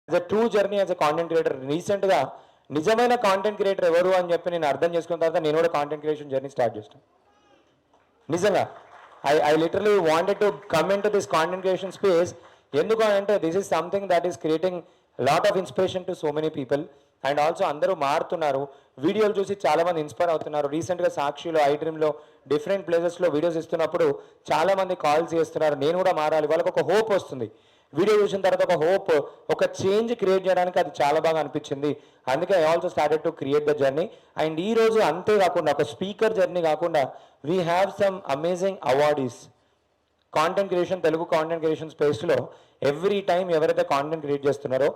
As a true journey as a content creator రీసెంట్గా నిజమైన content creator ఎవరు అని చెప్పి నేను అర్థం చేసుకున్న తర్వాత నేను కూడా కాంటెంట్ క్రియేషన్ జర్నీ స్టార్ట్ చేస్తాను. నిజంగా I literally wanted to come in to this content creation space. ఎందుకు అంటే this is something that is creating lot of inspiration to so many people. And also అందరూ మారుతున్నారు, వీడియోలు చూసి చాలామంది ఇన్స్పైర్ అవుతున్నారు. రీసెంట్గా సాక్షిలో, ఐ డ్రీమ్లో, డిఫరెంట్ ప్లేసెస్లో వీడియోస్ ఇస్తున్నప్పుడు చాలామంది కాల్స్ చేస్తున్నారు, నేను కూడా మారాలి, వాళ్ళకి ఒక హోప్ వస్తుంది. వీడియో చూసిన తర్వాత ఒక హోప్, ఒక చేంజ్ క్రియేట్ చేయడానికి అది చాలా బాగా అనిపించింది. అందుకే I also started to create the journey. And ఈ రోజు అంతేకాకుండా ఒక స్పీకర్ జర్నీ కాకుండా we have some amazing awardees. Content creation, Telugu content creation స్పేస్లో ఎవ్రీ టైం ఎవరైతే కాంటెంట్ క్రియేట్ చేస్తున్నారో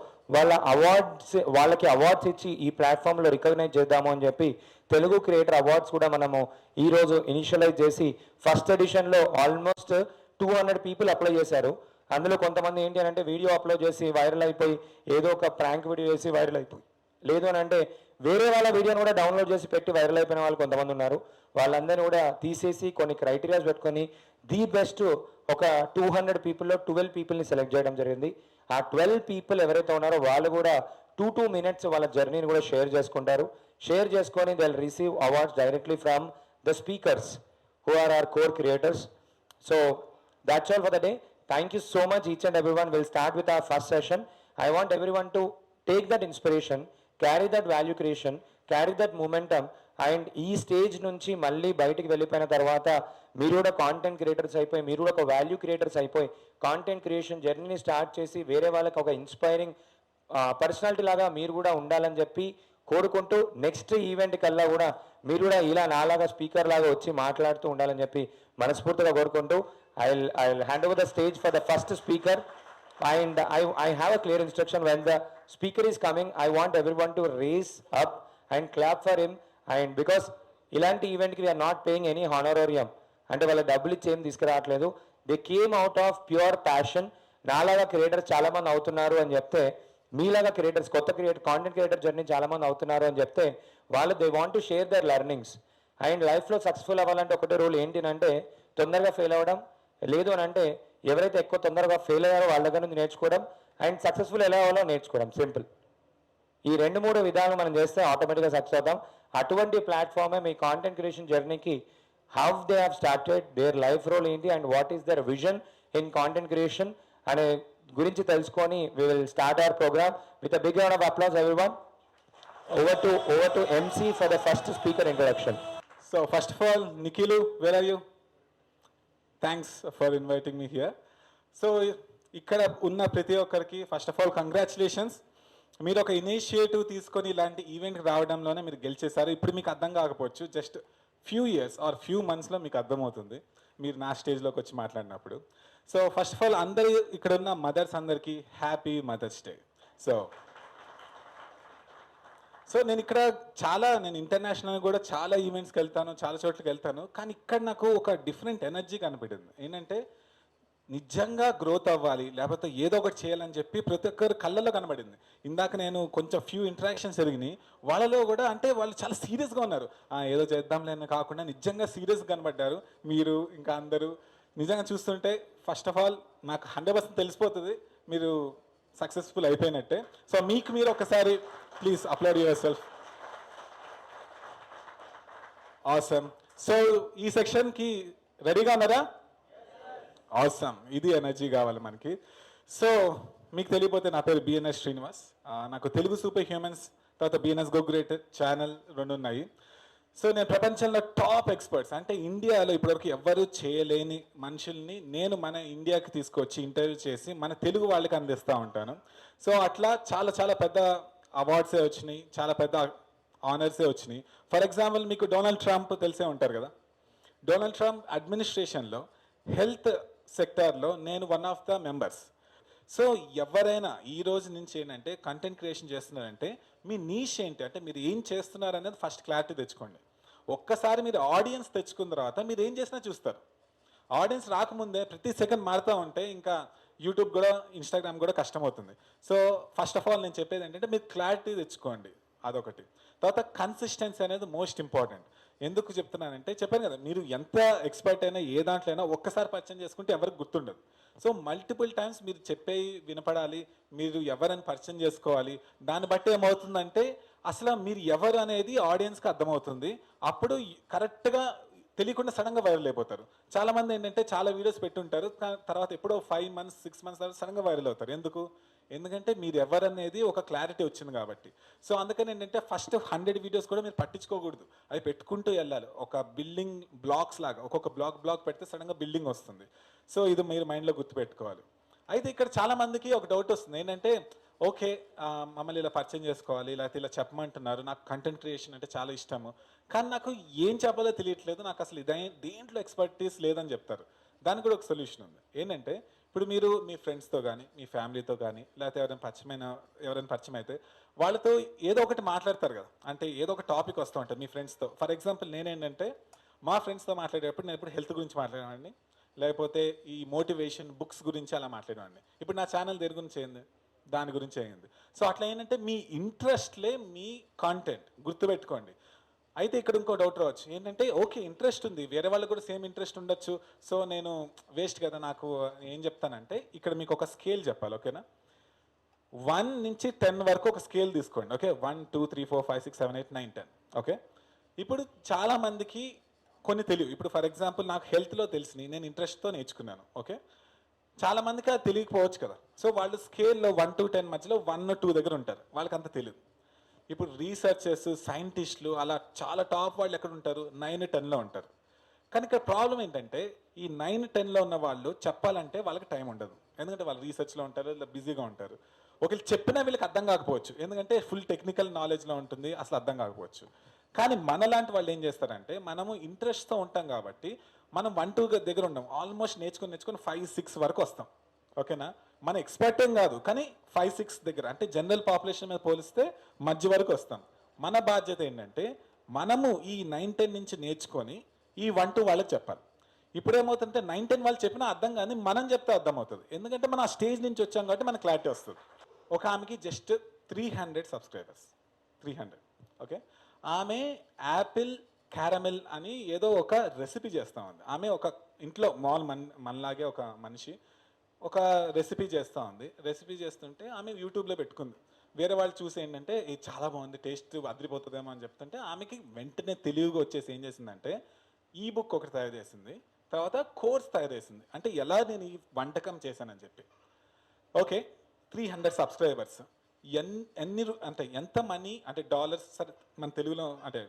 వాళ్ళకి అవార్డ్స్ ఇచ్చి ఈ ప్లాట్ఫామ్లో రికగ్నైజ్ చేద్దాము అని చెప్పి తెలుగు క్రియేటర్ అవార్డ్స్ కూడా మనము ఈరోజు ఇనిషియలైజ్ చేసి ఫస్ట్ ఎడిషన్లో ఆల్మోస్ట్ 200 పీపుల్ అప్లై చేశారు. అందులో కొంతమంది ఏంటి అని అంటే వీడియో అప్లోడ్ చేసి వైరల్ అయిపోయి ఏదో ఒక ప్రాంక్ వీడియో చేసి వైరల్ అయిపోయి, లేదు అని అంటే వేరే వాళ్ళ వీడియోని కూడా డౌన్లోడ్ చేసి పెట్టి వైరల్ అయిపోయిన వాళ్ళు కొంతమంది ఉన్నారు. వాళ్ళందరినీ కూడా తీసేసి కొన్ని క్రైటీరియాస్ పెట్టుకొని ది బెస్ట్ ఒక 200 పీపుల్లో 12 పీపుల్ని సెలెక్ట్ చేయడం జరిగింది. ఆ 12 పీపుల్ ఎవరైతే ఉన్నారో వాళ్ళు కూడా 2 మినిట్స్ వాళ్ళ జర్నీని కూడా షేర్ చేసుకుంటారు. షేర్ చేసుకొని they will receive awards directly from the speakers who are our core creators. So that's all for the day. Thank you so much each and everyone. We'll start with our first session. I want everyone to take that inspiration, carry that value creation, carry that momentum, and ఈ stage నుంచి మళ్ళీ బయటికి వెళ్ళిపోయిన తర్వాత మీరు కూడా content creators అయిపోయి, మీరు కూడా ఒక వాల్యూ క్రియేటర్స్ అయిపోయి కాంటెంట్ క్రియేషన్ జర్నీని స్టార్ట్ చేసి వేరే వాళ్ళకి ఒక ఇన్స్పైరింగ్ పర్సనాలిటీ లాగా మీరు కూడా ఉండాలని చెప్పి కోరుకుంటూ నెక్స్ట్ ఈవెంట్ కల్లా కూడా మీరు కూడా ఇలా నాలాగా స్పీకర్ లాగా వచ్చి మాట్లాడుతూ ఉండాలని చెప్పి మనస్ఫూర్తిగా కోరుకుంటూ I'll hand over the stage for the first speaker. And I have a clear instruction when the speaker is coming, I want everyone to raise up and clap for him. And because ఇలాంటి ఈవెంట్కి we are not paying any honorarium, అంటే వాళ్ళ డబ్బులు ఇచ్చి ఏం తీసుకురావట్లేదు. They came out of pure passion. నాలాగా creators చాలామంది అవుతున్నారు అని చెప్తే, మీలాగా క్రియేటర్స్ కొత్త కాంటెంట్ క్రియేటర్ జర్నీ చాలామంది అవుతున్నారు అని చెప్తే వాళ్ళు they want to share their learnings. And లైఫ్లో సక్సెస్ఫుల్ అవ్వాలంటే ఒకటే రూల్ ఏంటి అంటే తొందరగా ఫెయిల్ అవ్వడం, లేదు అని అంటే ఎవరైతే ఎక్కువ తొందరగా ఫెయిల్ అయ్యారో వాళ్ళ దగ్గర నుంచి నేర్చుకోవడం, అండ్ సక్సెస్ఫుల్ ఎలా అవ్వాలో నేర్చుకోవడం. సింపుల్. ఈ 2-3 విధాలు మనం చేస్తే ఆటోమేటిక్గా సక్సెస్ అవుతాం. అటువంటి ప్లాట్ఫామే మీ కాంటెంట్ క్రియేషన్ జర్నీకి how they have started, their life role ఏంటి and what is their vision in content creation అనే గురించి తెలుసుకొని we will start our program with a big round of applause everyone. Over to MC for the first speaker introduction. So first of all, Nikilu, where are you? Thanks for inviting me here. So ఇక్కడ ఉన్న ప్రతి ఒక్కరికి first of all congratulations. మీరు ఒక initiative తీసుకొని ఇలాంటి ఈవెంట్కి రావడంలోనే మీరు గెలిచేశారు. ఇప్పుడు మీకు అర్థం కాకపోవచ్చు, just few years or few మంత్స్లో మీకు అర్థమవుతుంది మీరు నా స్టేజ్లోకి వచ్చి మాట్లాడినప్పుడు. సో ఫస్ట్ ఆఫ్ ఆల్ అందరి ఇక్కడ ఉన్న మదర్స్ అందరికీ హ్యాపీ మదర్స్ డే. సో నేను ఇక్కడ నేను ఇంటర్నేషనల్ కూడా చాలా ఈవెంట్స్కి వెళ్తాను, చాలా చోట్లకి వెళ్తాను, కానీ ఇక్కడ నాకు ఒక డిఫరెంట్ ఎనర్జీ కనిపెట్టింది. ఏంటంటే నిజంగా గ్రోత్ అవ్వాలి, లేకపోతే ఏదో ఒకటి చేయాలని చెప్పి ప్రతి ఒక్కరు కళ్ళల్లో కనబడింది. ఇందాక నేను కొంచెం ఫ్యూ ఇంటరాక్షన్స్ జరిగినాయి, వాళ్ళలో కూడా అంటే వాళ్ళు చాలా సీరియస్గా ఉన్నారు. ఏదో చేద్దాంలే అని కాకుండా నిజంగా సీరియస్గా కనబడ్డారు. మీరు ఇంకా అందరూ నిజంగా చూస్తుంటే ఫస్ట్ ఆఫ్ ఆల్ నాకు 100% తెలిసిపోతుంది మీరు సక్సెస్ఫుల్ అయిపోయినట్టే. సో మీకు మీరు ఒకసారి please upload your self. Awesome. So ఈ సెక్షన్కి రెడీగా ఉన్నారా? ఆసమ్. ఇది ఎనర్జీ కావాలి మనకి. సో మీకు తెలియపోతే నా పేరు బిఎన్ఎస్ శ్రీనివాస్. నాకు తెలుగు సూపర్ హ్యూమన్స్ తర్వాత బిఎన్ఎస్ గో గ్రేట్ ఛానల్ 2 ఉన్నాయి. సో నేను ప్రపంచంలో టాప్ ఎక్స్పర్ట్స్ అంటే ఇండియాలో ఇప్పటివరకు ఎవ్వరూ చేయలేని మనుషుల్ని నేను మన ఇండియాకి తీసుకొచ్చి ఇంటర్వ్యూ చేసి మన తెలుగు వాళ్ళకి అందిస్తూ ఉంటాను. సో అట్లా చాలా చాలా పెద్ద అవార్డ్సే వచ్చినాయి, చాలా పెద్ద ఆనర్సే వచ్చినాయి. ఫర్ ఎగ్జాంపుల్ మీకు డొనాల్డ్ ట్రంప్ తెలిసే ఉంటారు కదా. డొనాల్డ్ ట్రంప్ అడ్మినిస్ట్రేషన్లో హెల్త్ సెక్టార్లో నేను one of the members. So ఎవరైనా ఈ రోజు నుంచి ఏంటంటే కంటెంట్ క్రియేషన్ చేస్తున్నారంటే మీ నీష్ ఏంటి అంటే మీరు ఏం చేస్తున్నారు అనేది ఫస్ట్ క్లారిటీ తెచ్చుకోండి. ఒక్కసారి మీరు ఆడియన్స్ తెచ్చుకున్న తర్వాత మీరు ఏం చేసినా చూస్తారు. ఆడియన్స్ రాకముందే ప్రతి సెకండ్ మారుతూ ఉంటే ఇంకా యూట్యూబ్ కూడా ఇన్స్టాగ్రామ్ కూడా కష్టమవుతుంది. సో ఫస్ట్ ఆఫ్ ఆల్ నేను చెప్పేది ఏంటంటే మీరు క్లారిటీ తెచ్చుకోండి, అదొకటి. తర్వాత కన్సిస్టెన్సీ అనేది మోస్ట్ ఇంపార్టెంట్. ఎందుకు చెప్తున్నానంటే చెప్పాను కదా, మీరు ఎంత ఎక్స్పర్ట్ అయినా ఏ దాంట్లో అయినా ఒక్కసారి పరిచయం చేసుకుంటే ఎవరికి గుర్తుండదు. సో మల్టిపుల్ టైమ్స్ మీరు చెప్పే వినపడాలి, మీరు ఎవరని పరిచయం చేసుకోవాలి. దాన్ని బట్టి ఏమవుతుందంటే అసలు మీరు ఎవరు అనేది ఆడియన్స్కి అర్థమవుతుంది. అప్పుడు కరెక్ట్గా తెలియకుండా సడన్గా వైరల్ అయిపోతారు. చాలా మంది ఏంటంటే చాలా వీడియోస్ పెట్టుంటారు, తర్వాత ఎప్పుడో 5 months 6 months తర్వాత సడన్గా వైరల్ అవుతారు. ఎందుకంటే మీరు ఎవరనేది ఒక క్లారిటీ వచ్చింది కాబట్టి. సో అందుకని ఏంటంటే ఫస్ట్ 100 వీడియోస్ కూడా మీరు పట్టించుకోకూడదు, అవి పెట్టుకుంటూ వెళ్ళాలి. ఒక బిల్డింగ్ బ్లాక్స్ లాగా ఒక్కొక్క బ్లాక్ పెడితే సడన్గా బిల్డింగ్ వస్తుంది. సో ఇది మీరు మైండ్లో గుర్తుపెట్టుకోవాలి. అయితే ఇక్కడ చాలా మందికి ఒక డౌట్ వస్తుంది ఏంటంటే, ఓకే మమ్మల్ని ఇలా పరిచయం చేసుకోవాలి, లేకపోతే ఇలా చెప్పమంటున్నారు, నాకు కంటెంట్ క్రియేషన్ అంటే చాలా ఇష్టము, కానీ నాకు ఏం చెప్పాలో తెలియట్లేదు, నాకు అసలు దేంట్లో ఎక్స్పర్టీస్ లేదని చెప్తారు. దానికి కూడా ఒక సొల్యూషన్ ఉంది. ఏంటంటే ఇప్పుడు మీరు మీ ఫ్రెండ్స్తో కానీ మీ ఫ్యామిలీతో కానీ లేకపోతే ఎవరైనా పరిచయం అయితే వాళ్ళతో ఏదో ఒకటి మాట్లాడతారు కదా, అంటే ఏదో ఒక టాపిక్ వస్తూ ఉంటుంది మీ ఫ్రెండ్స్తో. ఫర్ ఎగ్జాంపుల్ నేనేంటంటే మా ఫ్రెండ్స్తో మాట్లాడేటప్పుడు నేను ఇప్పుడు హెల్త్ గురించి మాట్లాడేవాడిని, లేకపోతే ఈ మోటివేషన్ బుక్స్ గురించి అలా మాట్లాడేవాడిని. ఇప్పుడు నా ఛానల్ దేని గురించి అయింది, దాని గురించి అయింది. సో అట్లా ఏంటంటే మీ ఇంట్రెస్ట్లే మీ కాంటెంట్, గుర్తుపెట్టుకోండి. అయితే ఇక్కడ ఇంకో డౌట్ రావచ్చు ఏంటంటే, ఓకే ఇంట్రెస్ట్ ఉంది, వేరే వాళ్ళకి కూడా సేమ్ ఇంట్రెస్ట్ ఉండొచ్చు, సో నేను వేస్ట్ కదా, నాకు ఏం చెప్తానంటే ఇక్కడ మీకు ఒక స్కేల్ చెప్పాలి, ఓకేనా? 1 నుంచి 10 వరకు ఒక స్కేల్ తీసుకోండి, ఓకే? 1 2 3 4 5 6 7 8 9 10, ఓకే? ఇప్పుడు చాలా మందికి కొన్ని తెలియవు. ఇప్పుడు ఫర్ ఎగ్జాంపుల్ నాకు హెల్త్లో తెలిసినవి నేను ఇంట్రెస్ట్తో నేర్చుకున్నాను, ఓకే? చాలా మందికి అది తెలియకపోవచ్చు కదా. సో వాళ్ళు స్కేల్లో 1 to 10 మధ్యలో 1 2 దగ్గర ఉంటారు, వాళ్ళకి అంత తెలియదు. ఇప్పుడు రీసెర్చర్స్ సైంటిస్టులు అలా చాలా టాప్ వాళ్ళు ఎక్కడ ఉంటారు, 9 10లో ఉంటారు. కానీ ఇక్కడ ప్రాబ్లం ఏంటంటే ఈ 9 10లో ఉన్న వాళ్ళు చెప్పాలంటే వాళ్ళకి టైం ఉండదు, ఎందుకంటే వాళ్ళు రీసెర్చ్లో ఉంటారు, ఇలా బిజీగా ఉంటారు. ఒకళ్ళు చెప్పినా వీళ్ళకి అర్థం కాకపోవచ్చు, ఎందుకంటే ఫుల్ టెక్నికల్ నాలెడ్జ్లో ఉంటుంది, అసలు అర్థం కాకపోవచ్చు. కానీ మనలాంటి వాళ్ళు ఏం చేస్తారంటే మనము ఇంట్రెస్ట్తో ఉంటాం కాబట్టి మనం 1 2 దగ్గర ఉంటాం, ఆల్మోస్ట్ నేర్చుకొని 5 6 వరకు వస్తాం, ఓకేనా? మన ఎక్స్పర్ట్ ఏం కాదు, కానీ 5 6 దగ్గర అంటే జనరల్ పాపులేషన్ మీద పోలిస్తే మధ్య వరకు వస్తాం. మన బాధ్యత ఏంటంటే మనము ఈ 9 10 నుంచి నేర్చుకొని ఈ 1 2 వాళ్ళకి చెప్పాలి. ఇప్పుడు ఏమవుతుందంటే 9 10 వాళ్ళు చెప్పినా అర్థం కానీ మనం చెప్తే అర్థమవుతుంది, ఎందుకంటే మనం ఆ స్టేజ్ నుంచి వచ్చాం కాబట్టి మనకు క్లారిటీ వస్తుంది. ఒక ఆమెకి జస్ట్ 300 సబ్స్క్రైబర్స్, 300, ఓకే? ఆమె యాపిల్ క్యారమెల్ అని ఏదో ఒక రెసిపీ చేస్తూ ఉంది. ఆమె ఒక ఇంట్లో మనలాగే ఒక మనిషి ఒక రెసిపీ చేస్తూ ఉంది. రెసిపీ చేస్తుంటే ఆమె యూట్యూబ్లో పెట్టుకుంది. వేరే వాళ్ళు చూసి ఏంటంటే ఇది చాలా బాగుంది, టేస్ట్ అదిరిపోతుందేమో అని చెప్తుంటే ఆమెకి వెంటనే తెలివిగా వచ్చేసి ఏం చేసిందంటే ఈ బుక్ ఒకటి తయారు చేసింది, తర్వాత కోర్స్ తయారు చేసింది, అంటే ఎలా నేను ఈ వంటకం చేశానని చెప్పి. ఓకే, 300 సబ్స్క్రైబర్స్, అంటే ఎంత మనీ, అంటే డాలర్స్, సరే మన తెలుగులో అంటే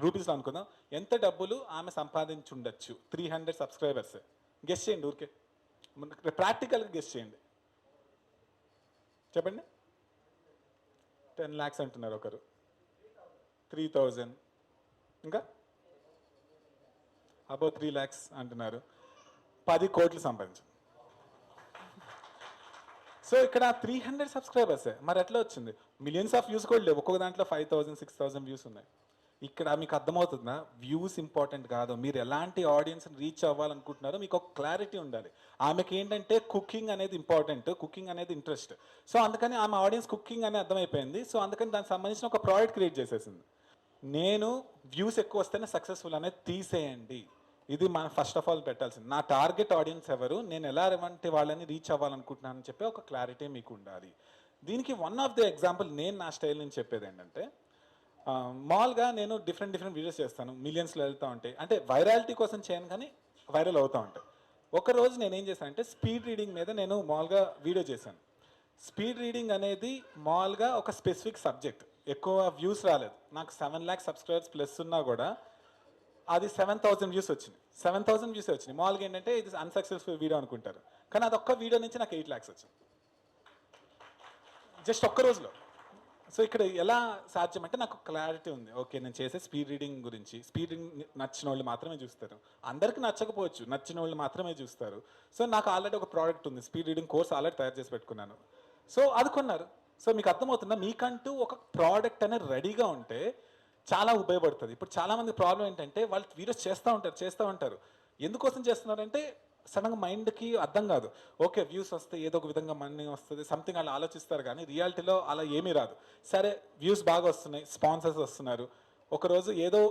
రూపీస్లో అనుకుందాం, ఎంత డబ్బులు ఆమె సంపాదించుండొచ్చు 300 సబ్స్క్రైబర్స్? గెస్ చేయండి, ఊరికే ప్రాక్టికల్గా గెస్ చేయండి, చెప్పండి. 10 lakhs అంటున్నారు ఒకరు, 3000, ఇంకా అబౌవ్ 3 lakhs అంటున్నారు, 10 కోట్లు సంపాదించు. సో ఇక్కడ 300 సబ్స్క్రైబర్సే, మరి ఎట్లా వచ్చింది? మిలియన్స్ ఆఫ్ వ్యూస్ కూడా లేవు, ఒక్కొక్క దాంట్లో 5000 6000 వ్యూస్ ఉన్నాయి. ఇక్కడ మీకు అర్థమవుతుందా, వ్యూస్ ఇంపార్టెంట్ కాదు, మీరు ఎలాంటి ఆడియన్స్ని రీచ్ అవ్వాలనుకుంటున్నారో మీకు ఒక క్లారిటీ ఉండాలి. ఆమెకి ఏంటంటే కుకింగ్ అనేది ఇంపార్టెంట్, కుకింగ్ అనేది ఇంట్రెస్ట్. సో అందుకని ఆమె ఆడియన్స్ కుకింగ్ అనేది అర్థమైపోయింది. సో అందుకని దానికి సంబంధించిన ఒక ప్రోడక్ట్ క్రియేట్ చేసేసింది. నేను వ్యూస్ ఎక్కువ వస్తేనే సక్సెస్ఫుల్ అనేది తీసేయండి, ఇది మనం ఫస్ట్ ఆఫ్ ఆల్ పెట్టాల్సింది. నా టార్గెట్ ఆడియన్స్ ఎవరు, నేను ఎలా వంటి వాళ్ళని రీచ్ అవ్వాలనుకుంటున్నానని చెప్పి ఒక క్లారిటీ మీకు ఉండాలి. దీనికి వన్ ఆఫ్ ది ఎగ్జాంపుల్ నేను నా స్టైల్ నుంచి చెప్పేది ఏంటంటే, మామూలుగా నేను డిఫరెంట్ వీడియోస్ చేస్తాను, మిలియన్స్లో వెళ్తూ ఉంటాయి, అంటే వైరాలిటీ కోసం చేయను కానీ వైరల్ అవుతూ ఉంటాయి. ఒకరోజు నేను ఏం చేశానంటే స్పీడ్ రీడింగ్ మీద నేను మామూలుగా వీడియో చేశాను. స్పీడ్ రీడింగ్ అనేది మామూలుగా ఒక స్పెసిఫిక్ సబ్జెక్ట్, ఎక్కువ వ్యూస్ రాలేదు, నాకు 7 lakhs సబ్స్క్రైబర్స్ ప్లస్ ఉన్నా కూడా అది 7000 వ్యూస్ వచ్చినాయి, 7000 వ్యూస్ వచ్చినాయి. మామూలుగా ఏంటంటే ఇది అన్సక్సెస్ఫుల్ వీడియో అనుకుంటారు, కానీ అది ఒక్క వీడియో నుంచి నాకు 8 lakhs వచ్చింది జస్ట్ ఒక్క రోజులో. సో ఇక్కడ ఎలా సాధ్యం అంటే నాకు క్లారిటీ ఉంది, ఓకే నేను చేసే స్పీడ్ రీడింగ్ గురించి. స్పీడ్ రీడింగ్ నచ్చిన వాళ్ళు మాత్రమే చూస్తారు, అందరికీ నచ్చకపోవచ్చు, నచ్చిన వాళ్ళు మాత్రమే చూస్తారు. సో నాకు ఆల్రెడీ ఒక ప్రోడక్ట్ ఉంది, స్పీడ్ రీడింగ్ కోర్స్ ఆల్రెడీ తయారు చేసి పెట్టుకున్నాను. సో అది కొన్నారు. సో మీకు అర్థమవుతుందా, మీకంటూ ఒక ప్రోడక్ట్ అనేది రెడీగా ఉంటే చాలా ఉపయోగపడుతుంది. ఇప్పుడు చాలామంది ప్రాబ్లం ఏంటంటే వాళ్ళు వీడియోస్ చేస్తూ ఉంటారు, ఎందుకోసం చేస్తున్నారంటే సడన్గా మైండ్కి అర్థం కాదు, ఓకే వ్యూస్ వస్తే ఏదో ఒక విధంగా మనీ వస్తుంది సంథింగ్ అలా ఆలోచిస్తారు, కానీ రియాలిటీలో అలా ఏమీ రాదు. సరే వ్యూస్ బాగా వస్తున్నాయి, స్పాన్సర్స్ వస్తున్నారు, ఒకరోజు ఏదో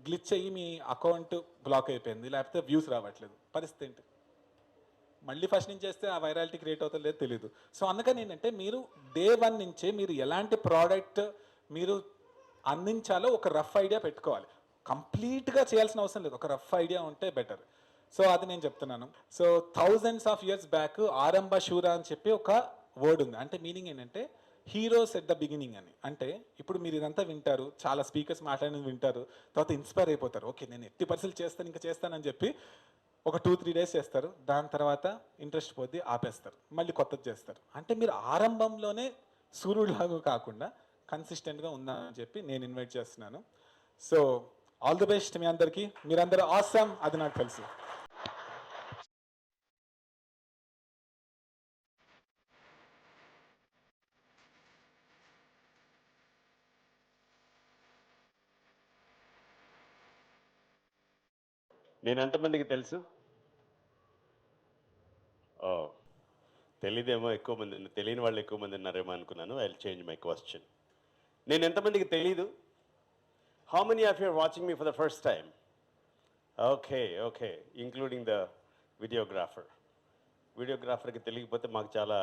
గ్లిచ్ అయ్యి మీ అకౌంట్ బ్లాక్ అయిపోయింది, లేకపోతే వ్యూస్ రావట్లేదు, పరిస్థితి ఏంటి? మళ్ళీ ఫస్ట్ నుంచి చేస్తే ఆ వైరాలిటీ క్రియేట్ అవుతుందో లేదో తెలియదు. సో అందుకని ఏంటంటే మీరు డే 1 నుంచే మీరు ఎలాంటి ప్రోడక్ట్ మీరు అందించాలో ఒక రఫ్ ఐడియా పెట్టుకోవాలి. కంప్లీట్గా చేయాల్సిన అవసరం లేదు, ఒక రఫ్ ఐడియా ఉంటే బెటర్. సో అది నేను చెప్తున్నాను. So thousands of years back ఆరంభ శూర అని చెప్పి ఒక వర్డ్ ఉంది. అంటే మీనింగ్ ఏంటంటే హీరోస్ ఎట్ ద బిగినింగ్ అని. అంటే ఇప్పుడు మీరు ఇదంతా వింటారు, చాలా స్పీకర్స్ మాట్లాడినది వింటారు, తర్వాత ఇన్స్పైర్ అయిపోతారు. ఓకే నేను ఎట్టి పరిస్థితులు చేస్తాను, ఇంకా చేస్తానని చెప్పి ఒక 2-3 డేస్ చేస్తారు. దాని తర్వాత ఇంట్రెస్ట్ పోద్ది, ఆపేస్తారు, మళ్ళీ కొత్తది చేస్తారు. అంటే మీరు ఆరంభంలోనే సూర్యుడిలాగా కాకుండా కన్సిస్టెంట్గా ఉందని చెప్పి నేను ఇన్వైట్ చేస్తున్నాను. సో ఆల్ ది బెస్ట్ మీ అందరికీ. మీరందరూ ఆసమ్, అది నాకు తెలుసు. నేను ఎంతమందికి తెలుసు? ఓ, తెలీదేమో, ఎక్కువ మంది తెలియని వాళ్ళు ఎక్కువ మంది ఉన్నారేమో అనుకున్నాను. I will change my question. నేను ఎంతమందికి తెలీదు? How many of you are watching me for the first time? Okay okay, including the videographer. వీడియోగ్రాఫర్కి తెలియకపోతే మాకు చాలా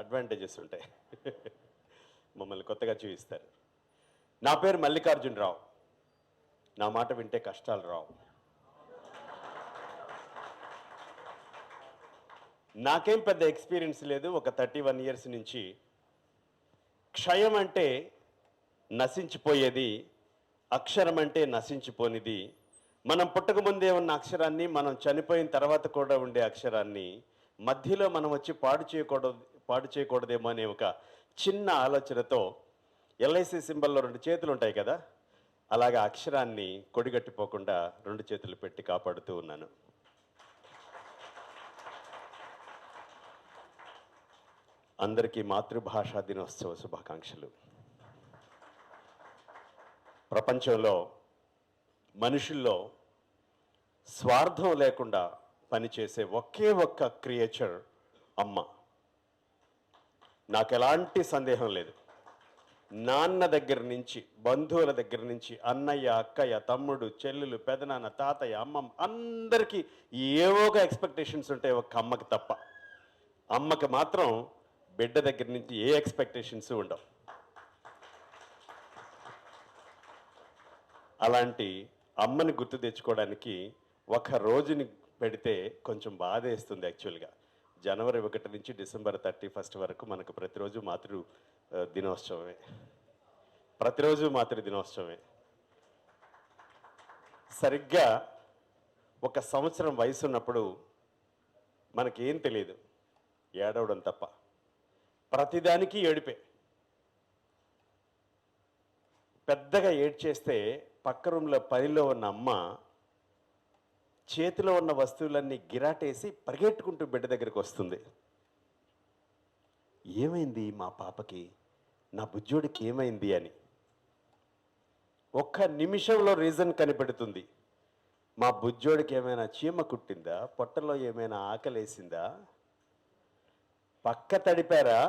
అడ్వాంటేజెస్ ఉంటాయి. మమ్మల్ని కొత్తగా చూపిస్తారు. నా పేరు మల్లికార్జునరావు. నా మాట వింటే కష్టాలు రావు. నాకేం పెద్ద ఎక్స్పీరియన్స్ లేదు. ఒక 31 ఇయర్స్ నుంచి క్షయం అంటే నశించిపోయేది, అక్షరం అంటే నశించిపోనిది. మనం పుట్టకముందే ఉన్న అక్షరాన్ని, మనం చనిపోయిన తర్వాత కూడా ఉండే అక్షరాన్ని మధ్యలో మనం వచ్చి పాడు చేయకూడదేమో అనే ఒక చిన్న ఆలోచనతో ఎల్ఐసి సింబల్లో 2 చేతులు ఉంటాయి కదా, అలాగా అక్షరాన్ని కొడిగట్టిపోకుండా 2 చేతులు పెట్టి కాపాడుతూ ఉన్నాను. అందరికీ మాతృభాషా దినోత్సవ శుభాకాంక్షలు. ప్రపంచంలో మనుషుల్లో స్వార్థం లేకుండా పనిచేసే ఒకే ఒక్క క్రియేచర్ అమ్మ. నాకు ఎలాంటి సందేహం లేదు. నాన్న దగ్గర నుంచి, బంధువుల దగ్గర నుంచి, అన్నయ్య, అక్కయ్య, తమ్ముడు, చెల్లెలు, పెదనాన్న, తాతయ్య, అమ్మమ్మ, అందరికీ ఏవో ఒక ఎక్స్పెక్టేషన్స్ ఉంటాయి, ఒక అమ్మకి తప్ప. అమ్మకి మాత్రం బిడ్డ దగ్గర నుంచి ఏ ఎక్స్పెక్టేషన్స్ ఉండవు. అలాంటి అమ్మని గుర్తు తెచ్చుకోవడానికి ఒక రోజుని పెడితే కొంచెం బాధ వేస్తుంది. యాక్చువల్గా జనవరి 1 నుంచి డిసెంబర్ 31 వరకు మనకు ప్రతిరోజు మాతృ దినోత్సవమే. ప్రతిరోజు మాతృ దినోత్సవమే. సరిగ్గా 1 సంవత్సరం వయసు ఉన్నప్పుడు మనకేం తెలియదు, ఏడవడం తప్ప. ప్రతిదానికి ఏడిపే. పెద్దగా ఏడ్చేస్తే పక్క రూమ్లో పనిలో ఉన్న అమ్మ చేతిలో ఉన్న వస్తువులన్నీ గిరాటేసి పరిగెట్టుకుంటూ బిడ్డ దగ్గరికి వస్తుంది. ఏమైంది మా పాపకి, నా బుజ్జోడికి ఏమైంది అని. 1 నిమిషంలో రీజన్ కనిపెడుతుంది. మా బుజ్జోడికి ఏమైనా చీమ కుట్టిందా, పొట్టలో ఏమైనా ఆకలేసిందా, పక్క తడిపారా.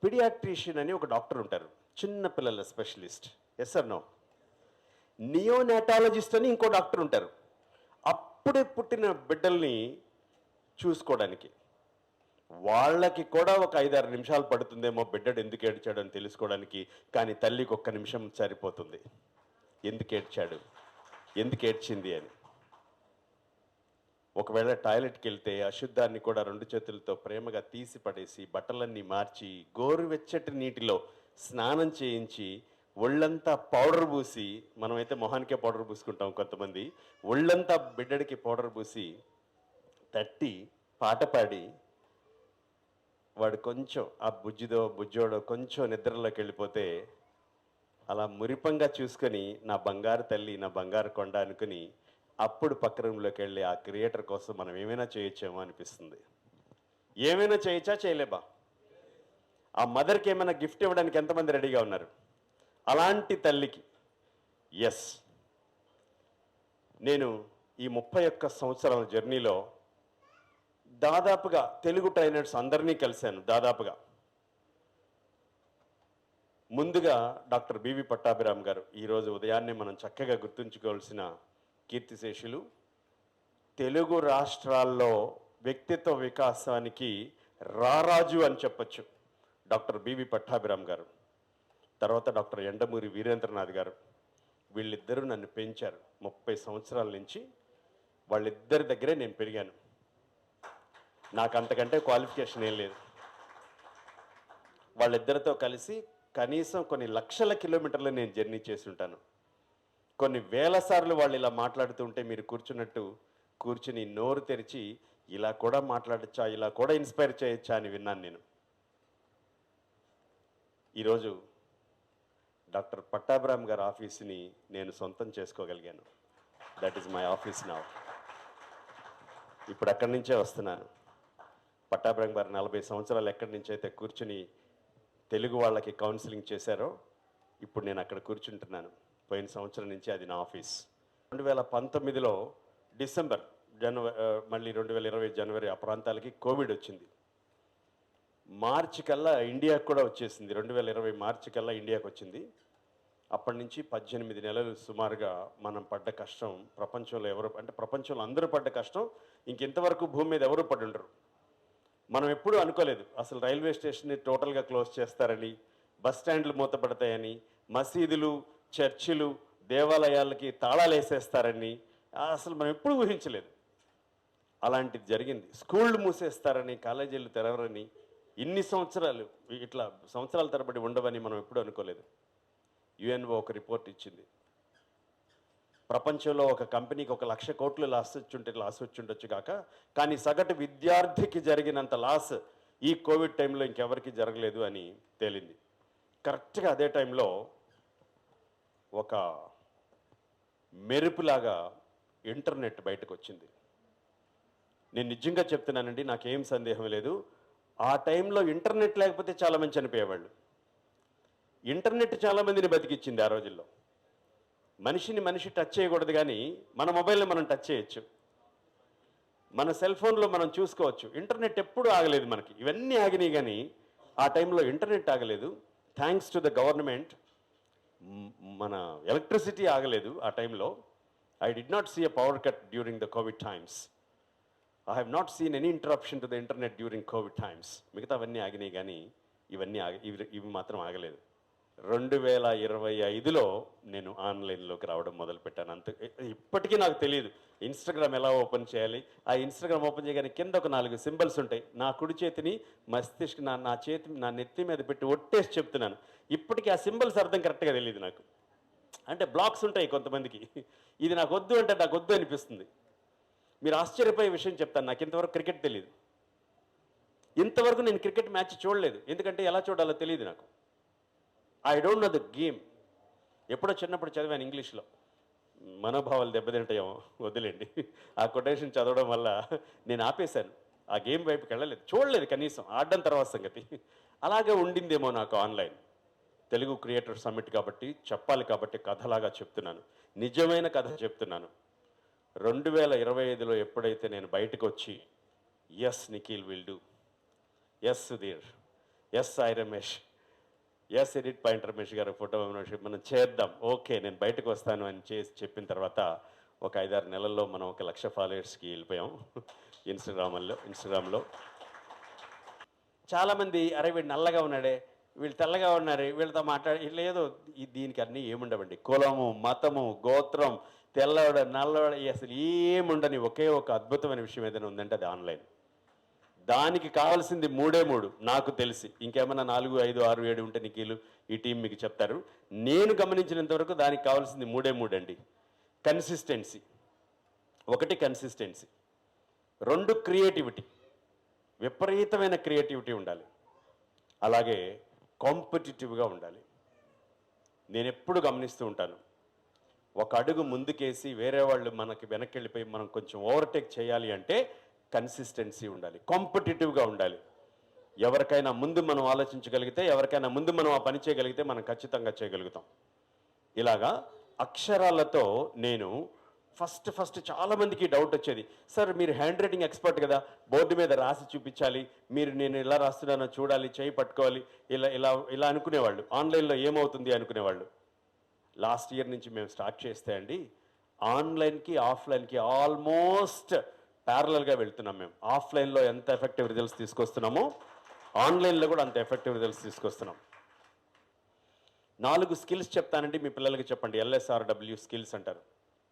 పీడియాట్రిషియన్ అని ఒక డాక్టర్ ఉంటారు, చిన్న పిల్లల specialist. Yes or no? Neonatologist అని ఇంకో డాక్టర్ ఉంటారు, అప్పుడే పుట్టిన బిడ్డల్ని చూసుకోవడానికి. వాళ్ళకి కూడా ఒక 5-6 నిమిషాలు పడుతుందేమో బిడ్డడు ఎందుకు ఏడ్చాడు అని తెలుసుకోవడానికి. కానీ తల్లికి 1 నిమిషం సరిపోతుంది, ఎందుకు ఏడ్చాడు, ఎందుకు ఏడ్చింది అని. ఒకవేళ టాయిలెట్కి వెళ్తే అశుద్ధాన్ని కూడా 2 చేతులతో ప్రేమగా తీసి పడేసి, బట్టలన్నీ మార్చి, గోరువెచ్చటి నీటిలో స్నానం చేయించి, ఒళ్ళంతా పౌడర్ పూసి, మనమైతే మొహానికే పౌడర్ పూసుకుంటాం, కొంతమంది ఒళ్ళంతా బిడ్డడికి పౌడర్ పూసి తట్టి పాట పాడి, వాడు కొంచెం ఆ బుజ్జోడో కొంచెం నిద్రలోకి వెళ్ళిపోతే అలా మురిపంగా చూసుకొని నా బంగారు తల్లి, నా బంగారు కొండ అనుకుని అప్పుడు పక్క రూమ్లోకి వెళ్ళి ఆ క్రియేటర్ కోసం మనం ఏమైనా చేయొచ్చేమో అనిపిస్తుంది. ఏమైనా చేయొచ్చా, చేయలేబా? ఆ మదర్కి ఏమైనా గిఫ్ట్ ఇవ్వడానికి ఎంతమంది రెడీగా ఉన్నారు? అలాంటి తల్లికి ఎస్, నేను ఈ 31 సంవత్సరాల జర్నీలో దాదాపుగా తెలుగు ట్రైనర్స్ అందరినీ కలిశాను. దాదాపుగా ముందుగా డాక్టర్ బివి పట్టాభిరామ్ గారు ఈరోజు ఉదయాన్నే మనం చక్కగా గుర్తుంచుకోవాల్సిన కీర్తిశేషులు. తెలుగు రాష్ట్రాల్లో వ్యక్తిత్వ వికాసానికి రారాజు అని చెప్పొచ్చు డాక్టర్ బివి పట్టాభిరామ్ గారు. తర్వాత డాక్టర్ ఎండమూరి వీరేంద్రనాథ్ గారు. వీళ్ళిద్దరూ నన్ను పెంచారు. 30 సంవత్సరాల నుంచి వాళ్ళిద్దరి దగ్గరే నేను పెరిగాను. నాకు అంతకంటే క్వాలిఫికేషన్ ఏం లేదు. వాళ్ళిద్దరితో కలిసి కనీసం కొన్ని లక్షల కిలోమీటర్లు నేను జర్నీ చేసి ఉంటాను. కొన్ని వేల సార్లు వాళ్ళు ఇలా మాట్లాడుతుంటే మీరు కూర్చుని నోరు తెరిచి ఇలా కూడా మాట్లాడచ్చా, ఇలా కూడా ఇన్స్పైర్ చేయొచ్చా అని విన్నాను నేను. ఈరోజు డాక్టర్ పట్టాభిరామ్ గారి ఆఫీస్ని నేను సొంతం చేసుకోగలిగాను. That is my office now. ఇప్పుడు అక్కడి నుంచే వస్తున్నాను. పట్టాభిరామ్ గారు 40 సంవత్సరాలు ఎక్కడి నుంచి అయితే కూర్చుని తెలుగు వాళ్ళకి కౌన్సిలింగ్ చేశారో ఇప్పుడు నేను అక్కడ కూర్చుంటున్నాను. పోయిన సంవత్సరం నుంచి అది నా ఆఫీస్. 2019లో డిసెంబర్, మళ్ళీ 2020 జనవరి ఆ ప్రాంతాలకి కోవిడ్ వచ్చింది. మార్చి కల్లా ఇండియాకు కూడా వచ్చేసింది. 2020 మార్చి కల్లా ఇండియాకు వచ్చింది. అప్పటి నుంచి 18 నెలలు సుమారుగా మనం పడ్డ కష్టం ప్రపంచంలో ప్రపంచంలో అందరూ పడ్డ కష్టం ఇంకెంతవరకు భూమి మీద ఎవరు పడి ఉండరు. మనం ఎప్పుడూ అనుకోలేదు అసలు రైల్వే స్టేషన్ని టోటల్గా క్లోజ్ చేస్తారని, బస్ స్టాండ్లు మూతపడతాయని, మసీదులు, చర్చిలు, దేవాలయాలకి తాళాలు వేసేస్తారని అసలు మనం ఎప్పుడూ ఊహించలేదు. అలాంటిది జరిగింది. స్కూళ్ళు మూసేస్తారని, కాలేజీలు తెరవరని, ఇన్ని సంవత్సరాలు ఇట్లా సంవత్సరాల తరబడి ఉండవని మనం ఎప్పుడూ అనుకోలేదు. యుఎన్ఓ ఒక రిపోర్ట్ ఇచ్చింది. ప్రపంచంలో ఒక కంపెనీకి 1,00,000 కోట్లు లాస్ వచ్చి ఉండొచ్చు కాక, కానీ సగటు విద్యార్థికి జరిగినంత లాస్ ఈ కోవిడ్ టైంలో ఇంకెవరికి జరగలేదు అని తేలింది. కరెక్ట్గా అదే టైంలో ఒక మెరుపులాగా ఇంటర్నెట్ బయటకు వచ్చింది. నేను నిజంగా చెప్తున్నానండి, నాకేం సందేహం లేదు. ఆ టైంలో ఇంటర్నెట్ లేకపోతే చాలామంది చనిపోయేవాళ్ళు. ఇంటర్నెట్ చాలామందిని బతికిచ్చింది ఆ రోజుల్లో. మనిషి టచ్ చేయకూడదు, కానీ మన మొబైల్లో మనం టచ్ చేయొచ్చు, మన సెల్ ఫోన్లో మనం చూసుకోవచ్చు. ఇంటర్నెట్ ఎప్పుడూ ఆగలేదు మనకి. ఇవన్నీ ఆగినాయి కానీ ఆ టైంలో ఇంటర్నెట్ ఆగలేదు. థ్యాంక్స్ టు ద గవర్నమెంట్ మన ఎలక్ట్రిసిటీ ఆగలేదు ఆ టైంలో. I did not see a power cut during the COVID times. I have not seen any interruption to the internet during COVID times. మిగతావన్నీ ఆగినాయి కానీ ఇవి మాత్రం ఆగలేదు. 2025లో నేను ఆన్లైన్లోకి రావడం మొదలుపెట్టాను. ఇప్పటికీ నాకు తెలియదు ఇన్స్టాగ్రామ్ ఎలా ఓపెన్ చేయాలి. ఆ ఇన్స్టాగ్రామ్ ఓపెన్ చేయగానే కింద ఒక 4 సింబల్స్ ఉంటాయి. నా కుడి చేతిని నా నెత్తి మీద పెట్టి ఒట్టేసి చెప్తున్నాను. ఇప్పటికీ ఆ సింబల్స్ అర్థం కరెక్ట్గా తెలియదు నాకు. అంటే బ్లాక్స్ ఉంటాయి కొంతమందికి. ఇది నాకు వద్దు అంటే నాకు వద్దు అనిపిస్తుంది. మీరు ఆశ్చర్యపోయే విషయం చెప్తాను, నాకు ఇంతవరకు క్రికెట్ తెలియదు. ఇంతవరకు నేను క్రికెట్ మ్యాచ్ చూడలేదు. ఎందుకంటే ఎలా చూడాలో తెలియదు నాకు. I don't know the game. ఎప్పుడో చిన్నప్పుడు చదివాను ఇంగ్లీష్లో. మనోభావాలు దెబ్బతింటాయేమో, వదిలేండి. ఆ కొటేషన్ చదవడం వల్ల నేను ఆపేశాను. ఆ గేమ్ వైపుకి వెళ్ళలేదు, చూడలేదు కనీసం. ఆడడం తర్వాత సంగతి. అలాగే ఉండిందేమో నాకు ఆన్లైన్. తెలుగు క్రియేటర్ సమ్మిట్ కాబట్టి చెప్పాలి కాబట్టి కథలాగా చెప్తున్నాను, నిజమైన కథ చెప్తున్నాను. 2025లో ఎప్పుడైతే నేను బయటకు వచ్చి yes Nikhil will do, yes Sudheer, yes Sai Ramesh, yes edit point Ramesh garu photo మనం చేద్దాం, ఓకే నేను బయటకు వస్తాను అని చెప్పిన తర్వాత ఒక 5-6 నెలల్లో మనం 1,00,000 ఫాలోవర్స్కి వెళ్ళిపోయాం ఇన్స్టాగ్రామ్లో. చాలామంది అరే వీడు నల్లగా ఉన్నాడే, వీళ్ళు తెల్లగా ఉన్నారు, వీళ్ళతో లేదు. దీనికి అన్నీ ఏముండవండి. కులము, మతము, గోత్రం, తెల్లవాడ నల్లవాడ అసలు ఏముండని ఒకే ఒక అద్భుతమైన విషయం ఏదైనా ఉందంటే అది ఆన్లైన్. దానికి కావాల్సింది 3 నాకు తెలిసి. ఇంకేమన్నా 4, 5, 6, 7 ఉంటే నిఖిలు ఈ టీం మీకు చెప్తారు. నేను గమనించినంతవరకు దానికి కావాల్సింది 3 అండి. కన్సిస్టెన్సీ. 1 కన్సిస్టెన్సీ, 2 క్రియేటివిటీ, విపరీతమైన క్రియేటివిటీ ఉండాలి. అలాగే కాంపిటిటివ్గా ఉండాలి. నేను ఎప్పుడు గమనిస్తూ ఉంటాను, ఒక అడుగు ముందుకేసి వేరే వాళ్ళు మనకి వెనక్కి వెళ్ళిపోయి మనం కొంచెం ఓవర్టేక్ చేయాలి అంటే కన్సిస్టెన్సీ ఉండాలి, కాంపిటిటివ్గా ఉండాలి. ఎవరికైనా ముందు మనం ఆలోచించగలిగితే, ఎవరికైనా ముందు మనం ఆ పని చేయగలిగితే మనం ఖచ్చితంగా చేయగలుగుతాం. ఇలాగా అక్షరాలతో నేను ఫస్ట్ చాలా మందికి డౌట్ వచ్చేది, సార్ మీరు హ్యాండ్ రైటింగ్ ఎక్స్పర్ట్ కదా, బోర్డు మీద రాసి చూపించాలి, మీరు నేను ఎలా రాస్తున్నానో చూడాలి, చేయి పట్టుకోవాలి, ఇలా ఇలా ఇలా అనుకునేవాళ్ళు. ఆన్లైన్లో ఏమవుతుంది అనుకునేవాళ్ళు. లాస్ట్ ఇయర్ నుంచి మేము స్టార్ట్ చేస్తే అండి, ఆన్లైన్కి ఆఫ్లైన్కి ఆల్మోస్ట్ ప్యారలల్గా వెళ్తున్నాం మేము. ఆఫ్లైన్లో ఎంత ఎఫెక్టివ్ రిజల్ట్స్ తీసుకొస్తున్నామో ఆన్లైన్లో కూడా అంత ఎఫెక్టివ్ రిజల్ట్స్ తీసుకొస్తున్నాం. 4 స్కిల్స్ చెప్తానండి, మీ పిల్లలకి చెప్పండి. LSRW స్కిల్స్ అంటారు.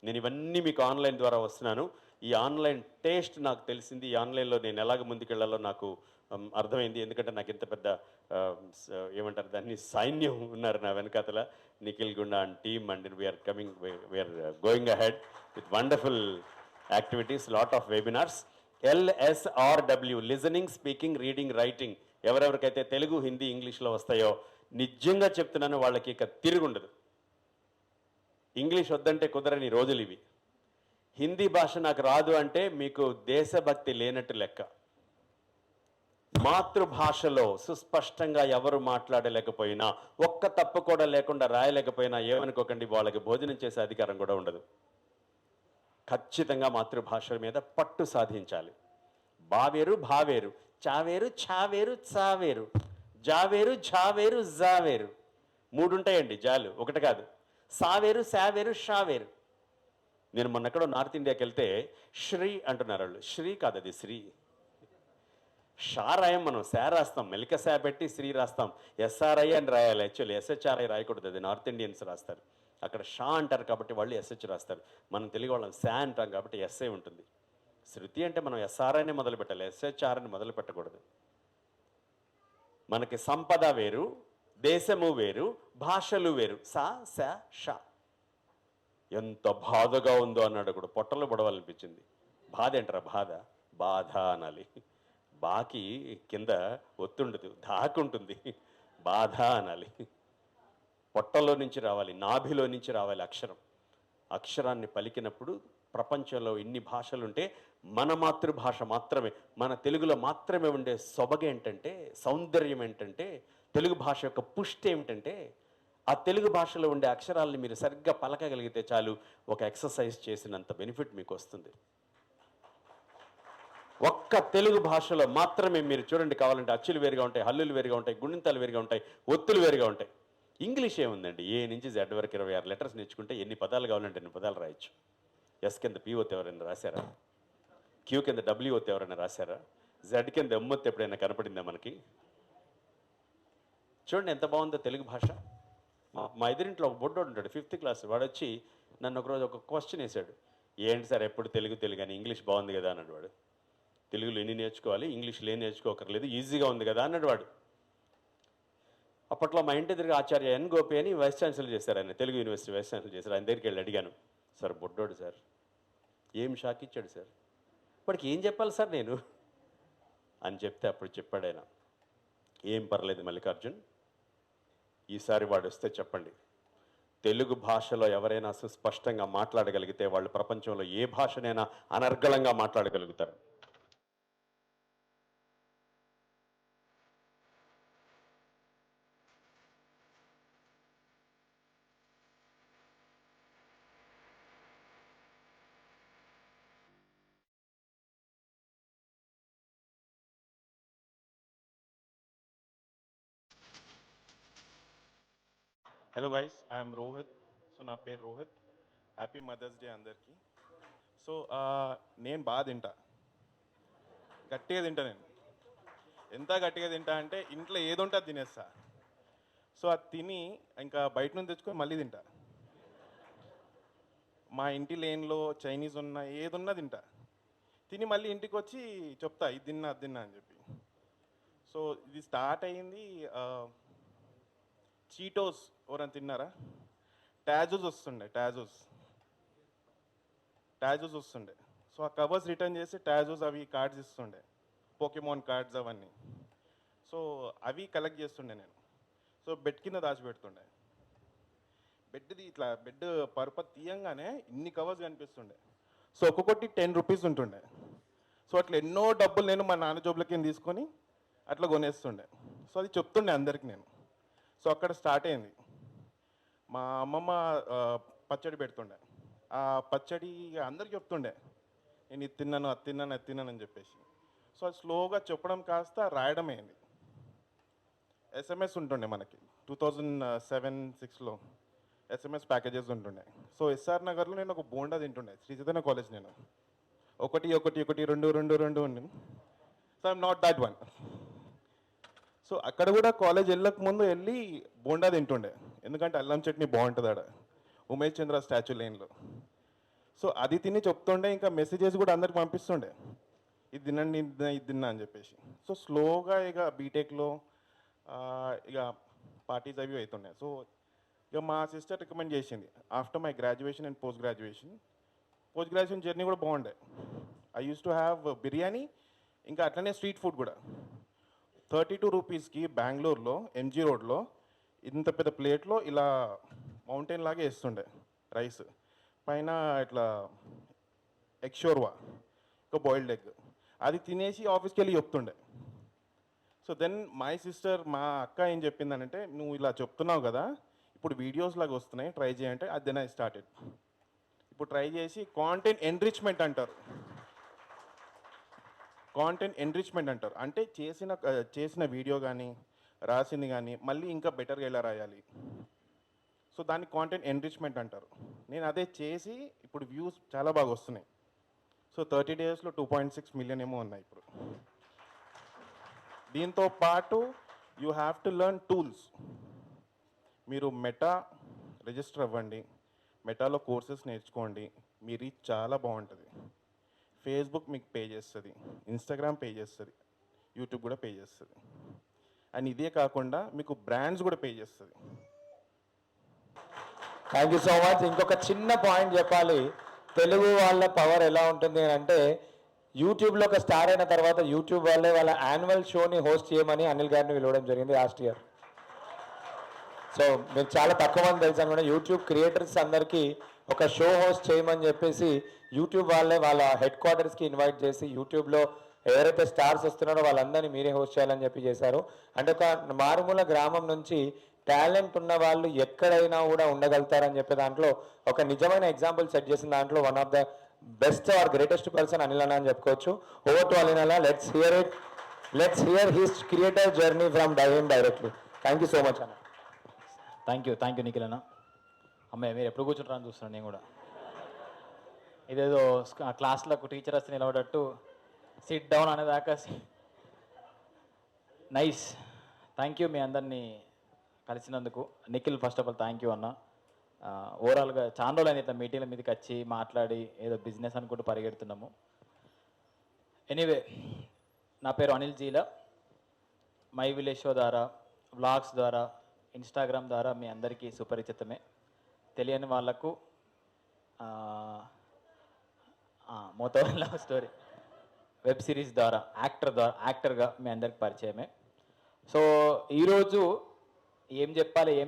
నేను ఇవన్నీ మీకు ఆన్లైన్ ద్వారా వస్తున్నాను. ఈ ఆన్లైన్ టేస్ట్ నాకు తెలిసింది. ఈ ఆన్లైన్లో నేను ఎలాగ ముందుకెళ్లాలో నాకు అర్థమైంది. ఎందుకంటే నాకు ఇంత పెద్ద ఏమంటారు దాన్ని, సైన్యం ఉన్నారు నా వెనకాతల. Nikhil Gunda and team and we are going ahead with wonderful activities, lot of webinars. LSRW listening, speaking, reading, writing. ఎవరెవరికైతే తెలుగు, హిందీ, ఇంగ్లీష్లో వస్తాయో నిజంగా చెప్తున్నాను, వాళ్ళకి ఇక తిరుగుండదు. ఇంగ్లీష్ వద్దంటే కుదరని రోజులు ఇవి. హిందీ భాష నాకు రాదు అంటే మీకు దేశభక్తి లేనట్టు లెక్క. మాతృభాషలో సుస్పష్టంగా ఎవరు మాట్లాడలేకపోయినా, ఒక్క తప్పు కూడా లేకుండా రాయలేకపోయినా ఏమనుకోకండి, వాళ్ళకి భోజనం చేసే అధికారం కూడా ఉండదు. ఖచ్చితంగా మాతృభాష మీద పట్టు సాధించాలి. బావేరు భావేరు, చావేరు ఛావేరు చావేరు, జావేరు ఝావేరు జావేరు, 3 ఉంటాయండి జాలు, ఒకటి కాదు. సావేరు శావేరు షావేరు. నేను మొన్న ఎక్కడో నార్త్ ఇండియాకి వెళ్తే శ్రీ అంటున్నారు వాళ్ళు. శ్రీ కాదు, అది శ్రీ. షా రాయం, మనం శా రాస్తాం, మెలిక శా పెట్టి శ్రీ రాస్తాం. SRI అని రాయాలి. యాక్చువల్లీ SHRI రాయకూడదు, అది నార్త్ ఇండియన్స్ రాస్తారు. అక్కడ షా అంటారు కాబట్టి వాళ్ళు SH రాస్తారు. మనం తెలుగు వాళ్ళం శా అంటాం కాబట్టి SI ఉంటుంది. శృతి అంటే మనం SRIని మొదలు పెట్టాలి, SHRని మొదలు పెట్టకూడదు. మనకి సంపద వేరు, దేశము వేరు, భాషలు వేరు. సా శా షా. ఎంత బాధగా ఉందో అన్నాడు కూడా, పొట్టలు పొడవాలనిపించింది. బాధ ఏంటరా బాధ, బాధ అనాలి. బాకి కింద ఒత్తుండదు, దాకుంటుంది. బాధ అనాలి. పొట్టలో నుంచి రావాలి, నాభిలో నుంచి రావాలి అక్షరం. అక్షరాన్ని పలికినప్పుడు ప్రపంచంలో ఇన్ని భాషలుంటే మన మాతృభాష మాత్రమే, మన తెలుగులో మాత్రమే ఉండే సొబగ ఏంటంటే, సౌందర్యం ఏంటంటే, తెలుగు భాష యొక్క పుష్టి ఏమిటంటే, ఆ తెలుగు భాషలో ఉండే అక్షరాలని మీరు సరిగ్గా పలకగలిగితే చాలు, ఒక ఎక్సర్సైజ్ చేసినంత బెనిఫిట్ మీకు వస్తుంది. ఒక్క తెలుగు భాషలో మాత్రమే మీరు చూడండి, కావాలంటే అచ్చులు వేరుగా ఉంటాయి, హల్లులు వేరుగా ఉంటాయి, గుణింతాలు వేరుగా ఉంటాయి, ఒత్తులు వేరుగా ఉంటాయి. ఇంగ్లీష్ ఏముందండి, A నుంచి Z వరకు 26 లెటర్స్ నేర్చుకుంటే ఎన్ని పదాలు కావాలంటే ఎన్ని పదాలు రాయొచ్చు. S కింద P ఒత్తి ఎవరైనా రాశారా? Q కింద W ఒత్తి ఎవరైనా రాశారా? Z కింద M ఒత్తి ఎప్పుడైనా కనపడిందా మనకి? చూడండి ఎంత బాగుందో తెలుగు భాష. మా ఎదురింట్లో ఒక బొడ్డోడు ఉంటాడు, 5th క్లాస్. వాడు వచ్చి నన్ను ఒకరోజు ఒక క్వశ్చన్ వేశాడు. ఏంటి సార్ ఎప్పుడు తెలుగు అని, ఇంగ్లీష్ బాగుంది కదా అన్నాడు వాడు. తెలుగులో ఎన్ని నేర్చుకోవాలి, ఇంగ్లీష్లో ఏం నేర్చుకోకర్లేదు, ఈజీగా ఉంది కదా అన్నాడు వాడు. అప్పట్లో మా ఇంటి దగ్గర ఆచార్య N. గోపి అని వైస్ ఛాన్సలర్ చేశారు, ఆయన తెలుగు యూనివర్సిటీ వైస్ ఛాన్సలర్ చేశారు. ఆయన దగ్గరికి వెళ్ళి అడిగాను, సార్ బొడ్డోడు సార్, ఏం షాక్ ఇచ్చాడు సార్, వాడికి ఏం చెప్పాలి సార్ నేను అని చెప్తే అప్పుడు చెప్పాడు ఆయన, ఏం పర్లేదు మల్లికార్జున్, ఈసారి వాడు వస్తే చెప్పండి, తెలుగు భాషలో ఎవరైనా సుస్పష్టంగా మాట్లాడగలిగితే వాళ్ళు ప్రపంచంలో ఏ భాషనైనా అనర్గళంగా మాట్లాడగలుగుతారు. Hello guys, I'm Rohit. So నా పేరు రోహిత్. హ్యాపీ మదర్స్ డే అందరికీ. సో నేను బాగా తింటా, గట్టిగా తింటా. నేను ఎంత గట్టిగా తింటా అంటే ఇంట్లో ఏది ఉంటే అది తినేస్తా. సో అది తిని ఇంకా బయట నుంచి తెచ్చుకొని మళ్ళీ తింటా. మా ఇంటి లేన్లో చైనీస్ ఉన్నా ఏదున్నా తింటా. తిని మళ్ళీ ఇంటికి వచ్చి చెప్తా, ఇది తిన్నా అది తిన్నా అని చెప్పి. సో ఇది స్టార్ట్ అయ్యింది, చీటోస్ ఎవరైనా తిన్నారా? టాజోస్ వస్తుండే, టాజోస్ వస్తుండే. సో ఆ కవర్స్ రిటర్న్ చేసి టాజోస్ అవి కార్డ్స్ ఇస్తుండే, పోకెమాన్ కార్డ్స్ అవన్నీ. సో అవి కలెక్ట్ చేస్తుండే నేను. సో బెడ్ కింద దాచిపెడుతుండే. బెడ్ పరుప తీయంగానే ఇన్ని కవర్స్ కనిపిస్తుండే. సో ఒక్కొక్కటి 10 రూపీస్ ఉంటుండే. సో అట్లా ఎన్నో డబ్బులు నేను మా నాన్న జోబులకి తీసుకొని అట్లా కొనేస్తుండే. సో అది చెప్తుండే అందరికి నేను. సో అక్కడ స్టార్ట్ అయింది. మా అమ్మమ్మ పచ్చడి పెడుతుండే. ఆ పచ్చడి ఇక అందరికి చెప్తుండే నేను ఇది తిన్నాను అది తిన్నాను అది తిన్నాను అని చెప్పేసి. సో అది స్లోగా చెప్పడం కాస్త రాయడం అయింది. ఎస్ఎంఎస్ ఉంటుండే మనకి 2007-6లో ఎస్ఎంఎస్ ప్యాకేజెస్ ఉంటుండే. సో ఎస్ఆర్ నగర్లో నేను ఒక బోండా తింటుండే, శ్రీ చైతన్య కాలేజ్. నేను ఒకటి ఒకటి ఒకటి రెండు రెండు రెండు ఉంది. So I'm not that one. So అక్కడ కూడా కాలేజ్ వెళ్ళక ముందు వెళ్ళి బోండా తింటుండే, ఎందుకంటే అల్లం చట్నీ బాగుంటుంది ఆడ ఉమేష్ చంద్ర స్టాచ్యూ లైన్లో. సో అది తిని చెప్తుండే, ఇంకా మెసేజెస్ కూడా అందరికి పంపిస్తుండే, ఇది తినండి ఇది తిన్నా అని చెప్పేసి. సో స్లోగా ఇక బీటెక్లో ఇక పార్టీస్ అవి అవుతున్నాయి. సో ఇక మా సిస్టర్ రికమెండ్ చేసింది after my graduation and post graduation journey కూడా బాగుండే. I use to have biryani, ఇంకా అట్లనే స్ట్రీట్ ఫుడ్ కూడా. 32 రూపీస్కి బెంగళూరులో ఎంజీ రోడ్లో ఇంత పెద్ద ప్లేట్లో ఇలా మౌంటైన్ లాగే వేస్తుండే రైస్, పైన ఇట్లా ఎగ్ షోర్వా, ఇంకా బాయిల్డ్ ఎగ్. అది తినేసి ఆఫీస్కి వెళ్ళి చెప్తుండే. సో దెన్ మై సిస్టర్, మా అక్క ఏం చెప్పిందనంటే, నువ్వు ఇలా చెప్తున్నావు కదా, ఇప్పుడు వీడియోస్ లాగా వస్తున్నాయి, ట్రై చేయంటే. అది దెన్ ఐ స్టార్టెడ్. ఇప్పుడు ట్రై చేసి కాంటెంట్ ఎన్రిచ్మెంట్ అంటారు. కాంటెంట్ ఎన్రిచ్మెంట్ అంటారు అంటే చేసిన వీడియో కానీ రాసింది కానీ మళ్ళీ ఇంకా బెటర్గా ఎలా రాయాలి. సో దాన్ని కాంటెంట్ ఎన్రిచ్మెంట్ అంటారు. నేను అదే చేసి ఇప్పుడు వ్యూస్ చాలా బాగా వస్తున్నాయి. సో 30 డేస్లో 2.6 మిలియన్ ఏమో ఉన్నాయి ఇప్పుడు. దీంతో పాటు you have to learn tools. మీరు మెటా రిజిస్టర్ అవ్వండి, మెటాలో కోర్సెస్ నేర్చుకోండి, మీ రీచ్ చాలా బాగుంటుంది. ఫేస్బుక్ మీకు పే చేస్తుంది, ఇన్స్టాగ్రామ్ పే చేస్తుంది, యూట్యూబ్ కూడా పే చేస్తుంది. అండ్ ఇదే కాకుండా మీకు బ్రాండ్స్ కూడా పే చేస్తుంది. Thank you so much. ఇంకొక చిన్న పాయింట్ చెప్పాలి, తెలుగు వాళ్ళ పవర్ ఎలా ఉంటుంది అని అంటే, యూట్యూబ్లో ఒక స్టార్ అయిన తర్వాత యూట్యూబ్ వాళ్ళే వాళ్ళ యాన్యువల్ షోని హోస్ట్ చేయమని అనిల్ గారిని పిలవడం జరిగింది లాస్ట్ ఇయర్. సో మీకు చాలా తక్కువ మంది తెలుసు అనుకుంటే, యూట్యూబ్ క్రియేటర్స్ అందరికీ ఒక షో హోస్ట్ చేయమని చెప్పేసి యూట్యూబ్ వాళ్ళే వాళ్ళ హెడ్ క్వార్టర్స్కి ఇన్వైట్ చేసి యూట్యూబ్లో ఎవరైతే స్టార్స్ వస్తున్నారో వాళ్ళందరినీ మీరే హోస్ట్ చేయాలని చెప్పి చేశారు. అంటే ఒక మారుమూల గ్రామం నుంచి టాలెంట్ ఉన్న వాళ్ళు ఎక్కడైనా కూడా ఉండగలుగుతారని చెప్పే దాంట్లో ఒక నిజమైన ఎగ్జాంపుల్ సెట్ చేసిన దాంట్లో one of the best or greatest person Anil అన్న అని చెప్పుకోవచ్చు. ఓవర్ టు అనిల్ అన్న, let's hear his creator journey from directly. Thank you so much అన్న. థ్యాంక్ యూ నిఖిల్ అన్న. అమ్మాయి మీరు ఎప్పుడు కూర్చుంటారని చూస్తున్నాను నేను కూడా. ఇదేదో క్లాస్లకు టీచర్ వస్తే నిలబడట్టు సిట్ డౌన్ అనేదాకా. నైస్, థ్యాంక్ యూ మీ అందరినీ కలిసినందుకు. Nikhil, first of all thank you అన్న. ఓవరాల్గా చాలా రోజులు అయింది ఇట్లా మీటింగ్ల మీదకి వచ్చి మాట్లాడి ఏదో బిజినెస్ అనుకుంటూ పరిగెడుతున్నాము. ఎనీవే, నా పేరు అనిల్ జీల. మై విలేజ్ షో ద్వారా, వ్లాగ్స్ ద్వారా, ఇన్స్టాగ్రామ్ ద్వారా మీ అందరికీ సుపరిచితమే. తెలియని వాళ్లకు మోతోవర్ లవ్ స్టోరీ వెబ్ సిరీస్ ద్వారా యాక్టర్గా మీ అందరికి పరిచయమే. సో ఈరోజు ఏం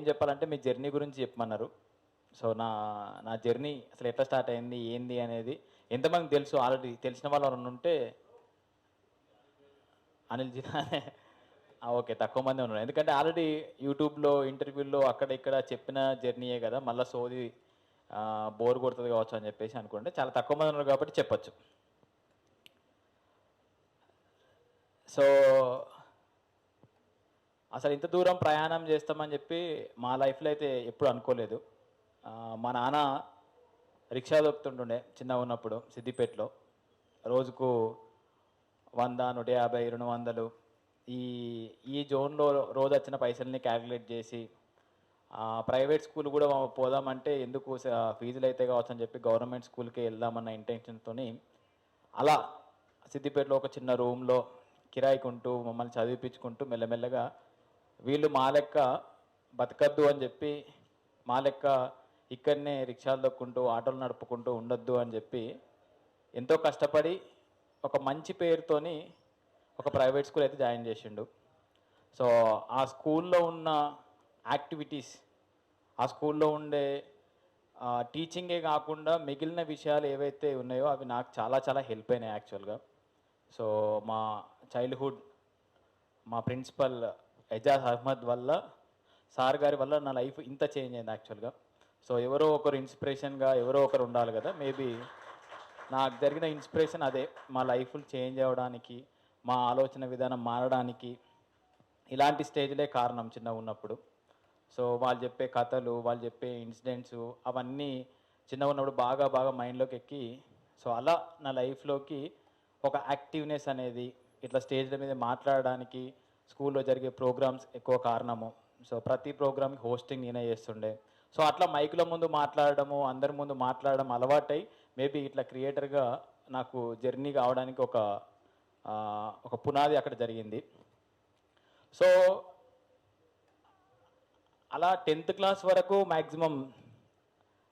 చెప్పాలంటే మీ జర్నీ గురించి చెప్పమన్నారు. సో నా జర్నీ అసలు ఎట్లా స్టార్ట్ అయింది ఏంది అనేది ఎంతమందికి తెలుసు? ఆల్రెడీ తెలిసిన వాళ్ళు ఎవరైనా ఉంటే అనిల్ జీ ఓకే, తక్కువ మంది ఉన్నారు. ఎందుకంటే ఆల్రెడీ యూట్యూబ్లో ఇంటర్వ్యూల్లో అక్కడ ఇక్కడ చెప్పిన జర్నీయే కదా, మళ్ళీ సోది బోర్ కొడుతుంది కావచ్చు అని చెప్పేసి అనుకుంటే చాలా తక్కువ మంది ఉన్నారు కాబట్టి చెప్పచ్చు. సో అసలు ఇంత దూరం ప్రయాణం చేస్తామని చెప్పి మా లైఫ్లో అయితే ఎప్పుడు అనుకోలేదు. మా నాన్న రిక్షా దొక్కుతుంటుండే చిన్నగా ఉన్నప్పుడు సిద్దిపేటలో. రోజుకు 100, 150, 200 ఈ జోన్లో రోజు వచ్చిన పైసల్ని క్యాలిక్యులేట్ చేసి ప్రైవేట్ స్కూల్ కూడా పోదామంటే ఎందుకు ఫీజులు అయితే కావచ్చు అని చెప్పి గవర్నమెంట్ స్కూల్కి వెళ్దామన్న ఇంటెన్షన్తో అలా సిద్దిపేటలో ఒక చిన్న రూమ్లో కిరాయికుంటూ మమ్మల్ని చదివిపించుకుంటూ మెల్లమెల్లగా వీళ్ళు మా లెక్క బతకద్దు అని చెప్పి, మా లెక్క ఇక్కడనే రిక్షాలు దొక్కుంటూ ఆటోలు నడుపుకుంటూ ఉండొద్దు అని చెప్పి ఎంతో కష్టపడి ఒక మంచి పేరుతోని ఒక ప్రైవేట్ స్కూల్ అయితే జాయిన్ చేసిండు. సో ఆ స్కూల్లో ఉన్న యాక్టివిటీస్, ఆ స్కూల్లో ఉండే టీచింగే కాకుండా మిగిలిన విషయాలు ఏవైతే ఉన్నాయో అవి నాకు చాలా చాలా హెల్ప్ అయినాయి యాక్చువల్గా. సో మా చైల్డ్హుడ్, మా ప్రిన్సిపల్ ఎజాజ్ అహ్మద్ వల్ల, సార్ గారి వల్ల నా లైఫ్ ఇంత చేంజ్ అయింది యాక్చువల్గా. సో ఎవరో ఒకరు ఇన్స్పిరేషన్గా ఎవరో ఒకరు ఉండాలి కదా. మేబీ నాకు జరిగిన ఇన్స్పిరేషన్ అదే, మా లైఫ్లు చేంజ్ అవ్వడానికి, మా ఆలోచన విధానం మారడానికి ఇలాంటి స్టేజ్లే కారణం చిన్నగా ఉన్నప్పుడు. సో వాళ్ళు చెప్పే కథలు, వాళ్ళు చెప్పే ఇన్సిడెంట్స్ అవన్నీ చిన్నగా ఉన్నప్పుడు బాగా బాగా మైండ్లోకి ఎక్కి, సో అలా నా లైఫ్లోకి ఒక యాక్టివ్నెస్ అనేది, ఇట్లా స్టేజ్ల మీద మాట్లాడడానికి, స్కూల్లో జరిగే ప్రోగ్రామ్స్ ఎక్కువ కారణము. సో ప్రతి ప్రోగ్రామ్కి హోస్టింగ్ నేనే చేస్తుండే. సో అట్లా మైకుల ముందు మాట్లాడడము, అందరి ముందు మాట్లాడడం అలవాటై మేబీ ఇట్లా క్రియేటర్గా నాకు జర్నీ కావడానికి ఒక పునాది అక్కడ జరిగింది. సో అలా 10th క్లాస్ వరకు మ్యాక్సిమం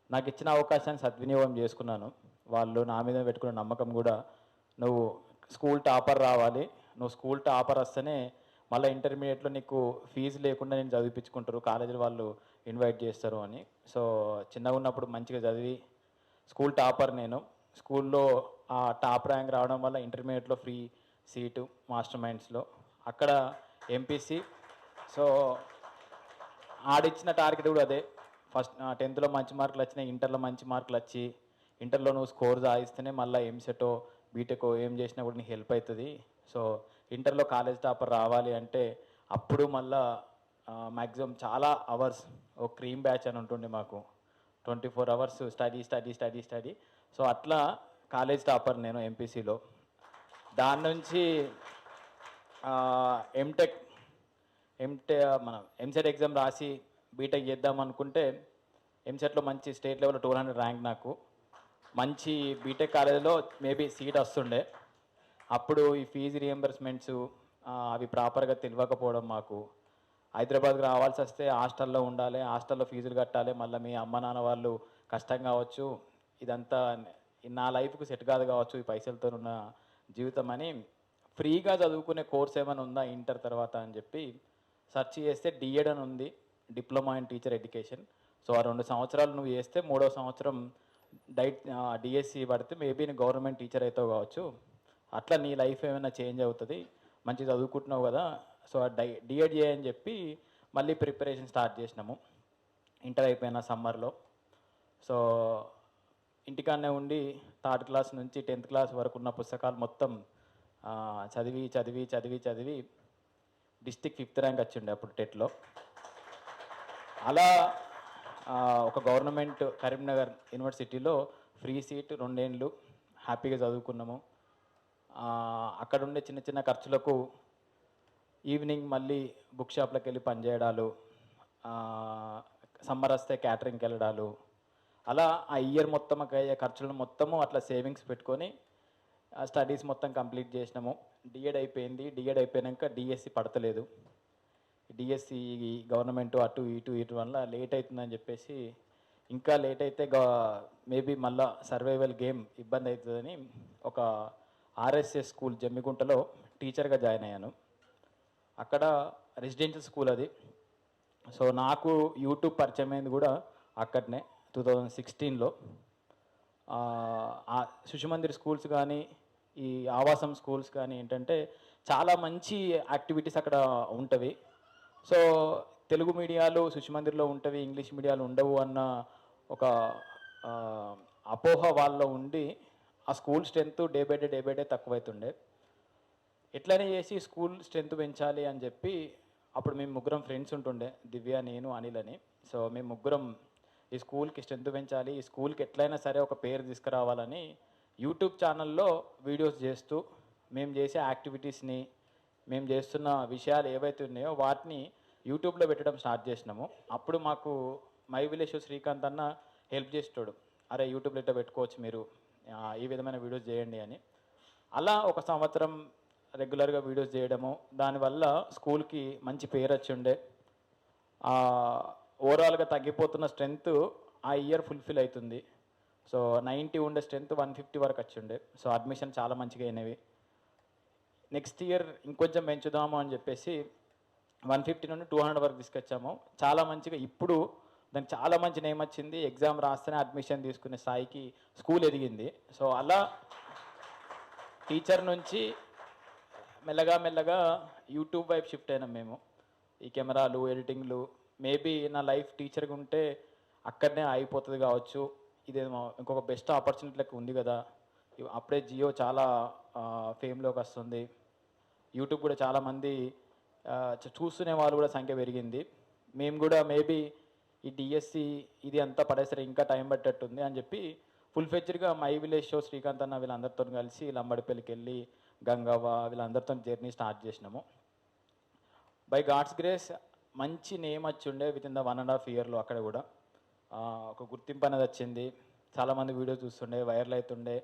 నాకు ఇచ్చిన అవకాశాన్ని సద్వినియోగం చేసుకున్నాను. వాళ్ళు నా మీద పెట్టుకున్న నమ్మకం కూడా, నువ్వు స్కూల్ టాపర్ రావాలి, నువ్వు స్కూల్ టాపర్ వస్తేనే మళ్ళీ ఇంటర్మీడియట్లో నీకు ఫీజు లేకుండా నేను చదివించుకుంటారు, కాలేజీలో వాళ్ళు ఇన్వైట్ చేస్తారు అని. సో చిన్నగా ఉన్నప్పుడు మంచిగా చదివి స్కూల్ టాపర్ నేను. స్కూల్లో ఆ టాప్ ర్యాంక్ రావడం వల్ల ఇంటర్మీడియట్లో ఫ్రీ సీటు మాస్టర్ మైండ్స్లో, అక్కడ ఎంపీసీ. సో ఆడిచ్చిన టార్గెట్ కూడా అదే. ఫస్ట్ 10th మంచి మార్కులు వచ్చినాయి, ఇంటర్లో మంచి మార్కులు వచ్చి, ఇంటర్లో నువ్వు స్కోర్ సాధిస్తేనే మళ్ళీ ఎంసెటో బీటెకో ఏం చేసినా కూడా నీకు హెల్ప్ అవుతుంది. సో ఇంటర్లో కాలేజ్ టాపర్ రావాలి అంటే అప్పుడు మళ్ళా మ్యాక్సిమం చాలా అవర్స్, ఓ క్రీమ్ బ్యాచ్ అని ఉంటుండే మాకు, 24 hours study study study study. So అట్లా కాలేజ్ టాపర్ నేను ఎంపీసీలో. దాని నుంచి మనం ఎంసెట్ ఎగ్జామ్ రాసి బీటెక్ చేద్దాం అనుకుంటే, ఎంసెట్లో మంచి స్టేట్ లెవెల్లో 200 ర్యాంక్, నాకు మంచి బీటెక్ కాలేజీలో మేబీ సీట్ వస్తుండే. అప్పుడు ఈ ఫీజు రియంబర్స్మెంట్స్ అవి ప్రాపర్గా తెలియకపోవడం, మాకు హైదరాబాద్కి రావాల్సి వస్తే హాస్టల్లో ఉండాలి, హాస్టల్లో ఫీజులు కట్టాలి, మళ్ళీ మీ అమ్మ నాన్న వాళ్ళు కష్టం కావచ్చు, ఇదంతా నా లైఫ్కి సెట్ కాదు కావచ్చు ఈ పైసలతో ఉన్న జీవితం అని, ఫ్రీగా చదువుకునే కోర్స్ ఏమైనా ఉందా ఇంటర్ తర్వాత అని చెప్పి సెర్చ్ చేస్తే డిఎడ్ అని ఉంది, diploma in teacher education. So ఆ 2 సంవత్సరాలు నువ్వు చేస్తే 3వ సంవత్సరం డిఎస్సి పడితే మేబీ నీ గవర్నమెంట్ టీచర్ అవుతావు కావచ్చు, అట్లా నీ లైఫ్ ఏమైనా చేంజ్ అవుతుంది, మంచి చదువుకుంటున్నావు కదా. సో డిఎడ్ చేయని చెప్పి మళ్ళీ ప్రిపరేషన్ స్టార్ట్ చేసినాము ఇంటర్ అయిపోయిన సమ్మర్లో. సో ఇంటికాడనే ఉండి 3rd క్లాస్ నుంచి 10th క్లాస్ వరకు ఉన్న పుస్తకాలు మొత్తం చదివి చదివి చదివి చదివి డిస్టిక్ 5th ర్యాంక్ వచ్చిండే అప్పుడు టెట్లో. అలా ఒక గవర్నమెంట్ కరీంనగర్ యూనివర్సిటీలో ఫ్రీ సీట్ 2 ఏళ్ళు హ్యాపీగా చదువుకున్నాము. అక్కడ ఉండే చిన్న చిన్న ఖర్చులకు ఈవినింగ్ మళ్ళీ బుక్ షాప్లోకి వెళ్ళి పనిచేయడాలు, సమ్మర్ వస్తే క్యాటరింగ్కి వెళ్ళడాలు, అలా ఆ ఇయర్ మొత్తం అయ్యే ఖర్చులను మొత్తము అట్లా సేవింగ్స్ పెట్టుకొని స్టడీస్ మొత్తం కంప్లీట్ చేసినాము. డిఎడ్ అయిపోయింది. డిఎడ్ అయిపోయాక డిఎస్సి పడతలేదు. డిఎస్సి గవర్నమెంట్ అటు ఇటు వల్ల లేట్ అవుతుందని చెప్పేసి, ఇంకా లేట్ అయితే మేబీ మళ్ళా సర్వైవల్ గేమ్ ఇబ్బంది అవుతుందని ఒక ఆర్ఎస్ఎస్ స్కూల్ జమ్మిగుంటలో టీచర్గా జాయిన్ అయ్యాను. అక్కడ రెసిడెన్షియల్ స్కూల్ అది. సో నాకు యూట్యూబ్ పరిచయం అయింది కూడా అక్కడనే 2016లో. శిశుమందిర్ స్కూల్స్ కానీ ఈ ఆవాసం స్కూల్స్ కానీ ఏంటంటే చాలా మంచి యాక్టివిటీస్ అక్కడ ఉంటవి. సో తెలుగు మీడియాలు శిశుమందిర్లో ఉంటవి, ఇంగ్లీష్ మీడియాలు ఉండవు అన్న ఒక అపోహ వాళ్ళలో ఉండి ఆ school strength day by day తక్కువైతుండే. ఎట్లనే చేసి స్కూల్ స్ట్రెంత్ పెంచాలి అని చెప్పి అప్పుడు మేము 3 ఫ్రెండ్స్ ఉంటుండే, దివ్య, నేను, అనిల్ అని. సో మేము 3 ఈ స్కూల్కి స్ట్రెంత్ పెంచాలి, ఈ స్కూల్కి ఎట్లయినా సరే ఒక పేరు తీసుకురావాలని యూట్యూబ్ ఛానల్లో వీడియోస్ చేస్తూ మేము చేసే యాక్టివిటీస్ని, మేము చేస్తున్న విషయాలు ఏవైతే ఉన్నాయో వాటిని యూట్యూబ్లో పెట్టడం స్టార్ట్ చేసినాము. అప్పుడు మాకు మై విలేజ్ శ్రీకాంత్ అన్న హెల్ప్ చేస్తాడు, అరే యూట్యూబ్లో ఇట్లా పెట్టుకోవచ్చు మీరు, ఈ విధమైన వీడియోస్ చేయండి అని. అలా 1 సంవత్సరం రెగ్యులర్గా వీడియోస్ చేయడము, దానివల్ల స్కూల్కి మంచి పేరు వచ్చి ఉండే. ఓవరాల్గా తగ్గిపోతున్న స్ట్రెంత్ ఆ ఇయర్ ఫుల్ఫిల్ అవుతుంది. సో 90 ఉండే స్ట్రెంత్ 150 వరకు వచ్చిండే. సో అడ్మిషన్ చాలా మంచిగా అయినవి. నెక్స్ట్ ఇయర్ ఇంకొంచెం పెంచుదాము అని చెప్పేసి 150 నుండి 200 వరకు తీసుకొచ్చాము. చాలా మంచిగా ఇప్పుడు దానికి చాలా మంచి నేమ్ వచ్చింది. ఎగ్జామ్ రాస్తేనే అడ్మిషన్ తీసుకునే స్థాయికి స్కూల్ ఎదిగింది. సో అలా టీచర్ నుంచి మెల్లగా యూట్యూబ్ వైపు షిఫ్ట్ అయినాం మేము. ఈ కెమెరాలు, ఎడిటింగ్లు, మేబీ నా లైఫ్ టీచర్గా ఉంటే అక్కడనే అయిపోతుంది కావచ్చు, ఇదేమో ఇంకొక బెస్ట్ ఆపర్చునిటీ లెక్క ఉంది కదా, అప్పుడే జియో చాలా ఫేమ్లోకి వస్తుంది, యూట్యూబ్ కూడా చాలామంది చూస్తునే వాళ్ళు కూడా సంఖ్య పెరిగింది, మేము కూడా మేబీ ఈ డిఎస్సి ఇది అంతా పడేసరి ఇంకా టైం పట్టేట్టుంది అని చెప్పి ఫుల్ ఫెచ్డ్గా మై విలేజ్ షో శ్రీకాంత్ అన్న వీళ్ళందరితో కలిసి లంబడిపల్లికి వెళ్ళి గంగవ్వ వీళ్ళందరితో జర్నీ స్టార్ట్ చేసినాము. బై గాడ్స్ గ్రేస్ మంచి నేమ్ వచ్చి ఉండే విత్ ఇన్ ద 1.5 ఇయర్లో అక్కడ కూడా ఒక గుర్తింపు అనేది వచ్చింది. చాలామంది వీడియో చూస్తుండే, వైరల్ అవుతుండే.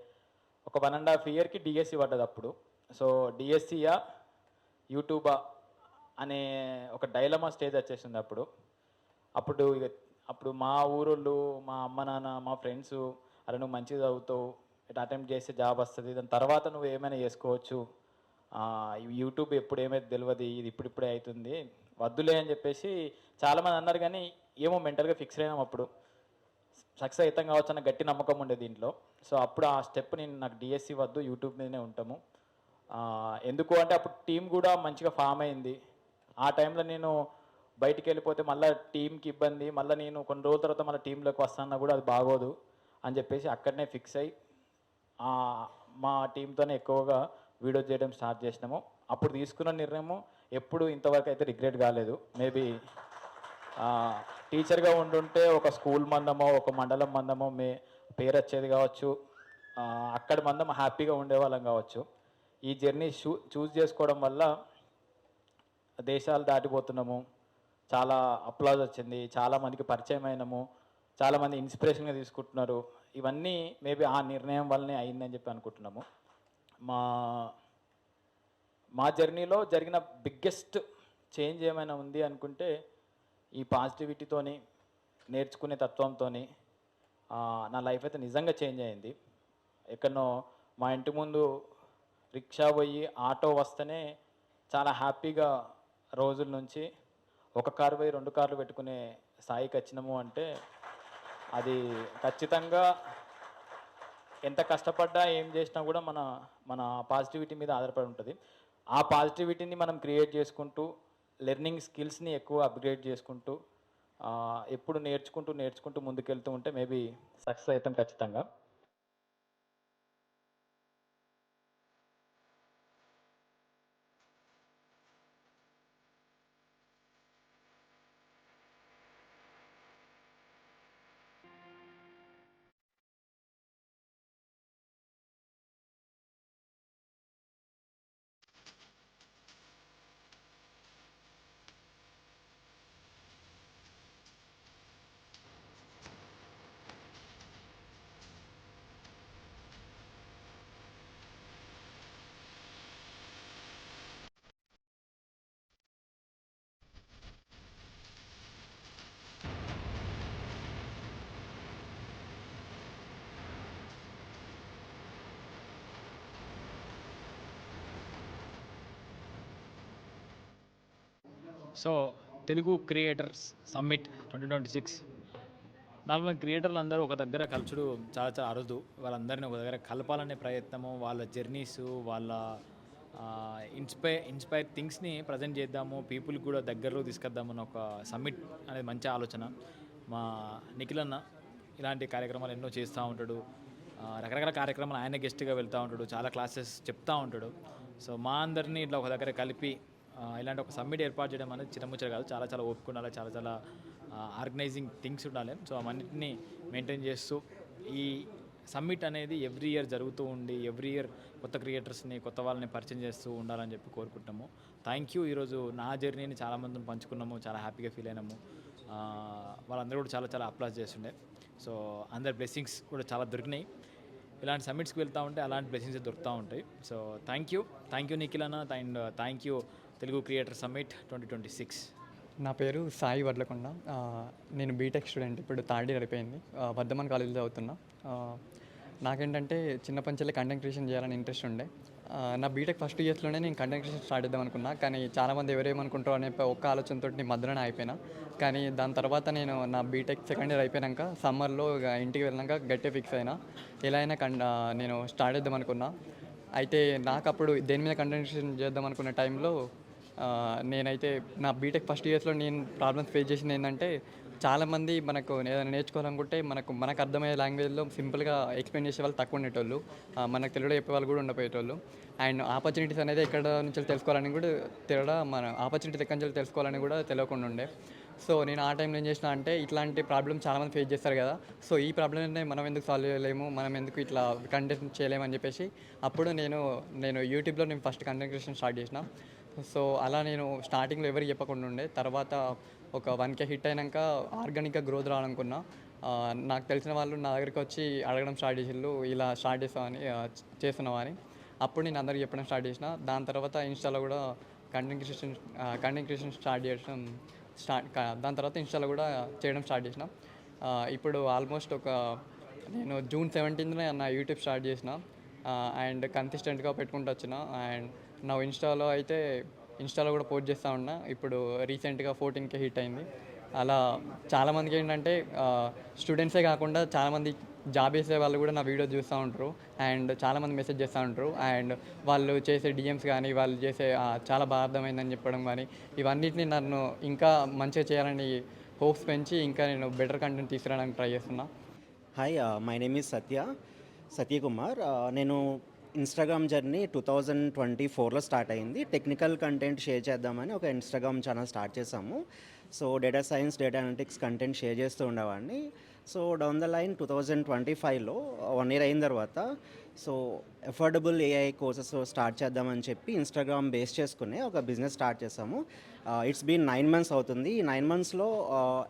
ఒక 1.5 ఇయర్కి డిఎస్సి పడ్డది అప్పుడు. సో డిఎస్సియా యూట్యూబా అనే ఒక డైలమా స్టేజ్ వచ్చేసింది అప్పుడు మా ఊరోళ్ళు, మా అమ్మ నాన్న, మా ఫ్రెండ్స్, అరే నువ్వు మంచిగా చదువుతావు, ఇట్లా అటెంప్ట్ చేస్తే జాబ్ వస్తుంది, దాని తర్వాత నువ్వు ఏమైనా చేసుకోవచ్చు, యూట్యూబ్ ఎప్పుడు ఏమైతే తెలియదు, ఇది ఇప్పుడిప్పుడే అవుతుంది, వద్దులే అని చెప్పేసి చాలామంది అన్నారు. కానీ ఏమో మెంటల్గా ఫిక్స్ అయినాం. అప్పుడు సక్సెస్ అవుతాం కావచ్చు అన్న గట్టి నమ్మకం ఉండే దీంట్లో. సో అప్పుడు ఆ స్టెప్ నాకు డిఎస్సి వద్దు, యూట్యూబ్ మీదనే ఉంటాము. ఎందుకు అంటే అప్పుడు టీం కూడా మంచిగా ఫామ్ అయింది. ఆ టైంలో నేను బయటికి వెళ్ళిపోతే మళ్ళీ టీంకి ఇబ్బంది, మళ్ళీ నేను కొన్ని రోజుల తర్వాత మళ్ళీ టీంలోకి వస్తానన్నా కూడా అది బాగోదు అని చెప్పేసి అక్కడనే ఫిక్స్ అయ్యి మా టీంతోనే ఎక్కువగా వీడియో చేయడం స్టార్ట్ చేసినాము. అప్పుడు తీసుకున్న నిర్ణయం ఎప్పుడు ఇంతవరకు అయితే రిగ్రెట్ కాలేదు. మేబీ టీచర్గా ఉండుంటే ఒక స్కూల్ మందమో ఒక మండలం మందమో పేరు వచ్చేది కావచ్చు, అక్కడి మందం హ్యాపీగా ఉండేవాళ్ళం కావచ్చు. ఈ జర్నీ చూస్ చేసుకోవడం వల్ల దేశాలు దాటిపోతున్నాము, చాలా అప్లాజ్ వచ్చింది, చాలామందికి పరిచయం అయినాము, చాలామంది ఇన్స్పిరేషన్గా తీసుకుంటున్నారు. ఇవన్నీ మేబీ ఆ నిర్ణయం వల్లనే అయిందని చెప్పి అనుకుంటున్నాము. మా జర్నీలో జరిగిన బిగ్గెస్ట్ చేంజ్ ఏమైనా ఉంది అనుకుంటే ఈ పాజిటివిటీతోని, నేర్చుకునే తత్వంతో నా లైఫ్ అయితే నిజంగా చేంజ్ అయింది. ఎక్కడనో మా ఇంటి ముందు రిక్షా పోయి ఆటో వస్తేనే చాలా హ్యాపీగా రోజుల నుంచి ఒక కారు పోయి 2 కార్లు పెట్టుకునే స్థాయికి వచ్చినాము అంటే అది ఖచ్చితంగా ఎంత కష్టపడ్డా ఏం చేసినా కూడా మన పాజిటివిటీ మీద ఆధారపడి ఉంటుంది. ఆ పాజిటివిటీని మనం క్రియేట్ చేసుకుంటూ, లెర్నింగ్ స్కిల్స్ని ఎక్కువ అప్గ్రేడ్ చేసుకుంటూ, ఎప్పుడు నేర్చుకుంటూ ముందుకెళ్తూ ఉంటే మేబీ సక్సెస్ అవుతాం ఖచ్చితంగా. So Telugu creators summit 2026 normal క్రియేటర్లు అందరూ ఒక దగ్గర కలుచుడు చాలా చాలా అరుదు. వాళ్ళందరినీ ఒక దగ్గర కలపాలనే ప్రయత్నము, వాళ్ళ జర్నీస్, వాళ్ళ ఇన్స్పైర్ థింగ్స్ని ప్రజెంట్ చేద్దాము, పీపుల్కి కూడా దగ్గరలో తీసుకొద్దామని ఒక సమ్మిట్ అనేది మంచి ఆలోచన. మా నిఖిల్ అన్న ఇలాంటి కార్యక్రమాలు ఎన్నో చేస్తూ ఉంటాడు, రకరకాల కార్యక్రమాలు ఆయన గెస్ట్గా వెళ్తూ ఉంటాడు, చాలా క్లాసెస్ చెప్తూ ఉంటాడు. సో మా అందరినీ ఇట్లా ఒక దగ్గర కలిపి ఇలాంటి ఒక సమ్మిట్ ఏర్పాటు చేయడం అనేది చిన్నముచ్చట కాదు, చాలా చాలా ఓపిక ఉండాలి, చాలా చాలా ఆర్గనైజింగ్ థింగ్స్ ఉండాలి. సో అవన్నిటిని మెయింటైన్ చేస్తూ ఈ సమ్మిట్ అనేది ఎవ్రీ ఇయర్ జరుగుతూ ఉండి ఎవ్రీ ఇయర్ కొత్త క్రియేటర్స్ని, కొత్త వాళ్ళని పరిచయం చేస్తూ ఉండాలని చెప్పి కోరుకుంటున్నాము. Thank you. ఈరోజు నా జర్నీని చాలామందిని పంచుకున్నాము, చాలా హ్యాపీగా ఫీల్ అయినాము. వాళ్ళందరూ కూడా చాలా చాలా అప్లాస్ చేస్తుండే. సో అందరి బ్లెస్సింగ్స్ కూడా చాలా దొరికినాయి. ఇలాంటి సమ్మిట్స్కి వెళ్తూ ఉంటే అలాంటి బ్లెస్సింగ్స్ దొరుకుతూ ఉంటాయి. సో థ్యాంక్ యూ నిఖిల్ అన్న, and thank you Telugu creator summit 2026. నా పేరు సాయి వడ్లకొండ. నేను బీటెక్ స్టూడెంట్, ఇప్పుడు థర్డ్ ఇయర్ అయిపోయింది, వర్ధమాన్ కాలేజీలో చదువుతున్నా. నాకేంటంటే చిన్నపంచెల్లి కంటెంట్ క్రియేషన్ చేయాలని ఇంట్రెస్ట్ ఉండే. నా బీటెక్ ఫస్ట్ ఇయర్స్లోనే నేను కంటెంట్ క్రియేషన్ స్టార్ట్ చేద్దాం అనుకున్నా, కానీ చాలామంది ఎవరేమనుకుంటారో అనే ఒక్క ఆలోచనతో నేను మధ్యలోనే అయిపోయినా. కానీ దాని తర్వాత నేను నా బీటెక్ సెకండ్ ఇయర్ అయిపోయాక సమ్మర్లో ఇంటికి వెళ్ళాక గట్టిగా ఫిక్స్ అయినా ఎలా అయినా నేను స్టార్ట్ చేద్దాం అనుకున్నా. అయితే నాకు అప్పుడు దేని మీద కంటెంట్ క్రియేషన్ చేద్దాం అనుకున్న టైంలో నేనైతే నా బీటెక్ ఫస్ట్ ఇయర్స్లో నేను ప్రాబ్లమ్స్ ఫేస్ చేసింది ఏంటంటే చాలామంది మనకు ఏదైనా నేర్చుకోవాలనుకుంటే మనకు అర్థమయ్యే లాంగ్వేజ్లో సింపుల్గా ఎక్స్ప్లెయిన్ చేసే వాళ్ళు తక్కువ ఉండేటోళ్ళు, మనకు తెలుగులో చెప్పే వాళ్ళు కూడా ఉండపోయేటోళ్ళు. అండ్ ఆపర్చునిటీస్ అనేది ఎక్కడ నుంచి తెలుసుకోవాలని కూడా మన ఆపర్చునిటీస్ ఎక్కడి నుంచి తెలుసుకోవాలని కూడా తెలియకుండా ఉండే. సో నేను ఆ టైంలో ఏం చేసిన అంటే, ఇట్లాంటి ప్రాబ్లమ్ చాలామంది ఫేస్ చేస్తారు కదా, సో ఈ ప్రాబ్లమ్ని మనం ఎందుకు సాల్వ్ చేయలేము, మనం ఎందుకు ఇట్లా కంటెంట్ చేయలేము అని చెప్పేసి అప్పుడు నేను యూట్యూబ్లో ఫస్ట్ కంటెంట్ క్రియేషన్ స్టార్ట్ చేసిన. సో అలా నేను స్టార్టింగ్లో ఎవరికి చెప్పకుండా ఉండే, తర్వాత ఒక 1K హిట్ అయినాక ఆర్గానిక్గా గ్రోత్ రావాలనుకున్నా. నాకు తెలిసిన వాళ్ళు నా దగ్గరికి వచ్చి అడగడం స్టార్ట్ చేసిళ్ళు, ఇలా స్టార్ట్ చేస్తామని చేస్తున్నావా అని. అప్పుడు నేను అందరికి చెప్పడం స్టార్ట్ చేసిన. దాని తర్వాత ఇన్స్టాలో కూడా కంటెంట్ క్రియేషన్ దాని తర్వాత ఇన్స్టాలో కూడా చేయడం స్టార్ట్ చేసిన. ఇప్పుడు ఆల్మోస్ట్ నేను జూన్ 17న నా యూట్యూబ్ స్టార్ట్ చేసిన అండ్ కన్సిస్టెంట్గా పెట్టుకుంటూ వచ్చిన. అండ్ నా ఇన్స్టాలో కూడా పోస్ట్ చేస్తూ ఉన్నా. ఇప్పుడు రీసెంట్గా 14K హిట్ అయింది. అలా చాలామందికి ఏంటంటే స్టూడెంట్సే కాకుండా చాలామంది జాబ్ చేసే వాళ్ళు కూడా నా వీడియో చూస్తూ ఉంటారు అండ్ చాలామంది మెసేజ్ చేస్తూ ఉంటారు. అండ్ వాళ్ళు చేసే డిఎమ్స్ కానీ, వాళ్ళు చేసే చాలా బాగా అర్థమైందని చెప్పడం కానీ, ఇవన్నిటిని నన్ను ఇంకా మంచిగా చేయాలని హోప్స్ పెంచి ఇంకా నేను బెటర్ కంటెంట్ తీసుకురావడానికి ట్రై చేస్తున్నా. Hi, my name is Satyakumar. నేను ఇన్స్టాగ్రామ్ జర్నీ 2024లో స్టార్ట్ అయింది. టెక్నికల్ కంటెంట్ షేర్ చేద్దామని ఒక ఇన్స్టాగ్రామ్ ఛానల్ స్టార్ట్ చేసాము. So data science, data analytics content share చేస్తూ ఉండేవాడిని. సో డౌన్ ద లైన్ 2025లో 1 year అయిన తర్వాత so affordable AI courses start చేద్దామని చెప్పి ఇన్స్టాగ్రామ్ బేస్ చేసుకునే ఒక బిజినెస్ స్టార్ట్ చేసాము. ఇట్స్ బీన్ 9 months అవుతుంది. ఈ 9 monthsలో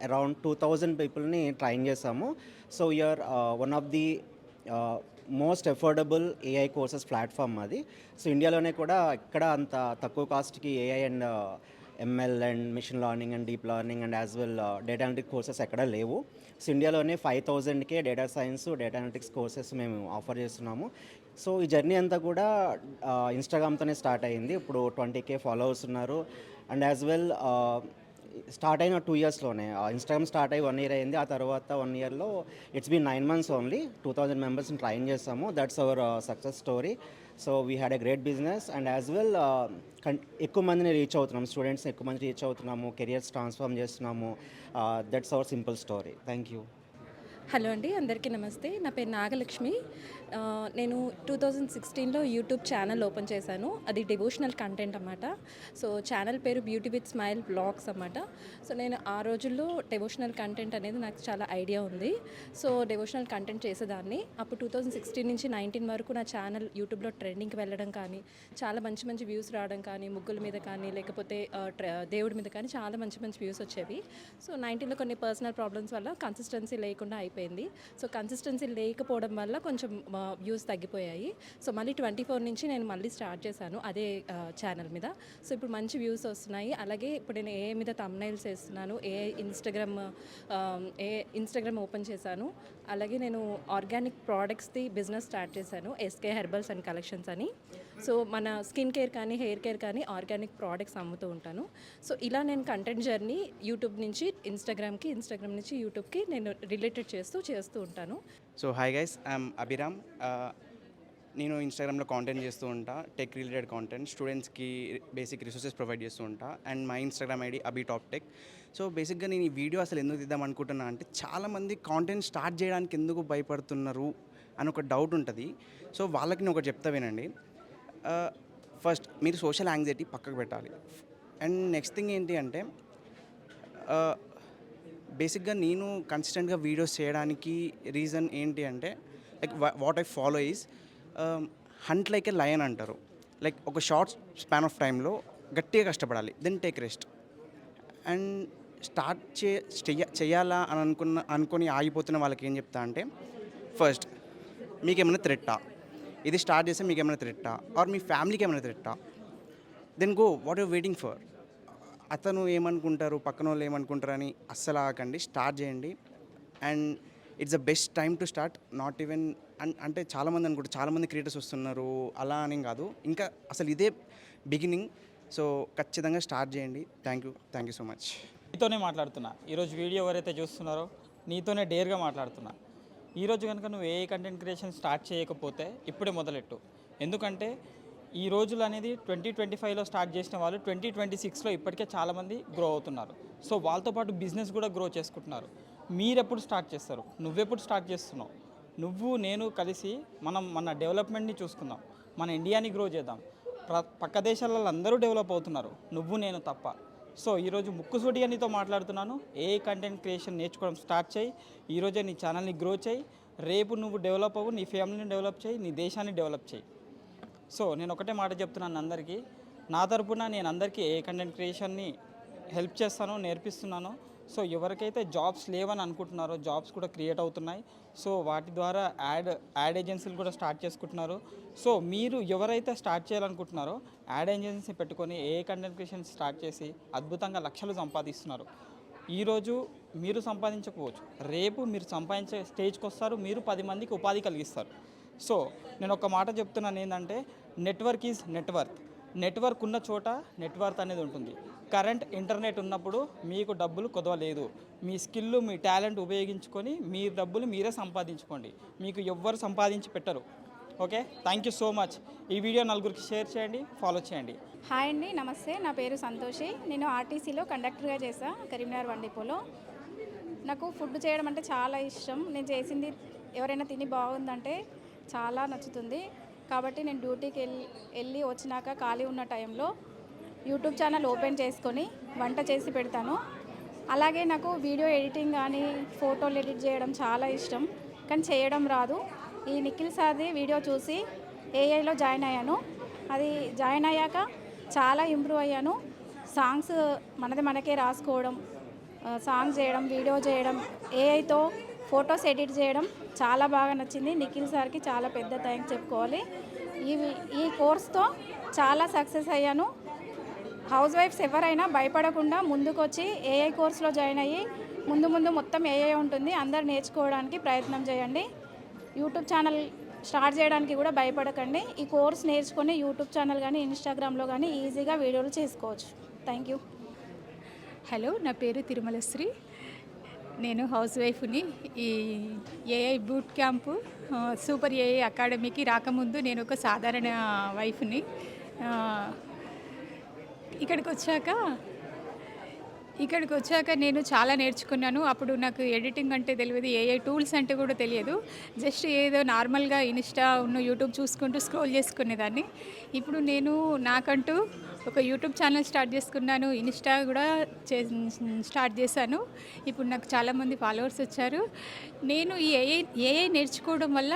అరౌండ్ 2000 పీపుల్ని ట్రైన్ చేసాము. So you are one of the most affordable AI courses platform అది. సో ఇండియాలోనే కూడా ఎక్కడ అంత తక్కువ కాస్ట్కి AI and ML and machine learning and deep learning and as well data analytics courses ఎక్కడ లేవు. సో ఇండియాలోనే 5000కే data science, data analytics courses మేము ఆఫర్ చేస్తున్నాము. సో ఈ జర్నీ అంతా కూడా ఇన్స్టాగ్రామ్తోనే స్టార్ట్ అయ్యింది. ఇప్పుడు 20K ఫాలోవర్స్ ఉన్నారు. అండ్ యాజ్ వెల్ స్టార్ట్ అయిన 2 yearsలోనే ఇన్స్టాగ్రామ్ స్టార్ట్ అయ్యి 1 year అయింది. ఆ తర్వాత 1 yearలో ఇట్స్ బీన్ 9 months ఓన్లీ 2000 మెంబర్స్ని ట్రైన్ చేస్తాము. That's our success story. So we had a great business and as well ఎక్కువ మందిని రీచ్ అవుతున్నాము, స్టూడెంట్స్ని ఎక్కువ మంది రీచ్ అవుతున్నాము, కెరియర్స్ ట్రాన్స్ఫార్మ్ చేస్తున్నాము. That's our simple story. Thank you. Hello అండి, అందరికీ నమస్తే. నా పేరు నాగలక్ష్మి. నేను 2016లో యూట్యూబ్ ఛానల్ ఓపెన్ చేశాను. అది డివోషనల్ కంటెంట్ అన్నమాట. సో ఛానల్ పేరు బ్యూటీ విత్ స్మైల్ బ్లాగ్స్ అన్నమాట. సో నేను ఆ రోజుల్లో డివోషనల్ కంటెంట్ అనేది నాకు చాలా ఐడియా ఉంది. సో డివోషనల్ కంటెంట్ చేసేదాన్ని. అప్పుడు 2016 నుంచి 19 వరకు నా ఛానల్ యూట్యూబ్లో ట్రెండింగ్కి వెళ్ళడం కానీ, చాలా మంచి మంచి వ్యూస్ రావడం కానీ, ముగ్గుల మీద కానీ, లేకపోతే దేవుడి మీద కానీ చాలా మంచి మంచి వ్యూస్ వచ్చేవి. సో 19లో కొన్ని పర్సనల్ ప్రాబ్లమ్స్ వల్ల కన్సిస్టెన్సీ లేకుండా అయిపోయింది. సో కన్సిస్టెన్సీ లేకపోవడం వల్ల కొంచెం వ్యూస్ తగ్గిపోయాయి. సో మళ్ళీ 24 నుంచి నేను మళ్ళీ స్టార్ట్ చేశాను అదే ఛానల్ మీద. సో ఇప్పుడు మంచి వ్యూస్ వస్తున్నాయి. అలాగే ఇప్పుడు నేను ఏఐ మీద థంబ్నైల్స్ వేస్తున్నాను. ఇన్స్టాగ్రామ్ ఓపెన్ చేశాను. అలాగే నేను ఆర్గానిక్ ప్రోడక్ట్స్ది బిజినెస్ స్టార్ట్ చేశాను, ఎస్కే హెర్బల్స్ అండ్ కలెక్షన్స్ అని. సో మన స్కిన్ కేర్ కానీ, హెయిర్ కేర్ కానీ ఆర్గానిక్ ప్రోడక్ట్స్ అమ్ముతూ ఉంటాను. సో ఇలా నేను కంటెంట్ జర్నీ యూట్యూబ్ నుంచి ఇన్స్టాగ్రామ్కి, ఇన్స్టాగ్రామ్ నుంచి యూట్యూబ్కి నేను రిలేటెడ్ చేస్తూ ఉంటాను. So hi guys, I'm Abhiram. నేను ఇన్స్టాగ్రామ్లో కాంటెంట్ చేస్తూ ఉంటా, టెక్ రిలేటెడ్ కాంటెంట్, స్టూడెంట్స్కి బేసిక్ రిసోర్సెస్ ప్రొవైడ్ చేస్తూ ఉంటా. అండ్ మై ఇన్స్టాగ్రామ్ ఐడి అభిటాప్టెక్. సో బేసిక్గా నేను ఈ వీడియో అసలు ఎందుకు తీద్దాం అనుకుంటున్నా అంటే, చాలామంది కాంటెంట్ స్టార్ట్ చేయడానికి ఎందుకు భయపడుతున్నారు అని ఒక డౌట్ ఉంటుంది. సో వాళ్ళకి నేను ఒకటి చెప్తా వినండి. ఫస్ట్ మీరు సోషల్ యాంగ్జైటీ పక్కకు పెట్టాలి. అండ్ నెక్స్ట్ థింగ్ ఏంటి అంటే, బేసిక్గా నేను కన్సిస్టెంట్గా వీడియోస్ చేయడానికి రీజన్ ఏంటి అంటే, like what I follow is hunt like a lion అంటారు. లైక్ ఒక షార్ట్ స్పాన్ ఆఫ్ టైంలో గట్టిగా కష్టపడాలి, then take rest. And start చేయాలా అని అనుకొని ఆగిపోతున్న వాళ్ళకి ఏం చెప్తా అంటే, ఫస్ట్ మీకేమైనా థ్రెట్టా, ఇది స్టార్ట్ చేస్తే మీకు ఏమైనా థ్రెట్టా, ఆర్ మీ ఫ్యామిలీకి ఏమైనా థ్రెట్టా, then go. What are waiting for? అతను ఏమనుకుంటారు, పక్కన వాళ్ళు ఏమనుకుంటారు అని అస్సలు ఆగకండి, స్టార్ట్ చేయండి. And it's the best time to start. Not even అంటే చాలామంది అనుకుంటారు, చాలామంది క్రియేటర్స్ వస్తున్నారు అలా అని కాదు, ఇంకా అసలు ఇదే బిగినింగ్. సో ఖచ్చితంగా స్టార్ట్ చేయండి. Thank you so much. నీతోనే మాట్లాడుతున్నా. ఈరోజు వీడియో ఎవరైతే చూస్తున్నారో నీతోనే డేర్గా మాట్లాడుతున్నా. ఈరోజు కనుక నువ్వు ఏ కంటెంట్ క్రియేషన్ స్టార్ట్ చేయకపోతే ఇప్పుడే మొదలెట్టు. ఎందుకంటే ఈ రోజులు అనేది 2025లో స్టార్ట్ చేసిన వాళ్ళు 2026లో ఇప్పటికే చాలామంది గ్రో అవుతున్నారు. సో వాళ్ళతో పాటు బిజినెస్ కూడా గ్రో చేసుకుంటున్నారు. మీరెప్పుడు స్టార్ట్ చేస్తారు? నువ్వెప్పుడు స్టార్ట్ చేస్తున్నావు? నువ్వు నేను కలిసి మనం మన డెవలప్మెంట్ని చూసుకుందాం, మన ఇండియాని గ్రో చేద్దాం. పక్క దేశాలలో అందరూ డెవలప్ అవుతున్నారు, నువ్వు నేను తప్ప. సో ఈరోజు ముక్కుసూటిగా నీతో మాట్లాడుతున్నాను. ఏ కంటెంట్ క్రియేషన్ నేర్చుకోవడం స్టార్ట్ చేయి. ఈరోజే నీ ఛానల్ని గ్రో చేయి. రేపు నువ్వు డెవలప్ అవ్వు, నీ ఫ్యామిలీని డెవలప్ చేయి, నీ దేశాన్ని డెవలప్ చేయి. సో నేను ఒకటే మాట చెప్తున్నాను అందరికీ, నా తరపున నేను అందరికీ ఏ కంటెంట్ క్రియేషన్ని హెల్ప్ చేస్తాను, నేర్పిస్తున్నాను. సో ఎవరికైతే జాబ్స్ లేవని అనుకుంటున్నారో జాబ్స్ కూడా క్రియేట్ అవుతున్నాయి. సో వాటి ద్వారా యాడ్ ఏజెన్సీలు కూడా స్టార్ట్ చేసుకుంటున్నారు. సో మీరు ఎవరైతే స్టార్ట్ చేయాలనుకుంటున్నారో యాడ్ ఏజెన్సీ పెట్టుకొని ఏ కంటెంట్ క్రియేషన్ స్టార్ట్ చేసి అద్భుతంగా లక్షలు సంపాదిస్తున్నారు. ఈరోజు మీరు సంపాదించకపోవచ్చు, రేపు మీరు సంపాదించే స్టేజ్కి వస్తారు, మీరు 10 మందికి ఉపాధి కలిగిస్తారు. సో నేను ఒక మాట చెప్తున్నాను ఏంటంటే, నెట్వర్క్ ఈజ్ నెట్వర్క్. నెట్వర్క్ ఉన్న చోట నెట్వర్క్ అనేది ఉంటుంది. కరెంట్ ఇంటర్నెట్ ఉన్నప్పుడు మీకు డబ్బులు కొదవలేదు. మీ స్కిల్, మీ టాలెంట్ ఉపయోగించుకొని మీ డబ్బులు మీరే సంపాదించుకోండి. మీకు ఎవ్వరు సంపాదించి పెట్టరు. Okay, thank you so much. ఈ వీడియో నలుగురికి షేర్ చేయండి, ఫాలో చేయండి. హాయ్ అండి, నమస్తే. నా పేరు సంతోషి. నేను ఆర్టీసీలో కండక్టర్గా చేసా, కరీంనగర్ 1 డిపోలో. నాకు ఫుడ్ చేయడం అంటే చాలా ఇష్టం. నేను చేసింది ఎవరైనా తిని బాగుందంటే చాలా నచ్చుతుంది. కాబట్టి నేను డ్యూటీకి వెళ్ళి వచ్చినాక ఖాళీ ఉన్న టైంలో యూట్యూబ్ ఛానల్ ఓపెన్ చేసుకొని వంట చేసి పెడతాను. అలాగే నాకు వీడియో ఎడిటింగ్ కానీ ఫోటోలు ఎడిట్ చేయడం చాలా ఇష్టం, కానీ చేయడం రాదు. ఈ నిఖిల్ సార్ది వీడియో చూసి ఏఐలో జాయిన్ అయ్యాను. అది జాయిన్ అయ్యాక చాలా ఇంప్రూవ్ అయ్యాను. సాంగ్స్ మనకే రాసుకోవడం, సాంగ్ చేయడం, వీడియో చేయడం, ఏఐతో ఫొటోస్ ఎడిట్ చేయడం చాలా బాగా నచ్చింది. నిఖిల్ సార్కి చాలా పెద్ద థ్యాంక్స్ చెప్పుకోవాలి. ఈ కోర్స్తో చాలా సక్సెస్ అయ్యాను. హౌస్ వైఫ్స్ ఎవరైనా భయపడకుండా ముందుకొచ్చి ఏఐ కోర్స్లో జాయిన్ అయ్యి ముందు మొత్తం ఏఐ ఉంటుంది, అందరు నేర్చుకోవడానికి ప్రయత్నం చేయండి. యూట్యూబ్ ఛానల్ స్టార్ట్ చేయడానికి కూడా భయపడకండి. ఈ కోర్స్ నేర్చుకొని యూట్యూబ్ ఛానల్ కానీ ఇన్స్టాగ్రామ్లో కానీ ఈజీగా వీడియోలు చేసుకోవచ్చు. Thank you. హలో, నా పేరు తిరుమలశ్రీ. నేను హౌస్ వైఫ్ని. ఈ AI boot camp super AI అకాడమీకి రాకముందు నేను ఒక సాధారణ వైఫ్ని. ఇక్కడికి వచ్చాక నేను చాలా నేర్చుకున్నాను. అప్పుడు నాకు ఎడిటింగ్ అంటే తెలియదు, ఏఐ టూల్స్ అంటే కూడా తెలియదు. జస్ట్ ఏదో నార్మల్గా ఇన్స్టా యూట్యూబ్ చూసుకుంటూ స్క్రోల్ చేసుకునేదాన్ని. ఇప్పుడు నేను నాకంటూ ఒక యూట్యూబ్ ఛానల్ స్టార్ట్ చేసుకున్నాను, ఇన్స్టా కూడా స్టార్ట్ చేశాను. ఇప్పుడు నాకు చాలామంది ఫాలోవర్స్ వచ్చారు. నేను ఈ ఏఐ నేర్చుకోవడం వల్ల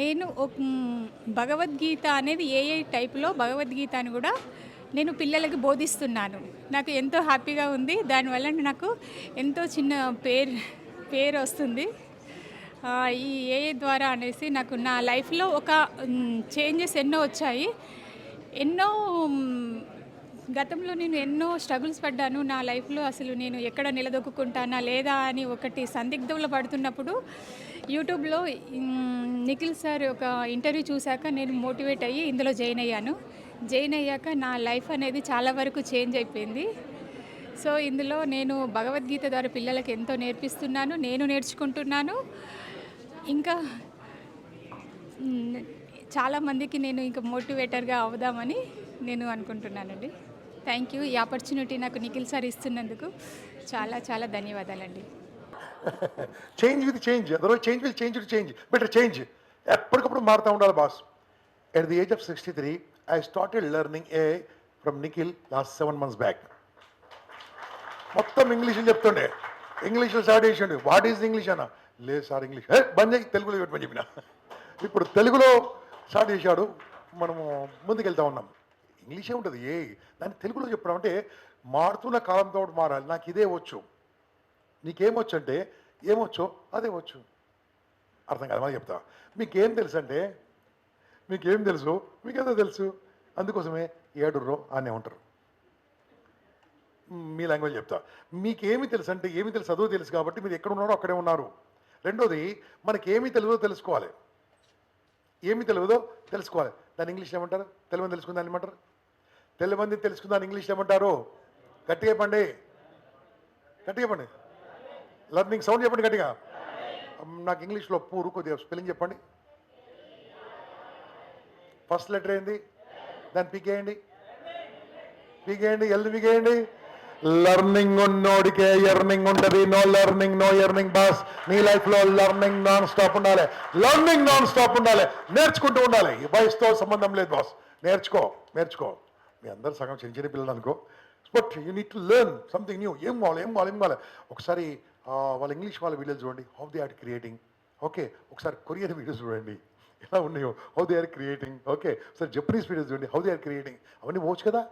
నేను భగవద్గీత అనేది ఏఐ టైప్లో భగవద్గీతను కూడా నేను పిల్లలకి బోధిస్తున్నాను. నాకు ఎంతో హ్యాపీగా ఉంది. దానివల్ల నాకు ఎంతో చిన్న పేరు వస్తుంది ఈ ఏఐ ద్వారా అనేసి. నాకు నా లైఫ్లో ఒక చేంజెస్ ఎన్నో వచ్చాయి. గతంలో నేను ఎన్నో స్ట్రగుల్స్ పడ్డాను నా లైఫ్లో. అసలు నేను ఎక్కడ నిలదొక్కుంటానా లేదా అని ఒకటి సందిగ్ధంలో పడుతున్నప్పుడు యూట్యూబ్లో నిఖిల్ సార్ ఒక ఇంటర్వ్యూ చూశాక నేను మోటివేట్ అయ్యి ఇందులో జాయిన్ అయ్యాక నా లైఫ్ అనేది చాలా వరకు చేంజ్ అయిపోయింది. సో ఇందులో నేను భగవద్గీత ద్వారా పిల్లలకి ఎంతో నేర్పిస్తున్నాను, నేను నేర్చుకుంటున్నాను. ఇంకా చాలామందికి నేను ఇంకా మోటివేటర్గా అవుదామని నేను అనుకుంటున్నానండి. Thank you. ఈ ఆపర్చునిటీ నాకు నిఖిల్ సార్ ఇస్తున్నందుకు చాలా చాలా ధన్యవాదాలండి. Change with change, otherwise change will change to change, better change. ఎప్పటికప్పుడు మారుతూ ఉండాలి boss. At the age of 63 I started learning AI from Nikhil last 7 months back. మొత్తం ఇంగ్లీష్ చెప్తుండే, ఇంగ్లీష్లో స్టార్ట్ చేసిండు. వాట్ ఈజ్ ఇంగ్లీష్ అన్న? లేదు సార్ ఇంగ్లీష్ బంద్ చేసి తెలుగులో పెట్టమని చెప్పిన. ఇప్పుడు తెలుగులో స్టార్ట్ చేశాడు. మనము ముందుకెళ్తా ఉన్నాం. ఇంగ్లీషే ఉంటుంది ఏ, దాన్ని తెలుగులో చెప్పడం అంటే మారుతున్న కాలంతో మారాలి. నాకు ఇదే వచ్చు, నీకేమొచ్చు అంటే ఏమొచ్చో అదే వచ్చు. అర్థం కాదు మళ్ళీ చెప్తా. మీకేం తెలుసు అంటే మీకేం తెలుసు, మీకేదో తెలుసు, అందుకోసమే ఏడుర్రో అనే ఉంటారు. మీ లాంగ్వేజ్ చెప్తా. మీకేమి తెలుసు అంటే ఏమి తెలుసు, చదువు తెలుసు కాబట్టి మీరు ఎక్కడ ఉన్నారో అక్కడే ఉన్నారు. రెండోది, మనకేమి తెలియదో తెలుసుకోవాలి. ఏమి తెలియదో తెలుసుకోవాలి. దాన్ని ఇంగ్లీష్ ఏమంటారు? తెలియని తెలుసుకుందాన్ని ఏమంటారు? తెలియమంది తెలుసుకుందాన్ని ఇంగ్లీష్ ఏమంటారు? గట్టిగా చెప్పండి, గట్టిగా చెప్పండి. లర్నింగ్ సౌండ్ చెప్పండి గట్టిగా. నాకు ఇంగ్లీష్లో పూరు కొద్దిగా స్పెల్లింగ్ చెప్పండి. ఫస్ట్ లెటర్ ఏంది? దాన్ని పీకేయండి, పీకేయండి, ఎల్లు పీకేయండి. లర్నింగ్ ఉన్నోడికే ఎర్నింగ్ ఉంటుంది. No learning no earning boss. నీ లైఫ్లో లర్నింగ్ నాన్ స్టాప్ ఉండాలి, లర్నింగ్ నాన్ స్టాప్ ఉండాలి, నేర్చుకుంటూ ఉండాలి. ఈ వయసుతో సంబంధం లేదు బాస్. నేర్చుకో, నేర్చుకో. మీ అందరు సగం చిన్న చిన్న పిల్లలు అనుకో, but you need to learn something new. ఏం కావాలి. ఒకసారి వాళ్ళ ఇంగ్లీష్ వాళ్ళ వీడియోలు చూడండి, how they are creating. Okay, ఒకసారి కొరియన్ వీడియోస్ చూడండి ఎలా ఉన్నాయో, how they are creating. Okay, ఒకసారి జపనీస్ వీడియోస్ చూడండి, హౌ దే ఆర్ క్రియేటింగ్. అవన్నీ పోవచ్చు కదా.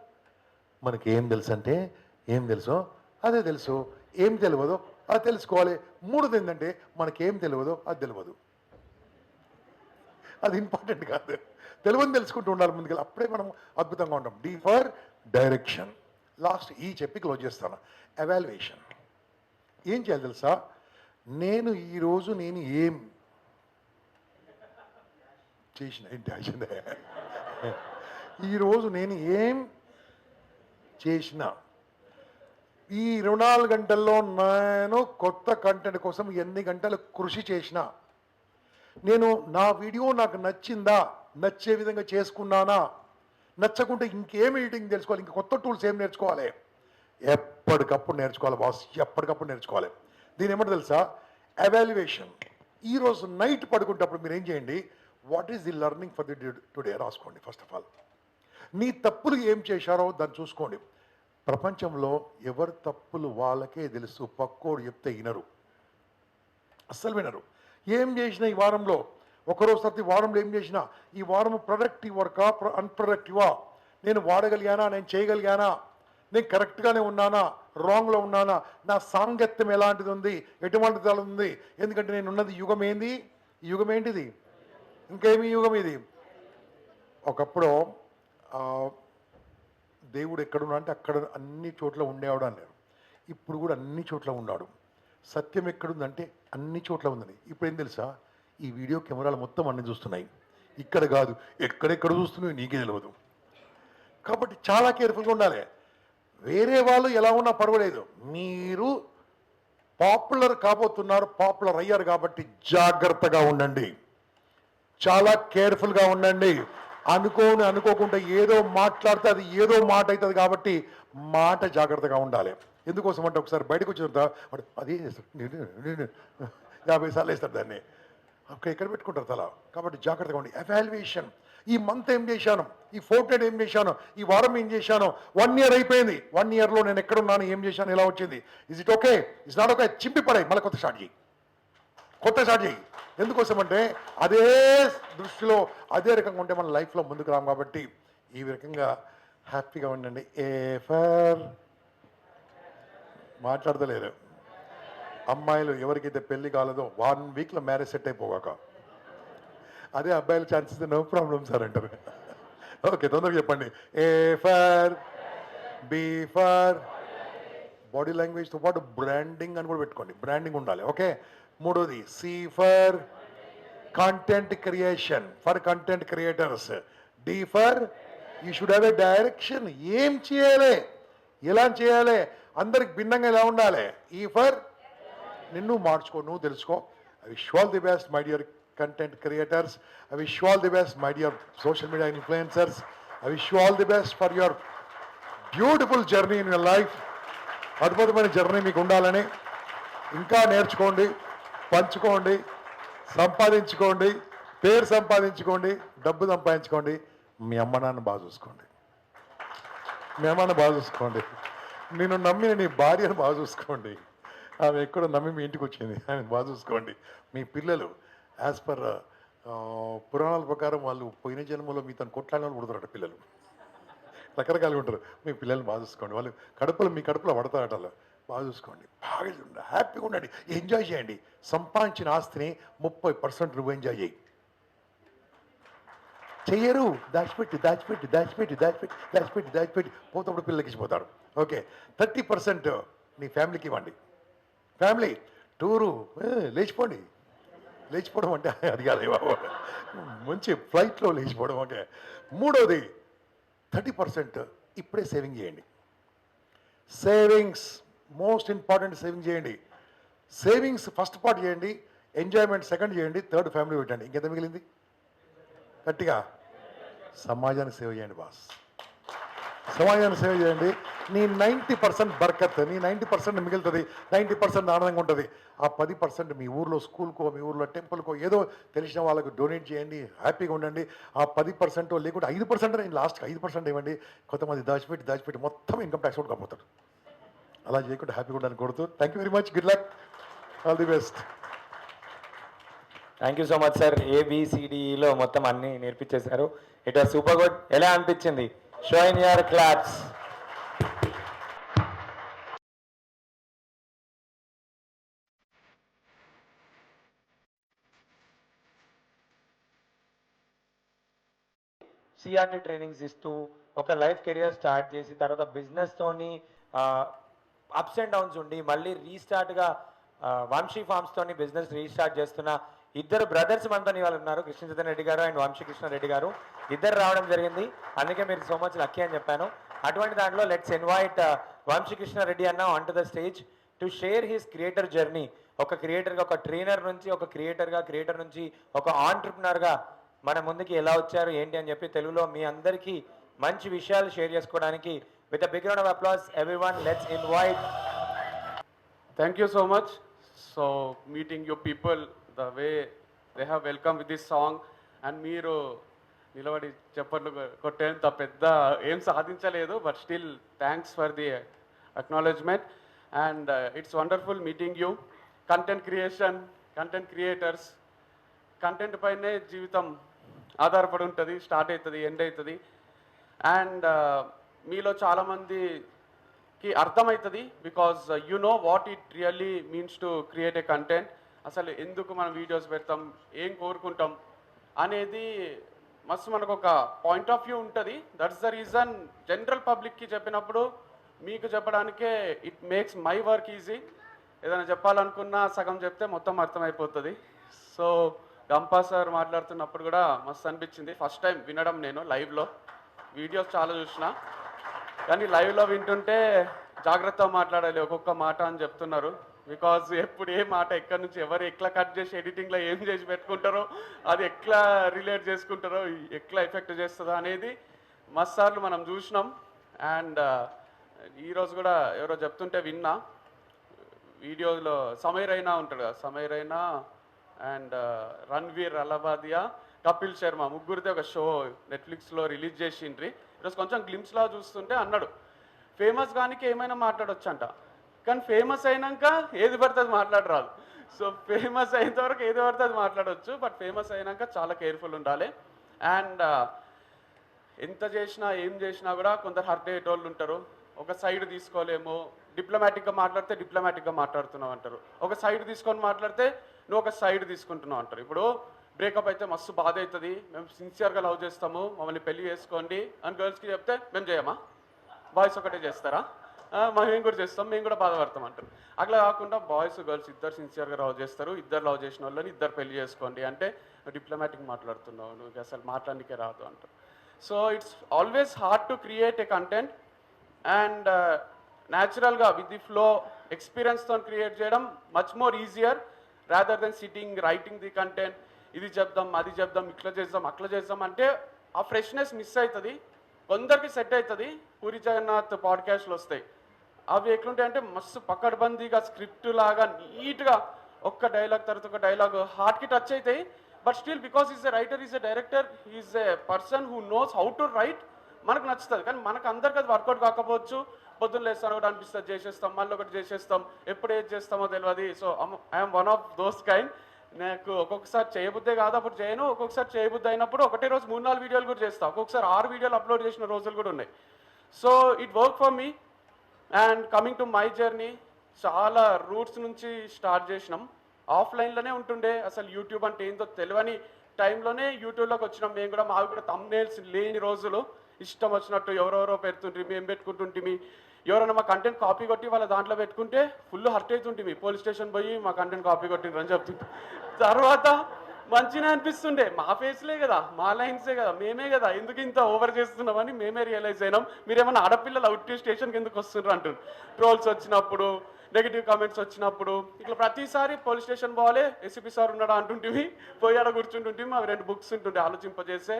మనకి ఏం తెలుసు అంటే, ఏం తెలుసో అదే తెలుసు, ఏం తెలియదో అది తెలుసుకోవాలి. మూడోది ఏంటంటే, మనకేం తెలియదో అది తెలియదు. అది ఇంపార్టెంట్ కాదు, తెలియని తెలుసుకుంటూ ఉండాలి ముందుకెళ్ళి, అప్పుడే మనం అద్భుతంగా ఉంటాం. D for direction. లాస్ట్ ఈ చెప్పి క్లోజ్ చేస్తాను. ఎవాల్యుయేషన్. ఏం చేయాలి తెలుసా? నేను ఈరోజు నేను ఏం చేసిన, ఏంటి అయిందే, ఈరోజు నేను ఏం చేసిన, ఈ 24 గంటల్లో నేను కొత్త కంటెంట్ కోసం ఎన్ని గంటలు కృషి చేసిన, నేను నా వీడియో నాకు నచ్చిందా, నచ్చే విధంగా చేసుకున్నానా, నచ్చకుంటే ఇంకేం ఎడిటింగ్ తెలుసుకోవాలి, ఇంక కొత్త టూల్స్ ఏం నేర్చుకోవాలి, ఎప్పటికప్పుడు నేర్చుకోవాలి బాస్, ఎప్పటికప్పుడు నేర్చుకోవాలి. దీని ఏమంటే తెలుసా? ఎవాల్యుయేషన్. ఈరోజు నైట్ పడుకుంటప్పుడు మీరు ఏం చేయండి, what is the learning for the today రాసుకోండి. ఫస్ట్ ఆఫ్ ఆల్ నీ తప్పులు ఏం చేశారో దాన్ని చూసుకోండి. ప్రపంచంలో ఎవరి తప్పులు వాళ్ళకే తెలుసు, పక్కోడు చెప్తే వినరు, అస్సలు వినరు. ఏం చేసినా ఈ వారంలో, ఒకరోజు ప్రతి వారంలో ఏం చేసినా, ఈ వారం ప్రొడక్టివ్ వర్కా అన్ప్రొడక్టివా, నేను వాడగలిగానా, నేను చేయగలిగానా, నేను కరెక్ట్గానే ఉన్నానా, రాంగ్లో ఉన్నానా, నా సాంగత్యం ఎలాంటిది ఉంది, ఎటువంటిది ఉంది. ఎందుకంటే నేను ఉన్నది యుగం ఏంది, ఈ యుగం ఏంటిది, ఇంకేమి యుగం ఇది. ఒకప్పుడు దేవుడు ఎక్కడున్నా అంటే అక్కడ అన్ని చోట్ల ఉండేవాడు అన్నారు. ఇప్పుడు కూడా అన్ని చోట్ల ఉన్నాడు. సత్యం ఎక్కడుందంటే అన్ని చోట్ల ఉందని. ఇప్పుడు ఏం తెలుసా? ఈ వీడియో కెమెరాలు మొత్తం అన్ని చూస్తున్నాయి, ఇక్కడ కాదు ఎక్కడెక్కడ చూస్తున్నాయి నీకే తెలియదు. కాబట్టి చాలా కేర్ఫుల్గా ఉండాలి. వేరే వాళ్ళు ఎలా ఉన్నా పర్వాలేదు, మీరు పాపులర్ కాబోతున్నారు, పాపులర్ అయ్యారు కాబట్టి జాగ్రత్తగా ఉండండి, చాలా కేర్ఫుల్గా ఉండండి. అనుకోకుండా ఏదో మాట్లాడితే అది ఏదో మాట అవుతుంది కాబట్టి మాట జాగ్రత్తగా ఉండాలి. ఎందుకోసం అంటే ఒకసారి బయటకు వచ్చిన తర్వాత అదే చేస్తాడు, 50 సార్లు వేస్తాడు దాన్ని, అక్కడ ఎక్కడ పెట్టుకుంటారు తల. కాబట్టి జాగ్రత్తగా ఉండి. ఎవాల్యుయేషన్. ఈ మంత్ ఏం చేశాను, ఈ 4 డేస్ ఏం చేశాను, ఈ వారం ఏం చేశాను, 1 ఇయర్ అయిపోయింది, 1 ఇయర్లో నేను ఎక్కడున్నాను, ఏం చేశాను, ఎలా వచ్చింది, is it okay, is not okay, చింపి పడాయి, మళ్ళీ కొత్త స్టార్ట్ చేయి. ఎందుకోసం అంటే అదే దృష్టిలో అదే రకంగా ఉంటే మన లైఫ్లో ముందుకు రాము. కాబట్టి ఈ రకంగా హ్యాపీగా ఉండండి. ఏ ఫర్ మాట్లాడతలేరు అమ్మాయిలు, ఎవరికైతే పెళ్లి కాలేదో 1 వీక్లో మ్యారేజ్ సెట్ అయిపోగాక, అదే అబ్బాయిలు ఛాన్సెస్ నో ప్రాబ్లం సార్ అంటారు. ఓకే, తొందరగా చెప్పండి. A for, B for body లాంగ్వేజ్తో పాటు బ్రాండింగ్ అని కూడా పెట్టుకోండి, బ్రాండింగ్ ఉండాలి. ఓకే. మూడోది C for content creation, for content creators. D for you should have a direction, ఏం చేయాలి, ఎలా చేయాలి, అందరికి భిన్నంగా ఎలా ఉండాలి. ఈ ఫర్ నిన్ను మార్చుకో, నువ్వు తెలుసుకో. I wish all the best my dear content creators. I wish you all the best, my dear social media influencers. I wish you all the best for your beautiful journey in your life. అద్భుతమైన journey మీకు ఉండాలని. ఇంకా నేర్చుకోండి, పంచుకోండి, సంపాదించుకోండి, పేరు సంపాదించుకోండి, డబ్బు సంపాదించుకోండి. మీ అమ్మ నాన్న బాగా చూసుకోండి, మీ అమ్మని బాగా చూసుకోండి. నేను నమ్మిన నీ భార్యను బాగా చూసుకోండి, ఆమె ఎక్కడో నమ్మి మీ ఇంటికి వచ్చింది, ఆమె బాగా చూసుకోండి. మీ పిల్లలు యాజ్ పర్ పురాణాల ప్రకారం వాళ్ళు పోయిన జన్మలో మీతో కొట్లాడిన వాళ్ళు పుడతారట పిల్లలు, రకరకాలుగా ఉంటారు. మీ పిల్లల్ని బాగా చూసుకోండి, వాళ్ళు మీ కడుపులో పడతారట, వాళ్ళు బాగా చూసుకోండి. బాగా హ్యాపీగా ఉండండి, ఎంజాయ్ చేయండి. సంపాదించిన ఆస్తిని 30% నువ్వు ఎంజాయ్ చేయి. చెయ్యరు, దాచిపెట్టి పోతప్పుడు పిల్లలకి ఇచ్చిపోతారు. ఓకే, 30% నీ ఫ్యామిలీకి ఇవ్వండి. ఫ్యామిలీ టూరు లేచిపోవడం అంటే అది కాదు బాబు, మంచి ఫ్లైట్లో లేచిపోవడం. ఓకే. మూడోది 30% ఇప్పుడే సేవింగ్ చేయండి. Savings most important. సేవింగ్ చేయండి. సేవింగ్స్ ఫస్ట్ పార్ట్ చేయండి, ఎంజాయ్మెంట్ సెకండ్ చేయండి, థర్డ్ ఫ్యామిలీ పెట్టండి. ఇంకెంత మిగిలింది? గట్టిగా సమాజానికి సేవ చేయండి బాస్, సమాజానికి సేవ చేయండి. నీ 90% బర్కత్, నీ 90% మిగులుతుంది, 90% ఆనందంగా ఉంటుంది. ఆ 10% మీ ఊర్లో స్కూల్కో, మీ ఊర్లో టెంపుల్కో ఏదో తెలిసిన వాళ్ళకు డొనేట్ చేయండి, హ్యాపీగా ఉండండి. ఆ 10% లేకుంటే 5% నేను లాస్ట్కి 5% ఇవ్వండి. కొంతమంది దాచిపెట్టి మొత్తం ఇన్కమ్ ట్యాక్స్ కూడా కాపోతాడు. అలా చేయకుండా హ్యాపీగా ఉండాలని కోరుతూ thank you very much, good luck, all the best. Thank you so much sir. ఏబిసిడిలో మొత్తం అన్ని నేర్పించేశారు. It was super good. ఎలా అనిపించింది? Show in your claps. CRT trainings ఇస్తూ ఒక లైఫ్ కెరియర్ స్టార్ట్ చేసి తర్వాత బిజినెస్తోని అప్స్ అండ్ డౌన్స్ ఉండి మళ్ళీ రీస్టార్ట్గా వంశీ ఫార్మ్స్తోని బిజినెస్ రీస్టార్ట్ చేస్తున్న ఇద్దరు బ్రదర్స్ మనతో ఇవాళ ఉన్నారు, కృష్ణ చైతన్య రెడ్డి గారు అండ్ వంశీ కృష్ణ రెడ్డి గారు. ఇద్దరు రావడం జరిగింది, అందుకే మీరు సో మచ్ లక్కీ అని చెప్పాను. అటువంటి దాంట్లో లెట్స్ ఇన్వైట్ వంశీ కృష్ణ రెడ్డి అన్న on to the stage to share his creator journey. ఒక క్రియేటర్గా, ఒక ట్రైనర్ నుంచి ఒక క్రియేటర్ నుంచి ఒక ఆంటర్ప్రినర్గా మన ముందుకి ఎలా వచ్చారు ఏంటి అని చెప్పి తెలుగులో మీ అందరికీ మంచి విషయాలు షేర్ చేసుకోవడానికి with a big round of applause everyone, let's invite. Thank you so much. So meeting your people, the way they have welcomed with this song, and మీరు నిలబడి చెప్పట్లు కొట్టేంత పెద్ద ఏం సాధించలేదు, but still thanks for the acknowledgement and it's wonderful meeting you. Content creation, content creators, content పైనే జీవితం ఆధారపడి ఉంటుంది, స్టార్ట్ అవుతుంది, ఎండ్ అవుతుంది. అండ్ మీలో చాలామందికి అర్థమవుతుంది because you know what it really means to create a content. అసలు ఎందుకు మనం వీడియోస్ పెడతాం, ఏం కోరుకుంటాం అనేది మస్తు మనకు ఒక పాయింట్ ఆఫ్ వ్యూ ఉంటుంది. దట్స్ ద రీజన్ జనరల్ పబ్లిక్కి చెప్పినప్పుడు మీకు చెప్పడానికే it makes my work easy. ఏదైనా చెప్పాలనుకున్నా సగం చెప్తే మొత్తం అర్థమైపోతుంది. సో గంపా సార్ మాట్లాడుతున్నప్పుడు కూడా మస్తు అనిపించింది. ఫస్ట్ టైం వినడం నేను లైవ్లో, వీడియోస్ చాలా చూసిన, కానీ లైవ్లో వింటుంటే జాగ్రత్తగా మాట్లాడాలి ఒక్కొక్క మాట అని చెప్తున్నారు. బికాజ్ ఎప్పుడు ఏ మాట ఎక్కడి నుంచి ఎవరు ఎట్లా కట్ చేసి ఎడిటింగ్లో ఏం చేసి పెట్టుకుంటారో, అది ఎట్లా రిలేట్ చేసుకుంటారో, ఎట్లా ఎఫెక్ట్ చేస్తుందో అనేది మస్తు సార్లు మనం చూసినాం. అండ్ ఈరోజు కూడా ఎవరో చెప్తుంటే విన్నా, వీడియోలో సమీర్ రైనా ఉంటాడు కదా, సమీర్ రైనా అండ్ రణ్వీర్ అలహాబాదియా, కపిల్ శర్మ ముగ్గురితో ఒక షో నెట్ఫ్లిక్స్లో రిలీజ్ చేసిండ్రి. ఈరోజు కొంచెం గ్లిమ్స్లా చూస్తుంటే అన్నాడు ఫేమస్ కానికి ఏమైనా మాట్లాడొచ్చు అంట, కానీ ఫేమస్ అయినాక ఏది పడితే అది మాట్లాడరాదు. సో ఫేమస్ అయినంత వరకు ఏది పడితే అది మాట్లాడవచ్చు, బట్ ఫేమస్ అయినాక చాలా కేర్ఫుల్ ఉండాలి. అండ్ ఎంత చేసినా ఏం చేసినా కూడా కొందరు హర్ట్ అయ్యేటోళ్ళు ఉంటారు. ఒక సైడ్ తీసుకోలేము, డిప్లొమాటిక్గా మాట్లాడితే డిప్లొమాటిక్గా మాట్లాడుతున్నావు అంటారు, ఒక సైడ్ తీసుకొని మాట్లాడితే నువ్వు ఒక సైడ్ తీసుకుంటున్నావు అంటారు. ఇప్పుడు బ్రేకప్ అయితే మస్తు బాధ అవుతుంది, మేము సిన్సియర్గా లవ్ చేస్తాము, మమ్మల్ని పెళ్లి చేసుకోండి అని గర్ల్స్కి చెప్తే మేము చేయమా, బాయ్స్ ఒకటే చేస్తారా, మేము కూడా చేస్తాం, మేము కూడా బాధపడతాం అంటారు. అట్లా కాకుండా బాయ్స్ గర్ల్స్ ఇద్దరు సిన్సియర్గా లవ్ చేస్తారు, ఇద్దరు లవ్ చేసిన వాళ్ళని ఇద్దరు పెళ్లి చేసుకోండి అంటే డిప్లొమాటిక్ మాట్లాడుతున్నావు, నువ్వు అసలు మాట్లాడనికే రాదు అంటారు. So it's always hard to create a content and న్యాచురల్గా విత్ ది ఫ్లో ఎక్స్పీరియన్స్తో క్రియేట్ చేయడం much more easier rather than sitting writing the content. ఇది చెప్దాం, అది చెప్దాం, ఇట్లా చేద్దాం, అట్లా చేద్దాం అంటే ఆ ఫ్రెష్నెస్ మిస్ అవుతుంది. కొందరికి సెట్ అవుతుంది, పూరి జగన్నాథ్ పాడ్కాస్ట్లు వస్తాయి, అవి ఎట్లుంటాయి అంటే మస్తు పకడ్బందీగా స్క్రిప్ట్ లాగా నీట్గా ఒక్క డైలాగ్ తర్వాత ఒక డైలాగ్ హార్ట్కి టచ్ అవుతాయి. But still because is a writer, is a director, is a person who knows how to right, మనకు నచ్చుతుంది. కానీ మనకు అందరికీ అది వర్కౌట్ కాకపోవచ్చు. పొద్దున్న లేస్తాను ఒకటి అనిపిస్తుంది చేసేస్తాం, మళ్ళీ ఒకటి చేసేస్తాం, ఎప్పుడు ఏది చేస్తామో తెలియదు. So I'm one of those kind. నాకు ఒక్కొక్కసారి చేయబుద్దే కాదు అప్పుడు చేయను, ఒక్కొక్కసారి చేయబుద్ధి అయినప్పుడు ఒకటే రోజు 3-4 వీడియోలు కూడా చేస్తాను, ఒక్కొక్కసారి 6 వీడియోలు అప్లోడ్ చేసిన రోజులు కూడా ఉన్నాయి. So it work for me. And coming to my journey, చాలా రూట్స్ నుంచి స్టార్ట్ చేసినాం. ఆఫ్లైన్లోనే ఉంటుండే, అసలు యూట్యూబ్ అంటే ఏందో తెలియని టైంలోనే యూట్యూబ్లోకి వచ్చినాం. మేము కూడా మాకు కూడా థంబ్నెయిల్స్ లేని రోజులు, ఇష్టం వచ్చినట్టు ఎవరెవరో పెడుతుంటే మేము పెట్టుకుంటుంటిమి. ఎవరైనా మా కంటెంట్ కాపీ కొట్టి వాళ్ళ దాంట్లో పెట్టుకుంటే ఫుల్ హర్ట్ అవుతుంటిమి, పోలీస్ స్టేషన్ పోయి మా కంటెంట్ కాపీ కొట్టిండ్రు అని చెప్తుంటే. తర్వాత మంచిగా అనిపిస్తుండే, మా ఫేస్లే కదా, మా లైన్సే కదా, మేమే కదా, ఎందుకు ఇంత ఓవర్ చేస్తున్నామని మేమే రియలైజ్ అయినాం. మీరేమన్నా ఆడపిల్లలు అవుట్ స్టేషన్కి ఎందుకు వస్తున్నారు అంటారు. ట్రోల్స్ వచ్చినప్పుడు, నెగిటివ్ కామెంట్స్ వచ్చినప్పుడు, ఇట్లా ప్రతిసారి పోలీస్ స్టేషన్ పోవాలి, ఏసీపీ సార్ ఉన్నాడా అంటుంటివి, పోయి ఆడ కూర్చుంటుంటివి. అవి 2 బుక్స్ ఉంటుండే ఆలోచింపజేసే,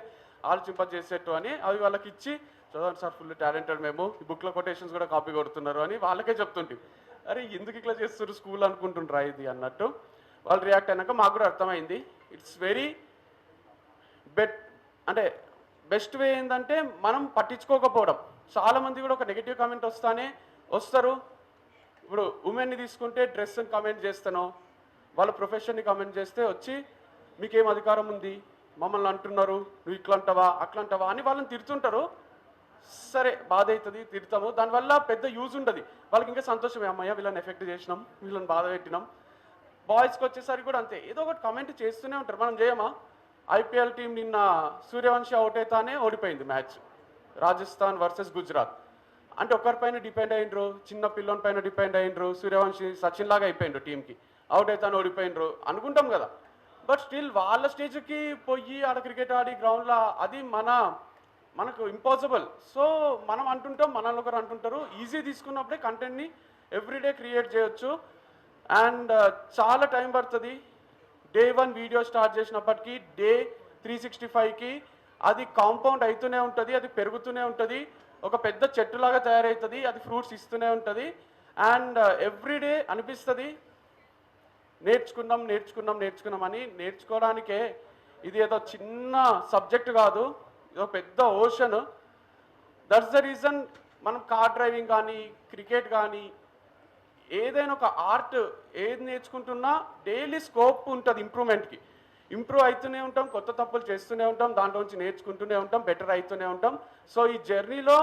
ఆలోచింపజేసేట్టు అని అవి వాళ్ళకి ఇచ్చి చదవండి సార్ ఫుల్ టాలెంటెడ్ మేము ఈ బుక్లో కొటేషన్స్ కూడా కాపీ కొడుతున్నారు అని వాళ్ళకే చెప్తుంటే అరే ఎందుకు ఇట్లా చేస్తారు స్కూల్ అనుకుంటుండ్రా ఇది అన్నట్టు వాళ్ళు రియాక్ట్ అయినాక మాకు కూడా అర్థమైంది. ఇట్స్ వెరీ అంటే బెస్ట్ వే ఏంటంటే మనం పట్టించుకోకపోవడం. చాలామంది కూడా ఒక నెగిటివ్ కామెంట్ వస్తారు. ఇప్పుడు ఉమెన్ని తీసుకుంటే డ్రెస్ని కామెంట్ చేస్తానో వాళ్ళ ప్రొఫెషన్ని కామెంట్ చేస్తే వచ్చి మీకేం అధికారం ఉంది, మమ్మల్ని అంటున్నారు, నువ్వు ఇట్లా అంటావా అట్లా అంటావా అని వాళ్ళని తిడుతుంటారు. సరే బాధ అవుతుంది, తిడతాము, దానివల్ల పెద్ద యూజ్ ఉండదు. వాళ్ళకి ఇంకా సంతోషమే, అమ్మయ్య వీళ్ళని ఎఫెక్ట్ చేసినాం, వీళ్ళని బాధ పెట్టినాం. బాయ్స్కి వచ్చేసరికి కూడా అంతే, ఏదో ఒకటి కామెంట్ చేస్తూనే ఉంటారు. మనం చేయమా? ఐపీఎల్ టీం నిన్న సూర్యవంశి అవుట్ అవుతానే ఓడిపోయింది మ్యాచ్, రాజస్థాన్ వర్సెస్ గుజరాత్. అంటే ఒకరిపైన డిపెండ్ అయ్యిండ్రు, చిన్న పిల్లోని పైన డిపెండ్ అయ్యిండ్రు, సూర్యవంశి సచిన్ లాగా అయిపోయిండ్రు, టీంకి అవుట్ అవుతాను ఓడిపోయిండ్రు అనుకుంటాం కదా. బట్ స్టిల్ వాళ్ళ స్టేజ్కి పోయి ఆడ క్రికెట్ ఆడి గ్రౌండ్లో అది మనకు ఇంపాసిబుల్. సో మనం అంటుంటాం, మనల్ని ఒకరు అంటుంటారు. ఈజీ తీసుకున్నప్పుడే కంటెంట్ని ఎవ్రీడే క్రియేట్ చేయొచ్చు. అండ్ చాలా టైం పడుతుంది. డే 1 వీడియో స్టార్ట్ చేసినప్పటికీ డే 365కి అది కాంపౌండ్ అవుతూనే ఉంటుంది, అది పెరుగుతూనే ఉంటుంది, ఒక పెద్ద చెట్టులాగా తయారవుతుంది, అది ఫ్రూట్స్ ఇస్తూనే ఉంటుంది. అండ్ ఎవ్రీడే అనిపిస్తుంది నేర్చుకున్నాం అని. నేర్చుకోవడానికే ఇది ఏదో చిన్న సబ్జెక్ట్ కాదు, ఇదో పెద్ద ఓషన్. దట్స్ ద రీజన్ మనం కార్ డ్రైవింగ్ కానీ క్రికెట్ కానీ ఏదైనా ఒక ఆర్ట్ ఏది నేర్చుకుంటున్నా డైలీ స్కోప్ ఉంటుంది ఇంప్రూవ్మెంట్కి. ఇంప్రూవ్ అవుతూనే ఉంటాం, కొత్త తప్పులు చేస్తూనే ఉంటాం, దాంట్లో నుంచి నేర్చుకుంటూనే ఉంటాం, బెటర్ అవుతూనే ఉంటాం. సో ఈ జర్నీలో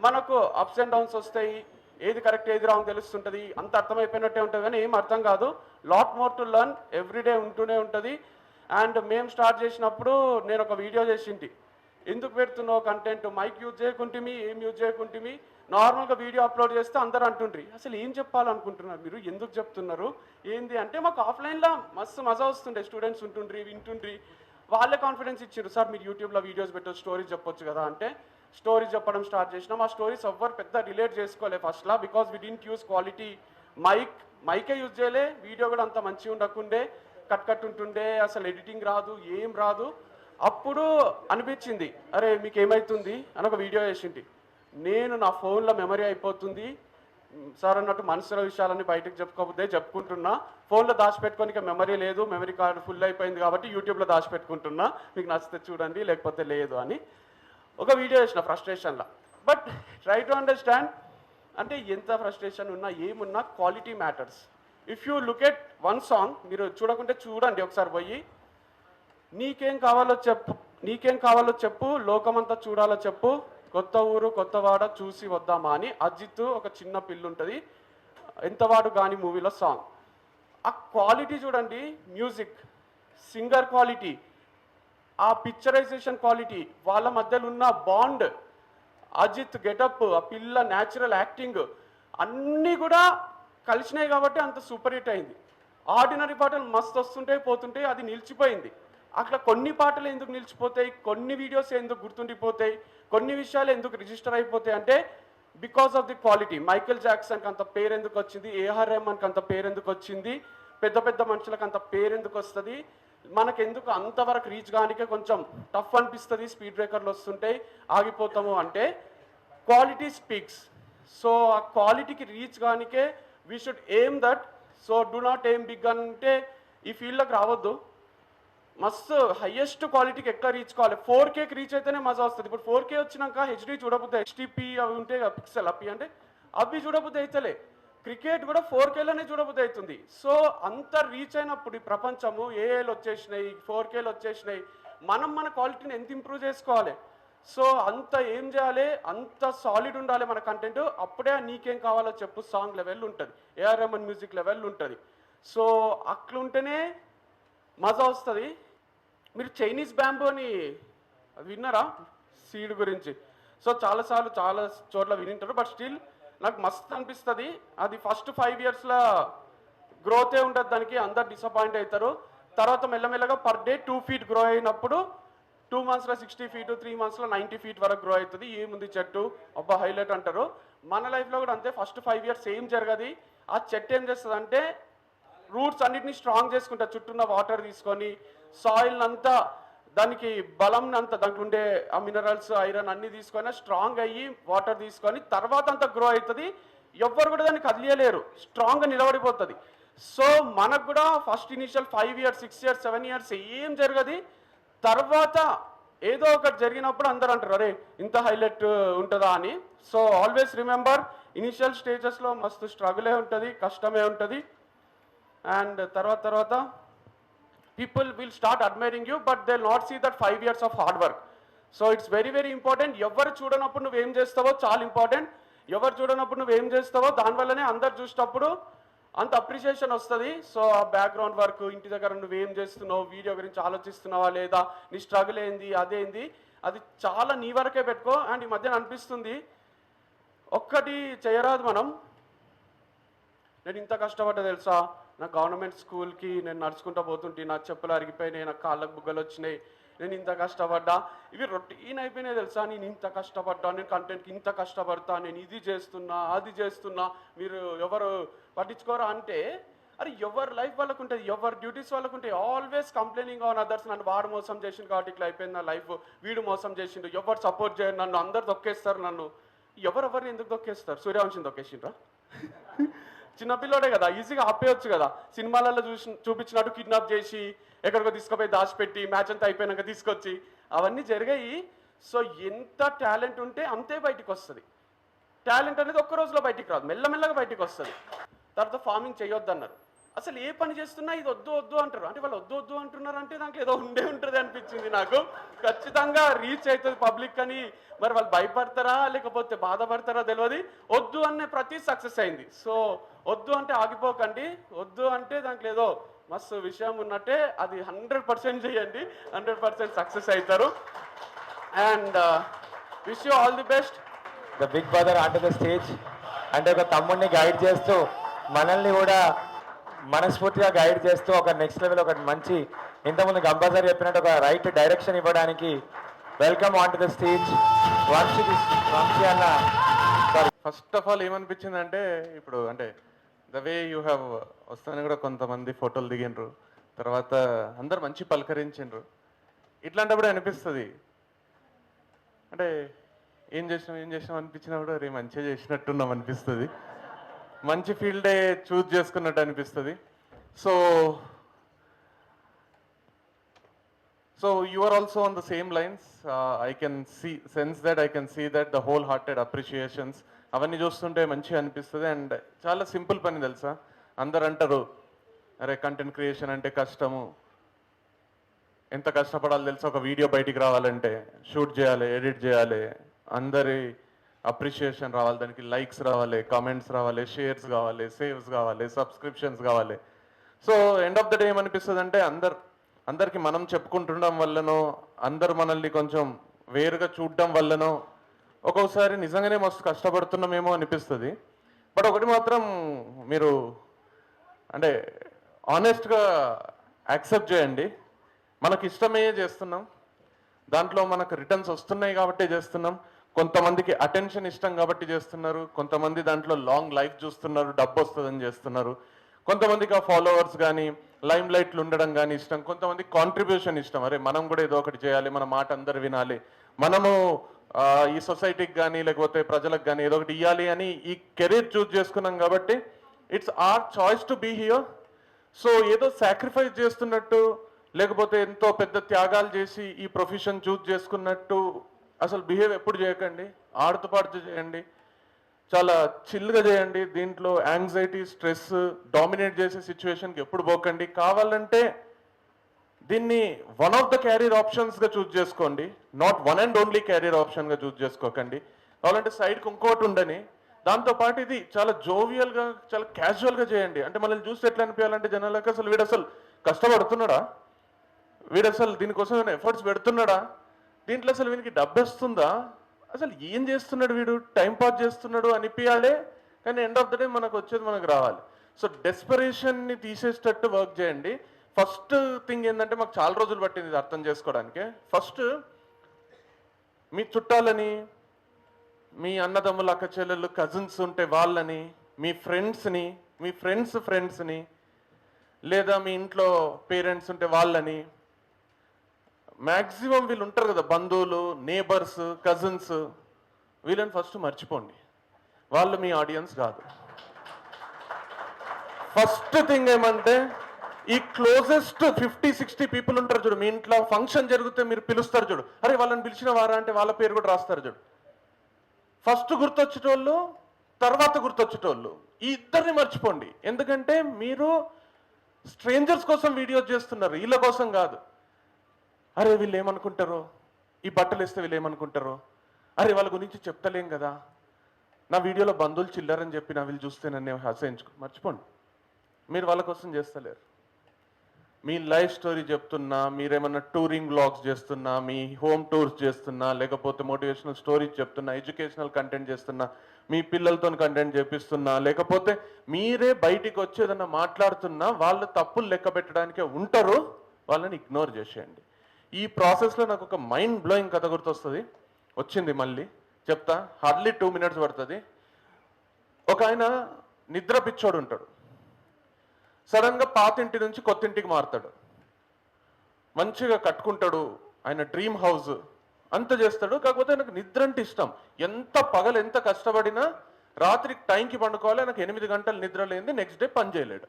మనకు అప్స్ అండ్ డౌన్స్ వస్తాయి, ఏది కరెక్ట్ ఏది రాంగ్ తెలుస్తుంటుంది, అంత అర్థమైపోయినట్టే ఉంటుంది, కానీ ఏం అర్థం కాదు. Lot more to learn everyday ఉంటూనే ఉంటుంది. అండ్ మేము స్టార్ట్ చేసినప్పుడు నేను ఒక వీడియో చేసింటి, ఎందుకు పెడుతున్నావు కంటెంట్, మైక్ యూజ్ చేయకుంటుమి, ఏం యూజ్ చేయకుంటుమి, నార్మల్గా వీడియో అప్లోడ్ చేస్తే అందరు అంటుండ్రి అసలు ఏం చెప్పాలనుకుంటున్నారు మీరు, ఎందుకు చెప్తున్నారు ఏంది అంటే. మాకు ఆఫ్లైన్లో మస్తు మజా వస్తుండే, స్టూడెంట్స్ ఉంటుండ్రి వింటుండ్రి, వాళ్ళే కాన్ఫిడెన్స్ ఇచ్చారు, సార్ మీరు యూట్యూబ్లో వీడియోస్ పెట్టచ్చు, స్టోరీస్ చెప్పొచ్చు కదా అంటే స్టోరీస్ చెప్పడం స్టార్ట్ చేసినాం. ఆ స్టోరీస్ ఎవ్వరు పెద్ద రిలేట్ చేసుకోలే ఫస్ట్లా, because we didn't use quality మైకే యూజ్ చేయలే, వీడియో కూడా అంత మంచిగా ఉండకుండే, కట్ ఉంటుండే, అసలు ఎడిటింగ్ రాదు, ఏం రాదు. అప్పుడు అనిపించింది అరే మీకు ఏమవుతుంది అని ఒక వీడియో చేసింటి. నేను నా ఫోన్లో మెమరీ అయిపోతుంది సార్ అన్నట్టు, మనసులో విషయాలన్నీ బయటకు చెప్పుకుంటున్నా, ఫోన్లో దాచిపెట్టుకోనికి మెమరీ లేదు, మెమరీ కార్డు ఫుల్ అయిపోయింది కాబట్టి యూట్యూబ్లో దాచిపెట్టుకుంటున్నా, మీకు నచ్చితే చూడండి లేకపోతే లేదు అని ఒక వీడియో చేసిన ఫ్రస్ట్రేషన్లో. బట్ ట్రై టు అండర్స్టాండ్ అంటే ఎంత ఫ్రస్ట్రేషన్ ఉన్నా ఏమున్నా quality matters. If you look at one song, మీరు చూడకుంటే చూడండి ఒకసారి పోయి, నీకేం కావాలో చెప్పు లోకమంతా చూడాలో చెప్పు, కొత్త ఊరు కొత్తవాడ చూసి వద్దామా అని అజిత్ ఒక చిన్న పిల్లు ఉంటుంది, ఎంతవాడు గాని మూవీలో సాంగ్. ఆ క్వాలిటీ చూడండి, మ్యూజిక్, సింగర్ క్వాలిటీ, ఆ పిక్చరైజేషన్ క్వాలిటీ, వాళ్ళ మధ్యలో ఉన్న బాండ్, అజిత్ గెటప్, ఆ పిల్ల న్యాచురల్ యాక్టింగ్ అన్నీ కూడా కలిసినాయి కాబట్టి అంత సూపర్ హిట్ అయింది. ఆర్డినరీ పాటలు మస్తు వస్తుంటాయి పోతుంటాయి, అది నిలిచిపోయింది. అట్లా కొన్ని పాటలు ఎందుకు నిలిచిపోతాయి, కొన్ని వీడియోస్ ఎందుకు గుర్తుండిపోతాయి, కొన్ని విషయాలు ఎందుకు రిజిస్టర్ అయిపోతాయి అంటే because of the quality. Michael జాక్సన్కి అంత పేరు ఎందుకు వచ్చింది, ఏఆర్ రెహమాన్కి అంత పేరు ఎందుకు వచ్చింది, పెద్ద మనుషులకు అంత పేరు ఎందుకు వస్తుంది, మనకెందుకు అంతవరకు రీచ్ కానికే కొంచెం టఫ్ అనిపిస్తుంది, స్పీడ్ బ్రేకర్లు వస్తుంటాయి ఆగిపోతాము అంటే క్వాలిటీ స్పీక్స్. సో ఆ క్వాలిటీకి రీచ్ కానికే we should aim that. So do not aim big అంటే ఈ ఫీల్డ్లోకి రావద్దు, మస్తు హయ్యెస్ట్ క్వాలిటీకి ఎట్లా రీచ్ కావాలి, 4Kకి రీచ్ అయితేనే మజా వస్తుంది. ఇప్పుడు 4K వచ్చినాక హెచ్డీ చూడబోతే HDP అవి ఉంటాయి కదా, పిక్సెల్ అప్పి అంటే అవి చూడబోతే అవుతలే, క్రికెట్ కూడా 4Kలోనే చూడబోతే అవుతుంది. సో అంత రీచ్ అయినప్పుడు ఈ ప్రపంచము ఏఏలు వచ్చేసినాయి, 4Kలు వచ్చేసినాయి, మనం మన క్వాలిటీని ఎంత ఇంప్రూవ్ చేసుకోవాలి. సో అంత ఏం చేయాలి, అంత సాలిడ్ ఉండాలి మన కంటెంట్, అప్పుడే నీకేం కావాలో చెప్పు సాంగ్ లెవెల్ ఉంటుంది, ఏఆర్ రెహమాన్ మ్యూజిక్ లెవెల్ ఉంటుంది. సో అట్లుంటేనే మజా వస్తుంది. మీరు చైనీస్ బ్యాంబూ అని అది విన్నారా, సీడ్ గురించి? సో చాలా చోట్ల వినింటారు, బట్ స్టిల్ నాకు మస్తు అనిపిస్తుంది. అది ఫస్ట్ 5 ఇయర్స్లో గ్రోతే ఉంటుంది దానికి, అందరు డిసప్పాయింట్ అవుతారు. తర్వాత మెల్లమెల్లగా పర్ డే 2 feet గ్రో అయినప్పుడు 2 monthsలో 60 feet, 3 monthsలో 90 feet వరకు గ్రో అవుతుంది. ఏముంది చెట్టు అబ్బా హైలైట్ అంటారు. మన లైఫ్లో కూడా అంతే, ఫస్ట్ 5 years ఏం జరగదు. ఆ చెట్టు ఏం చేస్తుంది అంటే రూట్స్ అన్నిటిని స్ట్రాంగ్ చేసుకుంటా, చుట్టూన్న వాటర్ తీసుకొని సాయిల్ అంతా దానికి బలం అంత దాంట్లో ఉండే ఆ మినరల్స్ ఐరన్ అన్ని తీసుకొని స్ట్రాంగ్ అయ్యి వాటర్ తీసుకొని తర్వాత అంత గ్రో అవుతుంది. ఎవ్వరు కూడా దాన్ని కదిలియలేరు, స్ట్రాంగ్గా నిలబడిపోతుంది. సో మనకు కూడా first initial 5 years 6 years 7 years ఏం జరగదు. తర్వాత ఏదో ఒకటి జరిగినప్పుడు అందరూ అంటారు అరే ఇంత హైలైట్ ఉంటుందా అని. సో ఆల్వేస్ రిమెంబర్ ఇనిషియల్ స్టేజెస్లో మస్తు స్ట్రగులే ఉంటుంది, కష్టమే ఉంటుంది. అండ్ తర్వాత people will start admiring you, but they'll not see that 5 years of hard work. So it's very very important. ఎవరు చూడనప్పుడు నువ్వు ఏం చేస్తావో చాలా ఇంపార్టెంట్. ఎవరు చూడనప్పుడు నువ్వు ఏం చేస్తావో దానివల్లనే అందరు చూసేటప్పుడు అంత అప్రిషియేషన్ వస్తుంది. సో ఆ బ్యాక్గ్రౌండ్ వర్క్, ఇంటి దగ్గర నువ్వేం చేస్తున్నావు, వీడియో గురించి ఆలోచిస్తున్నావా లేదా, నీ స్ట్రగుల్ ఏంది, అదేంది, అది చాలా నీ వరకే పెట్టుకో. అండ్ ఈ మధ్యన అనిపిస్తుంది ఒక్కటి చేయరాదు మనం. నేను ఇంత కష్టపడ్డా తెలుసా, నా గవర్నమెంట్ స్కూల్కి నేను నడుచుకుంటూ పోతుంటే నా చెప్పులు అరిగిపోయినాయి, నాకు కాళ్ళకు బుగ్గలు వచ్చినాయి, నేను ఇంత కష్టపడ్డా, ఇవి రొటీన్ అయిపోయినాయి తెలుసా. నేను ఇంత కష్టపడ్డా, నేను కంటెంట్కి ఇంత కష్టపడతా, నేను ఇది చేస్తున్నా అది చేస్తున్నా, మీరు ఎవరు పట్టించుకోరా అంటే అరే ఎవరి లైఫ్ వాళ్ళకు ఉంటుంది, ఎవరి డ్యూటీస్ వాళ్ళకు ఉంటాయి. Always complaining on others. నన్ను వాడు మోసం చేసిండు కాబట్టి ఇట్లా అయిపోయింది నా లైఫ్, వీడు మోసం చేసిండు, ఎవరు సపోర్ట్ చేయరు నన్ను, అందరు దొక్కేస్తారు నన్ను. ఎవరెవరిని ఎందుకు దొక్కేస్తారు? సూర్యవంశం దొక్కేసిండ్రా? చిన్నపిల్లోడే కదా, ఈజీగా ఆపేయచ్చు కదా. సినిమాలలో చూపించినట్టు కిడ్నాప్ చేసి ఎక్కడికో తీసుకుపోయి దాచిపెట్టి మ్యాచ్ అంతా అయిపోయినాక తీసుకొచ్చి అవన్నీ జరిగాయి. సో ఎంత టాలెంట్ ఉంటే అంతే బయటికి వస్తుంది. టాలెంట్ అనేది ఒక్క రోజులో బయటికి రాదు, మెల్లమెల్లగా బయటికి వస్తుంది. తర్వాత ఫార్మింగ్ చేయొద్దు అన్నారు. అసలు ఏ పని చేస్తున్నా ఇది వద్దు వద్దు అంటారు. అంటే వాళ్ళు వద్దు వద్దు అంటున్నారు అంటే దాంట్లో ఏదో ఉండే ఉంటుంది అనిపించింది నాకు. ఖచ్చితంగా రీచ్ అవుతుంది పబ్లిక్ అని. మరి వాళ్ళు భయపడతారా లేకపోతే బాధపడతారా తెలియదు. వద్దు అనే ప్రతి సక్సెస్ అయింది. సో వద్దు అంటే ఆగిపోకండి, వద్దు అంటే దాంట్లో ఏదో మస్తు విషయం ఉన్నట్టే. అది 100% చేయండి, 100% సక్సెస్ అవుతారు. And wish you all the best. The big brother on to the stage. అంటే ఒక తమ్ముడిని గైడ్ చేస్తూ మనల్ని కూడా మనస్ఫూర్తిగా గైడ్ చేస్తూ ఒక నెక్స్ట్ లెవెల్, ఒక మంచి ఇంతకుముందు కంపల్సరీ చెప్పినట్టు ఒక రైట్ డైరెక్షన్ ఇవ్వడానికి welcome on to the stage Vamsi అన్న. ఫస్ట్ ఆఫ్ ఆల్ ఏమనిపించిందంటే ఇప్పుడు అంటే ద వే యూ హ్యావ్ వస్తానని కూడా కొంతమంది ఫోటోలు దిగిండ్రు, తర్వాత అందరు మంచి పలకరించిండ్రు. ఇట్లాంటప్పుడు అనిపిస్తుంది అంటే ఏం చేసినాం అనిపించినప్పుడు రే మంచిగా చేసినట్టున్నాం అనిపిస్తుంది, మంచి ఫీల్డే చూజ్ చేసుకున్నట్టు అనిపిస్తుంది. So you are also on the same lines. I can sense that, I can see that the wholehearted appreciations అవన్నీ చూస్తుంటే మంచిగా అనిపిస్తుంది. అండ్ చాలా సింపుల్ పని తెలుసా. అందరు అంటారు అరే కంటెంట్ క్రియేషన్ అంటే కష్టము, ఎంత కష్టపడాలి తెలుసా, ఒక వీడియో బయటికి రావాలంటే షూట్ చేయాలి, ఎడిట్ చేయాలి, అందరి అప్రిషియేషన్ రావాలి, దానికి లైక్స్ రావాలి, కామెంట్స్ రావాలి, షేర్స్ కావాలి, సేవ్స్ కావాలి, సబ్స్క్రిప్షన్స్ కావాలి. So end of the day ఏమనిపిస్తుంది అంటే అందరికి మనం చెప్పుకుంటుండడం వల్లనో, అందరు మనల్ని కొంచెం వేరుగా చూడడం వల్లనో ఒక్కొక్కసారి నిజంగానే మస్తు కష్టపడుతున్నామేమో అనిపిస్తుంది. బట్ ఒకటి మాత్రం మీరు అంటే ఆనెస్ట్గా యాక్సెప్ట్ చేయండి, మనకి ఇష్టమే చేస్తున్నాం, దాంట్లో మనకు రిటర్న్స్ వస్తున్నాయి కాబట్టి చేస్తున్నాం. కొంతమందికి అటెన్షన్ ఇష్టం కాబట్టి చేస్తున్నారు, కొంతమంది దాంట్లో లాంగ్ లైఫ్ చూస్తున్నారు, డబ్బు వస్తుందని చేస్తున్నారు, కొంతమందికి ఆ ఫాలోవర్స్ కానీ లైమ్ లైట్లు ఉండడం కానీ ఇష్టం, కొంతమంది కాంట్రిబ్యూషన్ ఇష్టం, అరే మనం కూడా ఏదో ఒకటి చేయాలి, మన మాట అందరు వినాలి, మనము ఈ సొసైటీకి కానీ లేకపోతే ప్రజలకు కానీ ఏదో ఒకటి ఇవ్వాలి అని ఈ కెరీర్ చూస్ చేసుకున్నాం కాబట్టి it's our choice to be here. So ఏదో సాక్రిఫైస్ చేస్తున్నట్టు లేకపోతే ఎంతో పెద్ద త్యాగాలు చేసి ఈ ప్రొఫెషన్ చూస్ చేసుకున్నట్టు అసలు బిహేవ్ ఎప్పుడు చేయకండి, ఆడుతూ పాడుతూ చేయండి, చాలా చిల్గా చేయండి. దీంట్లో యాంగ్జైటీ, స్ట్రెస్ డామినేట్ చేసే సిచ్యువేషన్కి ఎప్పుడు పోకండి. కావాలంటే దీన్ని వన్ ఆఫ్ ద క్యారియర్ ఆప్షన్స్గా చూస్ చేసుకోండి, not one and only career ఆప్షన్గా చూస్ చేసుకోకండి. కావాలంటే సైడ్కి ఇంకోటి ఉండని, దాంతోపాటు ఇది చాలా జోవియల్గా చాలా క్యాజువల్గా చేయండి. అంటే మనల్ని చూస్తే ఎట్లా అనిపించాలంటే జనాలకు అసలు వీడు అసలు కష్టపడుతున్నాడా, వీడు అసలు దీనికోసం ఎఫర్ట్స్ పెడుతున్నాడా, దీంట్లో అసలు వీనికి డబ్బు వస్తుందా, అసలు ఏం చేస్తున్నాడు వీడు, టైం పాస్ చేస్తున్నాడు అనిపించాలి. కానీ ఎండ్ ఆఫ్ ద డే మనకు వచ్చేది మనకు రావాలి. సో డెస్పరేషన్ని తీసేసేటట్టు వర్క్ చేయండి. ఫస్ట్ థింగ్ ఏంటంటే మాకు చాలా రోజులు పట్టింది ఇది అర్థం చేసుకోవడానికి. ఫస్ట్ మీ చుట్టాలని, మీ అన్నదమ్ములు, అక్క చెల్లెళ్ళు, కజిన్స్ ఉంటే వాళ్ళని, మీ ఫ్రెండ్స్ని, మీ ఫ్రెండ్స్ని, లేదా మీ ఇంట్లో పేరెంట్స్ ఉంటే వాళ్ళని, మ్యాక్సిమం వీళ్ళు ఉంటారు కదా, బంధువులు, నేబర్స్, కజిన్స్, వీళ్ళని ఫస్ట్ మర్చిపోండి. వాళ్ళు మీ ఆడియన్స్ కాదు. ఫస్ట్ థింగ్ ఏమంటే, ఈ క్లోజెస్ట్ 50-60 పీపుల్ ఉంటారు చూడు, మీ ఇంట్లో ఫంక్షన్ జరిగితే మీరు పిలుస్తారు చూడు, అరే వాళ్ళని పిలిచిన వారా అంటే వాళ్ళ పేరు కూడా రాస్తారు చూడు. ఫస్ట్ గుర్తొచ్చేటోళ్ళు, తర్వాత గుర్తొచ్చేటోళ్ళు, ఈ ఇద్దరిని మర్చిపోండి. ఎందుకంటే మీరు స్ట్రేంజర్స్ కోసం వీడియోస్ చేస్తున్నారు, వీళ్ళ కోసం కాదు. అరే వీళ్ళు ఏమనుకుంటారో, ఈ బట్టలు వేస్తే వీళ్ళు ఏమనుకుంటారో, అరే వాళ్ళ గురించి చెప్తలేం కదా, నా వీడియోలో బంధువులు చిల్లరని చెప్పి నా వీళ్ళు చూస్తే నన్ను హసించుకో. మర్చిపోండి, మీరు వాళ్ళ కోసం చేస్తలేరు. మీ లైఫ్ స్టోరీ చెప్తున్నా, మీరేమన్నా టూరింగ్ వ్లాగ్స్ చేస్తున్నా, మీ హోమ్ టూర్స్ చేస్తున్నా, లేకపోతే మోటివేషనల్ స్టోరీస్ చెప్తున్నా, ఎడ్యుకేషనల్ కంటెంట్ చేస్తున్నా, మీ పిల్లలతో కంటెంట్ చేపిస్తున్నా, లేకపోతే మీరే బయటికి వచ్చి ఏదన్నా మాట్లాడుతున్నా, వాళ్ళు తప్పులు లెక్క పెట్టడానికే ఉంటారు. వాళ్ళని ఇగ్నోర్ చేసేయండి. ఈ ప్రాసెస్లో నాకు ఒక మైండ్ బ్లోయింగ్ కథ గుర్తొస్తుంది, వచ్చింది మళ్ళీ చెప్తా. హార్డ్లీ 2 minutes పడుతుంది. ఒక ఆయన నిద్ర పిచ్చోడు ఉంటాడు. సడన్గా పాత ఇంటి నుంచి కొత్త ఇంటికి మారుతాడు. మంచిగా కట్టుకుంటాడు, ఆయన డ్రీమ్ హౌస్ అంత చేస్తాడు. కాకపోతే నాకు నిద్ర అంటే ఇష్టం. ఎంత పగలు ఎంత కష్టపడినా రాత్రికి టైంకి పండుకోవాలి. నాకు 8 గంటలు నిద్ర లేనిది నెక్స్ట్ డే పని చేయలేడు.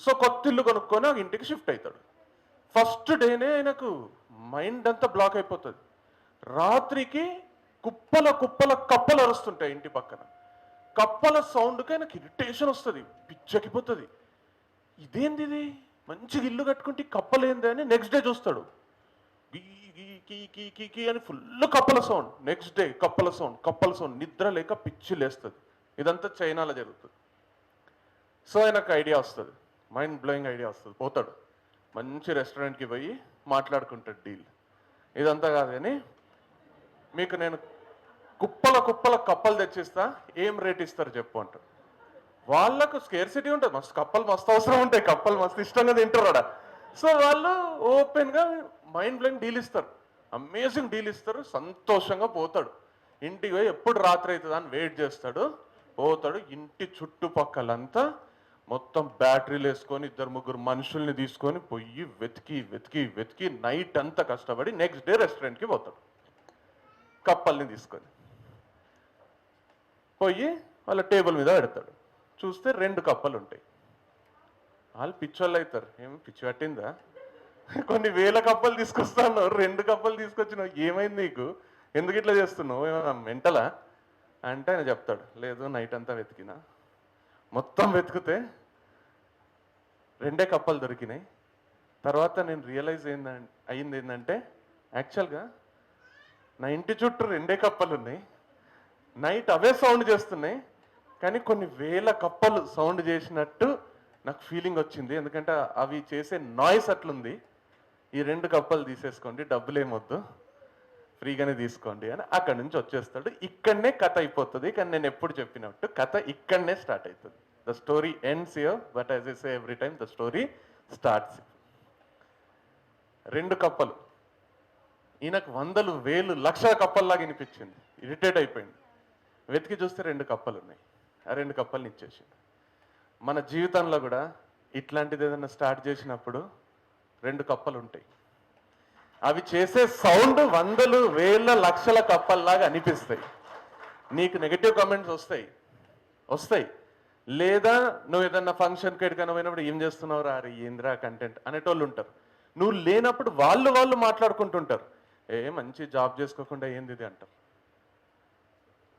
సో కొత్త ఇల్లు కొనుక్కొని ఆ ఇంటికి షిఫ్ట్ అవుతాడు. ఫస్ట్ డేనే ఆయనకు మైండ్ అంతా బ్లాక్ అయిపోతుంది. రాత్రికి కుప్పల కుప్పల కప్పలు అరుస్తుంటాయి ఇంటి పక్కన. కప్పల సౌండ్కి ఆయనకు ఇరిటేషన్ వస్తుంది, పిచ్చెక్కిపోతుంది. ఇదేంది ఇది, మంచిగా ఇల్లు కట్టుకుంటే కప్పలేంది అని నెక్స్ట్ డే చూస్తాడు. కీ అని ఫుల్ కప్పల సౌండ్. నెక్స్ట్ డే కప్పల సౌండ్, నిద్ర లేక పిచ్చి లేస్తుంది. ఇదంతా చైనాలో జరుగుతుంది. సో ఆయనకు ఐడియా వస్తుంది, మైండ్ బ్లోయింగ్ ఐడియా వస్తుంది. పోతాడు, మంచి రెస్టారెంట్కి పోయి మాట్లాడుకుంటాడు డీల్. ఇదంతా కాదు కానీ మీకు నేను కుప్పల కుప్పల కప్పలు తెచ్చిస్తా, ఏం రేట్ ఇస్తారు చెప్పు అంటాడు. వాళ్ళకు స్కేర్సిటీ ఉంటుంది, మస్తు కప్పలు మస్తు అవసరం ఉంటాయి, కప్పలు మస్తు ఇష్టంగా తింటారు అక్కడ. సో వాళ్ళు ఓపెన్గా మైండ్ బ్లోయింగ్ డీల్ ఇస్తారు, అమేజింగ్ డీల్ ఇస్తారు. సంతోషంగా పోతాడు. ఇంటికి పోయి ఎప్పుడు రాత్రి అవుతుందా అని వెయిట్ చేస్తాడు. పోతాడు, ఇంటి చుట్టుపక్కలంతా మొత్తం బ్యాటరీలు వేసుకొని 2-3 మనుషుల్ని తీసుకొని పోయి వెతికి వెతికి వెతికి నైట్ అంతా కష్టపడి నెక్స్ట్ డే రెస్టారెంట్కి పోతాడు. కప్పల్ని తీసుకొని పోయి వాళ్ళ టేబుల్ మీద పెడతాడు. చూస్తే 2 కప్పలు ఉంటాయి. వాళ్ళు పిచ్చోళ్ళు అవుతారు, ఏం పిచ్చి పట్టిందా, కొన్ని వేల కప్పలు తీసుకొస్తాను, 2 కప్పలు తీసుకొచ్చినావు, ఏమైంది నీకు, ఎందుకు ఇట్లా చేస్తున్నావు, ఏమైనా మెంటలా అంటే ఆయన చెప్తాడు, లేదు నైట్ అంతా వెతికినా, మొత్తం వెతికితే 2 కప్పలు దొరికినాయి. తర్వాత నేను రియలైజ్ అయింది ఏంటంటే, యాక్చువల్గా నా ఇంటి చుట్టూ 2 కప్పలు ఉన్నాయి, నైట్ అవే సౌండ్ చేస్తున్నాయి, కానీ కొన్ని వేల కప్పలు సౌండ్ చేసినట్టు నాకు ఫీలింగ్ వచ్చింది. ఎందుకంటే అవి చేసే నాయిస్ అట్లుంది. ఈ 2 కప్పలు తీసేసుకోండి, డబ్బులు ఏమొద్దు, ఫ్రీగానే తీసుకోండి అని అక్కడి నుంచి వచ్చేస్తాడు. ఇక్కడనే కథ అయిపోతుంది. కానీ నేను ఎప్పుడు చెప్పినట్టు కథ ఇక్కడనే స్టార్ట్ అవుతుంది. The story ends here, but as I say every time the story starts. 2 కప్పలు, ఈయనకు 100,000-1,00,000 కప్పల్లాగా వినిపించింది. ఇరిటేట్ అయిపోయింది. వెతికి చూస్తే 2 కప్పలు ఉన్నాయి. ఆ 2 కప్పల్ని ఇచ్చేసింది. మన జీవితంలో కూడా ఇట్లాంటిది ఏదైనా స్టార్ట్ చేసినప్పుడు 2 కప్పలు ఉంటాయి. అవి చేసే సౌండ్ 100,000-1,00,000 కప్పల్లాగా అనిపిస్తాయి. నీకు నెగిటివ్ కామెంట్స్ వస్తాయి. లేదా నువ్వు ఏదన్నా ఫంక్షన్కి ఎక్కడికైనా పోయినప్పుడు ఏం చేస్తున్నావు రా, ఏంద్రా కంటెంట్ అనేటోళ్ళు ఉంటారు. నువ్వు లేనప్పుడు వాళ్ళు మాట్లాడుకుంటుంటారు, మంచి జాబ్ చేసుకోకుండా ఏంది ఇది అంటారు.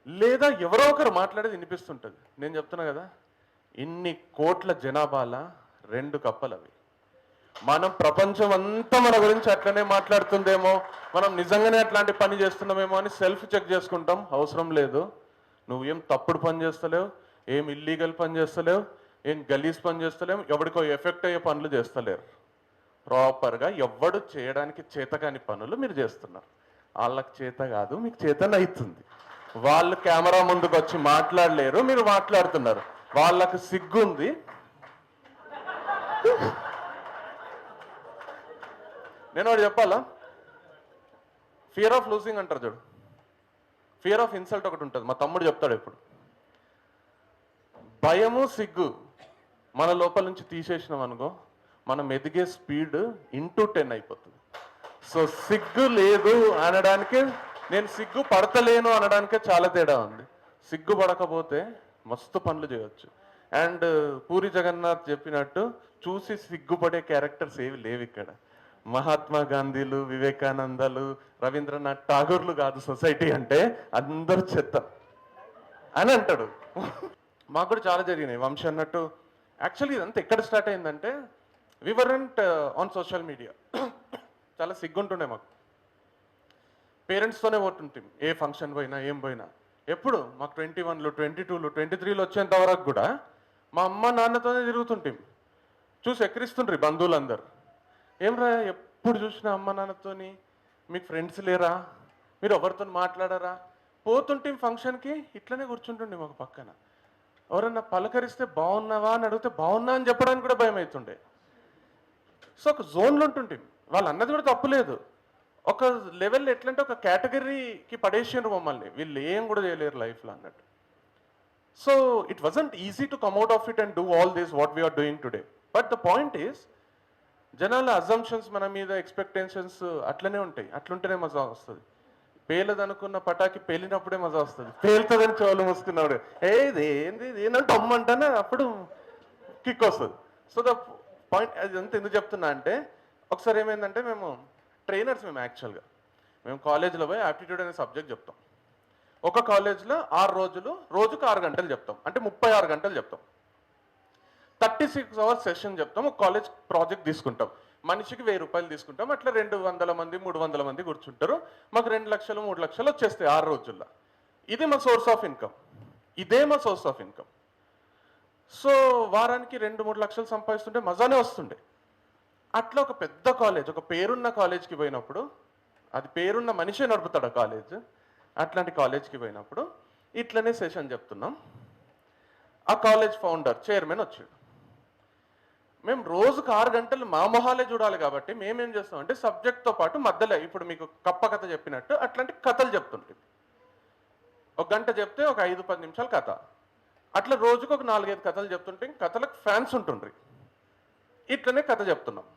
లేదా ఎవరో ఒకరు మాట్లాడేది వినిపిస్తుంటుంది. నేను చెప్తున్నా కదా, ఇన్ని కోట్ల జనాభాల 2 కప్పలు అవి. మనం ప్రపంచం అంతా మన గురించి అట్లనే మాట్లాడుతుందేమో, మనం నిజంగానే అట్లాంటి పని చేస్తున్నామేమో అని సెల్ఫ్ చెక్ చేసుకుంటాం. అవసరం లేదు. నువ్వేం తప్పుడు పని చేస్తలేవు, ఏం ఇల్లీగల్ పని చేస్తలేవు, ఏం గలీజ్ పని చేస్తలేవు, ఎవరికో ఎఫెక్ట్ అయ్యే పనులు చేస్తలేరు. ప్రాపర్గా ఎవ్వడు చేయడానికి చేతకాని పనులు మీరు చేస్తున్నారు. వాళ్ళకి చేత కాదు, మీకు చేతనవుతుంది. వాళ్ళు కెమెరా ముందుకు వచ్చి మాట్లాడలేరు, మీరు మాట్లాడుతున్నారు. వాళ్ళకు సిగ్గుంది. నేను వాడు చెప్పాలా, ఫియర్ ఆఫ్ లూజింగ్ అంటారు చూడు, ఫియర్ ఆఫ్ ఇన్సల్ట్ ఒకటి ఉంటుంది. మా తమ్ముడు చెప్తాడు ఎప్పుడు, భయము సిగ్గు మన లోపల నుంచి తీసేసినాం అనుకో, మనం ఎదిగే స్పీడ్ 10 అయిపోతుంది. సో సిగ్గు లేదు అనడానికి, నేను సిగ్గు పడతలేను అనడానికే చాలా తేడా ఉంది. సిగ్గు పడకపోతే మస్తు పనులు చేయొచ్చు. అండ్ పూరి జగన్నాథ్ చెప్పినట్టు చూసి సిగ్గుపడే క్యారెక్టర్స్ ఏవి లేవు ఇక్కడ. మహాత్మా గాంధీలు, వివేకానందలు, రవీంద్రనాథ్ ఠాగూర్లు కాదు సొసైటీ అంటే, అందరు చెత్త అని అంటాడు. మాకు కూడా చాలా జరిగినాయి. వంశీ అన్నట్టు యాక్చువల్లీ ఇదంతా ఎక్కడ స్టార్ట్ అయిందంటే, వి వరంట్ ఆన్ సోషల్ మీడియా. చాలా సిగ్గుంటుండే మాకు. పేరెంట్స్తోనే పోతుంటాం ఏ ఫంక్షన్ పోయినా ఏం పోయినా. ఎప్పుడు మాకు 21లు 22లు 23లు వచ్చేంత వరకు కూడా మా అమ్మ నాన్నతోనే తిరుగుతుంటాం. చూసి ఎక్కిరిస్తుండ్రి బంధువులందరూ. ఏమ్రా ఎప్పుడు చూసినా అమ్మ నాన్నతోని, మీకు ఫ్రెండ్స్ లేరా, మీరు ఎవరితో మాట్లాడారా? పోతుంటే ఫంక్షన్కి ఇట్లనే కూర్చుంటుండే మాకు పక్కన. ఎవరన్నా పలకరిస్తే బాగున్నావా అని అడిగితే బాగున్నా అని చెప్పడానికి కూడా భయం అవుతుండే. సో ఒక జోన్లో ఉంటుంటే వాళ్ళు అన్నది కూడా తప్పులేదు. ఒక లెవెల్ ఎట్లంటే ఒక కేటగిరీకి పడేసిండ్రు మమ్మల్ని, వీళ్ళు ఏం కూడా చేయలేరు లైఫ్లో అన్నట్టు. So it wasn't easy to come out of it and do all this what we're doing today. But the point is, జనాల అజంప్షన్స్ మన మీద, ఎక్స్పెక్టేషన్స్ అట్లనే ఉంటాయి. అట్లుంటేనే మజా వస్తుంది. పేలదనుకున్న పటాకి పేలినప్పుడే మజా వస్తుంది. పేలుతుందని చెవులు మూసుకున్నాడు, ఏది ఏంది ఏంటంటే అమ్మంటేనే అప్పుడు కిక్ వస్తుంది. సో ద పాయింట్, అది అంత ఎందుకు చెప్తున్నా అంటే, ఒకసారి ఏమైందంటే మేము యాక్చువల్గా మేము కాలేజీలో పోయి యాప్టిట్యూడ్ అనే సబ్జెక్ట్ చెప్తాం. ఒక కాలేజ్లో 6 రోజులు, రోజుకు 6 గంటలు చెప్తాం. అంటే 36 గంటలు చెప్తాం. 36 అవర్స్ సెషన్ చెప్తాం. ఒక కాలేజ్ ప్రాజెక్ట్ తీసుకుంటాం. మనిషికి 1000 రూపాయలు తీసుకుంటాం. అట్లా 200 మంది 300 మంది కూర్చుంటారు. మాకు 2 లక్షలు 3 లక్షలు వచ్చేస్తాయి 6 రోజుల్లో. ఇది మా సోర్స్ ఆఫ్ ఇన్కమ్. ఇదే మా సోర్స్ ఆఫ్ ఇన్కమ్. సో వారానికి 2-3 లక్షలు సంపాదిస్తుంటే మజానే వస్తుండే. అట్లా ఒక పెద్ద కాలేజ్, ఒక పేరున్న కాలేజ్కి పోయినప్పుడు, అది పేరున్న మనిషే నడుపుతాడు ఆ కాలేజ్, అట్లాంటి కాలేజ్కి పోయినప్పుడు ఇట్లనే సెషన్ చెప్తున్నాం. ఆ కాలేజ్ ఫౌండర్, చైర్మన్ వచ్చాడు. మేము రోజుకు 6 గంటలు మా మొహాలే చూడాలి కాబట్టి మేమేం చేస్తాం అంటే, సబ్జెక్ట్తో పాటు మధ్యలో ఇప్పుడు మీకు కప్ప కథ చెప్పినట్టు అట్లాంటి కథలు చెప్తుంటాం. 1 గంట చెప్తే ఒక 5-10 నిమిషాలు కథ. అట్లా రోజుకు ఒక 4-5 కథలు చెప్తుంటే కథలకు ఫ్యాన్స్ ఉంటుండ్రి. ఇట్లనే కథ చెప్తున్నాం.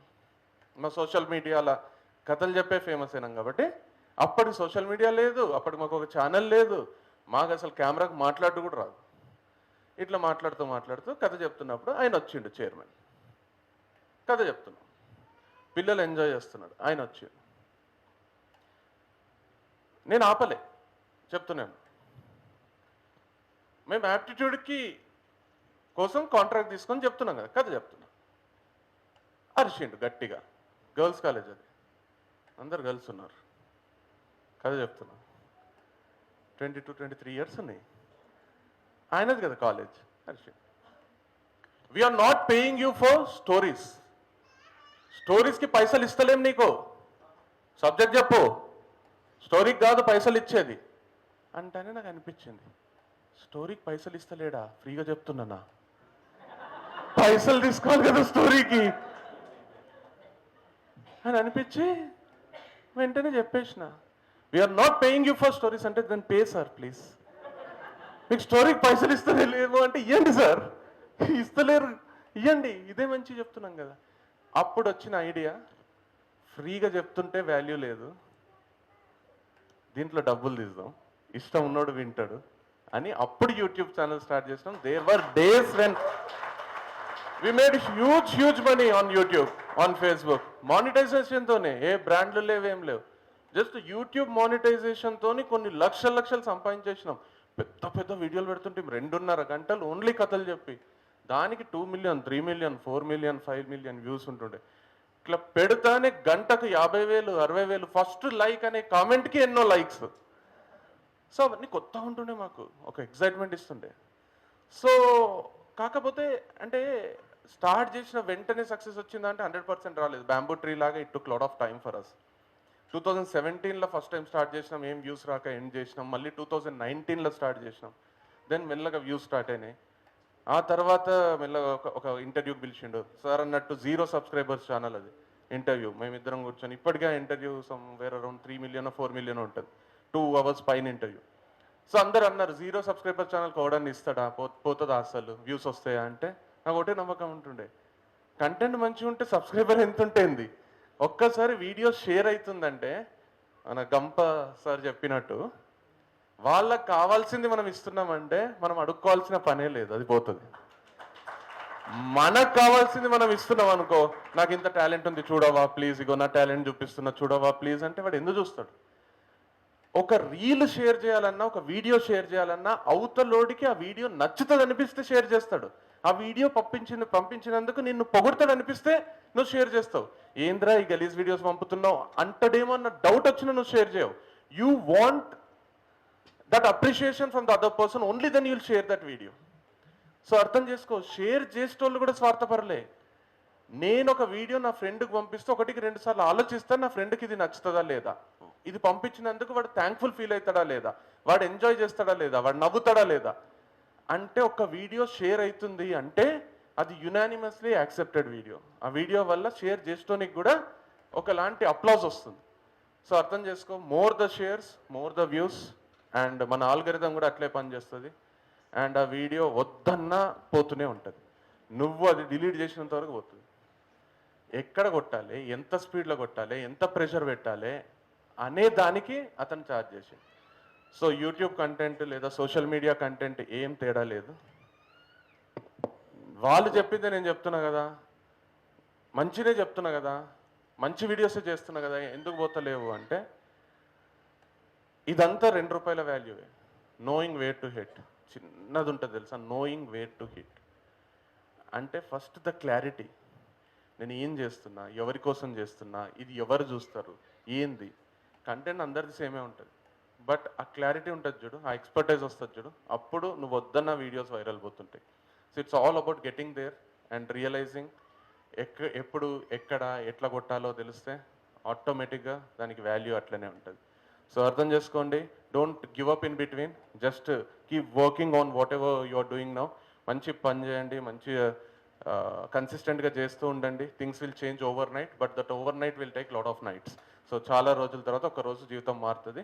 మా సోషల్ మీడియాలో కథలు చెప్పే ఫేమస్ అయినాం కాబట్టి. అప్పటికి సోషల్ మీడియా లేదు, అప్పటికి మాకు ఒక ఛానల్ లేదు, మాకు అసలు కెమెరాకు మాట్లాడుతూ కూడా రాదు. ఇట్లా మాట్లాడుతూ కథ చెప్తున్నప్పుడు ఆయన వచ్చిండు, చైర్మన్. కథ చెప్తున్నాం, పిల్లలు ఎంజాయ్ చేస్తున్నాడు, ఆయన వచ్చిండు. నేను ఆపలే, చెప్తున్నాను. మేము యాప్టిట్యూడ్కి కోసం కాంట్రాక్ట్ తీసుకొని చెప్తున్నాం కదా, కథ చెప్తున్నాం. అరిచిండు గట్టిగా. గర్ల్స్ కాలేజ్ అది, అందరు గర్ల్స్ ఉన్నారు. కథ చెప్తున్నాం. 22-23 ఇయర్స్ ఉన్నాయి. ఆయనది కదా కాలేజ్. అరిచిండు. We are not paying you for stories. స్టోరీస్కి పైసలు ఇస్తలేం నీకు, సబ్జెక్ట్ చెప్పు, స్టోరీకి కాదు పైసలు ఇచ్చేది అంటేనే నాకు అనిపించింది, స్టోరీకి పైసలు ఇస్తలేడా, ఫ్రీగా చెప్తున్నానా, పైసలు తీసుకోవాలి కదా స్టోరీకి అని అనిపించి వెంటనే చెప్పేసిన, we're not paying you for stories అంటే, దెన్ పే సార్ ప్లీజ్. మీకు స్టోరీకి పైసలు ఇస్తలేము అంటే ఇవ్వండి సార్, ఇస్తలేరు ఇవ్వండి, ఇదే మంచి చెప్తున్నాం కదా. అప్పుడు వచ్చిన ఐడియా, ఫ్రీగా చెప్తుంటే వాల్యూ లేదు, దీంట్లో డబ్బులు తీద్దాం, ఇష్టం ఉన్నోడు వింటాడు అని అప్పుడు యూట్యూబ్ ఛానల్ స్టార్ట్ చేసినాం. There were days when we made huge money on YouTube, on Facebook. మానిటైజేషన్తోనే, ఏ బ్రాండ్లు లేవేం లేవు, జస్ట్ యూట్యూబ్ మానిటైజేషన్తోని కొన్ని లక్షలు సంపాదించేసినాం. పెద్ద వీడియోలు పెడుతుంటే 2.5 గంటలు ఓన్లీ కథలు చెప్పి, దానికి 2 million 3 million 4 million 5 million views ఉంటుండే. ఇట్లా పెడతానే గంటకు 50,000 60,000, ఫస్ట్ లైక్ అనే కామెంట్కి ఎన్నో లైక్స్. సో అవన్నీ కొత్త ఉంటుండే, మాకు ఒక ఎక్సైట్మెంట్ ఇస్తుండే. సో కాకపోతే అంటే స్టార్ట్ చేసిన వెంటనే సక్సెస్ వచ్చిందంటే 100% రాలేదు. బ్యాంబూ ట్రీ లాగా it took lot of time for us. 2017లో ఫస్ట్ టైం స్టార్ట్ చేసినాం, ఏం వ్యూస్ రాక ఎండ్ చేసినాం. మళ్ళీ 2019లో స్టార్ట్ చేసినాం. దెన్ మెల్లగా వ్యూస్ స్టార్ట్ అయినాయి. ఆ తర్వాత మెల్లగా ఒక ఇంటర్వ్యూకి పిలిచిండు సార్ అన్నట్టు. 0 సబ్స్క్రైబర్స్ ఛానల్ అది. ఇంటర్వ్యూ మేమిద్దరం కూర్చొని, ఇప్పటికే ఇంటర్వ్యూ వేరే అరౌండ్ 3 మిలియన్ 4 మిలియన్ ఉంటుంది, 2 అవర్స్ పైన ఇంటర్వ్యూ. సో అందరు అన్నారు 0 సబ్స్క్రైబర్ ఛానల్ కోవడాన్ని ఇస్తాడా, పోతుందా అసలు, వ్యూస్ వస్తాయా అంటే నాకు ఒకటే నమ్మకం ఉంటుండే, కంటెంట్ మంచిగా ఉంటే సబ్స్క్రైబర్ ఎంత ఉంటుంది, ఒక్కసారి వీడియో షేర్ అవుతుందంటే మన గంప సార్ చెప్పినట్టు వాళ్ళకి కావాల్సింది మనం ఇస్తున్నామంటే మనం అడుక్కోవాల్సిన పనే లేదు, అది పోతుంది. మనకు కావాల్సింది మనం ఇస్తున్నాం అనుకో, నాకు ఇంత టాలెంట్ ఉంది చూడవా ప్లీజ్, ఇగో నా టాలెంట్ చూపిస్తున్నా చూడవా ప్లీజ్ అంటే వాడు ఎందుకు చూస్తాడు? ఒక రీల్ షేర్ చేయాలన్నా, ఒక వీడియో షేర్ చేయాలన్నా అవతలోడికి ఆ వీడియో నచ్చుతుంది అనిపిస్తే షేర్ చేస్తాడు. ఆ వీడియో పంపించినందుకు నిన్ను పొగుడతాడు అనిపిస్తే నువ్వు షేర్ చేస్తావు. ఏంద్రా ఈ గలీజ్ వీడియోస్ పంపుతున్నావు అంటడేమో అన్న డౌట్ వచ్చినా నువ్వు షేర్ చేయవు. You want that appreciation from the other person, only then you will share that video. So అర్థం చేసుకో, షేర్ చేసేటోళ్ళు కూడా స్వార్థపరలే. నేను ఒక వీడియో నా ఫ్రెండ్కి పంపిస్తే 1-2 సార్లు ఆలోచిస్తాను, నా ఫ్రెండ్కి ఇది నచ్చుతుందా లేదా, ఇది పంపించినందుకు వాడు థ్యాంక్ఫుల్ ఫీల్ అవుతాడా లేదా, వాడు ఎంజాయ్ చేస్తాడా లేదా, వాడు నవ్వుతాడా లేదా. అంటే ఒక వీడియో షేర్ అవుతుంది అంటే అది యునానిమస్లీ యాక్సెప్టెడ్ వీడియో. ఆ వీడియో వల్ల షేర్ చేసేటోనికి కూడా ఒకలాంటి అప్లాజ్ వస్తుంది. సో అర్థం చేసుకో, more the shares more the views, and మన ఆల్గరిథం కూడా అట్లే పనిచేస్తుంది. అండ్ ఆ వీడియో వద్దన్నా పోతూనే ఉంటుంది, నువ్వు అది డిలీట్ చేసినంత వరకు పోతుంది. ఎక్కడ కొట్టాలి, ఎంత స్పీడ్లో కొట్టాలి, ఎంత ప్రెషర్ పెట్టాలి అనే దానికి అతను ఛార్జ్ చేసింది. సో యూట్యూబ్ కంటెంట్ లేదా సోషల్ మీడియా కంటెంట్ ఏం తేడా లేదు. వాళ్ళు చెప్పిందే నేను చెప్తున్నా కదా, మంచిదే చెప్తున్నా కదా, మంచి వీడియోసే చేస్తున్నా కదా, ఎందుకు పోతలేవు అంటే ఇదంతా ₹2 వాల్యూవే. నోయింగ్ వేర్ టు హిట్, చిన్నది ఉంటుంది తెలుసా, నోయింగ్ వేర్ టు హిట్ అంటే ఫస్ట్ ద క్లారిటీ. నేను ఏం చేస్తున్నా, ఎవరి కోసం చేస్తున్నా, ఇది ఎవరు చూస్తారు, ఏంది. కంటెంట్ అందరిది సేమే ఉంటుంది, బట్ ఆ క్లారిటీ ఉంటుంది చూడు, ఆ ఎక్స్పర్టైజ్ వస్తుంది చూడు, అప్పుడు నువ్వు వద్దన్న వీడియోస్ వైరల్ పోతుంటాయి. So it's all about getting there and realizing. ఎప్పుడు ఎక్కడ ఎట్లా కొట్టాలో తెలిస్తే ఆటోమేటిక్గా దానికి వాల్యూ అట్లనే ఉంటుంది. సో అర్థం చేసుకోండి, don't give up in between, just keep working on whatever you are doing now. మంచి పని చేయండి, మంచి కన్సిస్టెంట్గా చేస్తూ ఉండండి. Things will change overnight, but that overnight will take lot of nights. So చాలా రోజుల తర్వాత ఒక రోజు జీవితం మారుతుంది.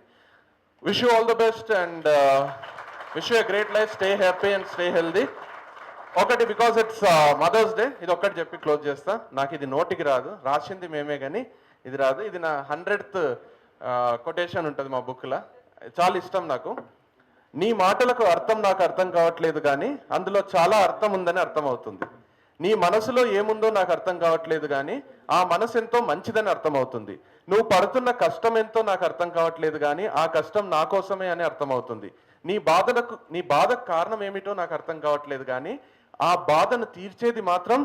Wish you all the best and wish you a great life. Stay happy and stay healthy. ఒకటి, because it's mother's day, ఇది ఒక్కటి చెప్పి క్లోజ్ చేస్తా. నాకు ఇది నోటికి రాదు, రాసింది మేమే కానీ ఇది రాదు. ఇది నా 100th కొటేషన్ ఉంటుంది మా బుక్లో, చాలా ఇష్టం నాకు. నీ మాటలకు అర్థం నాకు అర్థం కావట్లేదు కానీ అందులో చాలా అర్థం ఉందని అర్థమవుతుంది. నీ మనసులో ఏముందో నాకు అర్థం కావట్లేదు కానీ ఆ మనసు ఎంతో మంచిదని అర్థమవుతుంది. నువ్వు పడుతున్న కష్టం ఎంతో నాకు అర్థం కావట్లేదు కానీ ఆ కష్టం నా కోసమే అని అర్థమవుతుంది. నీ బాధకు కారణం ఏమిటో నాకు అర్థం కావట్లేదు కానీ ఆ బాధను తీర్చేది మాత్రం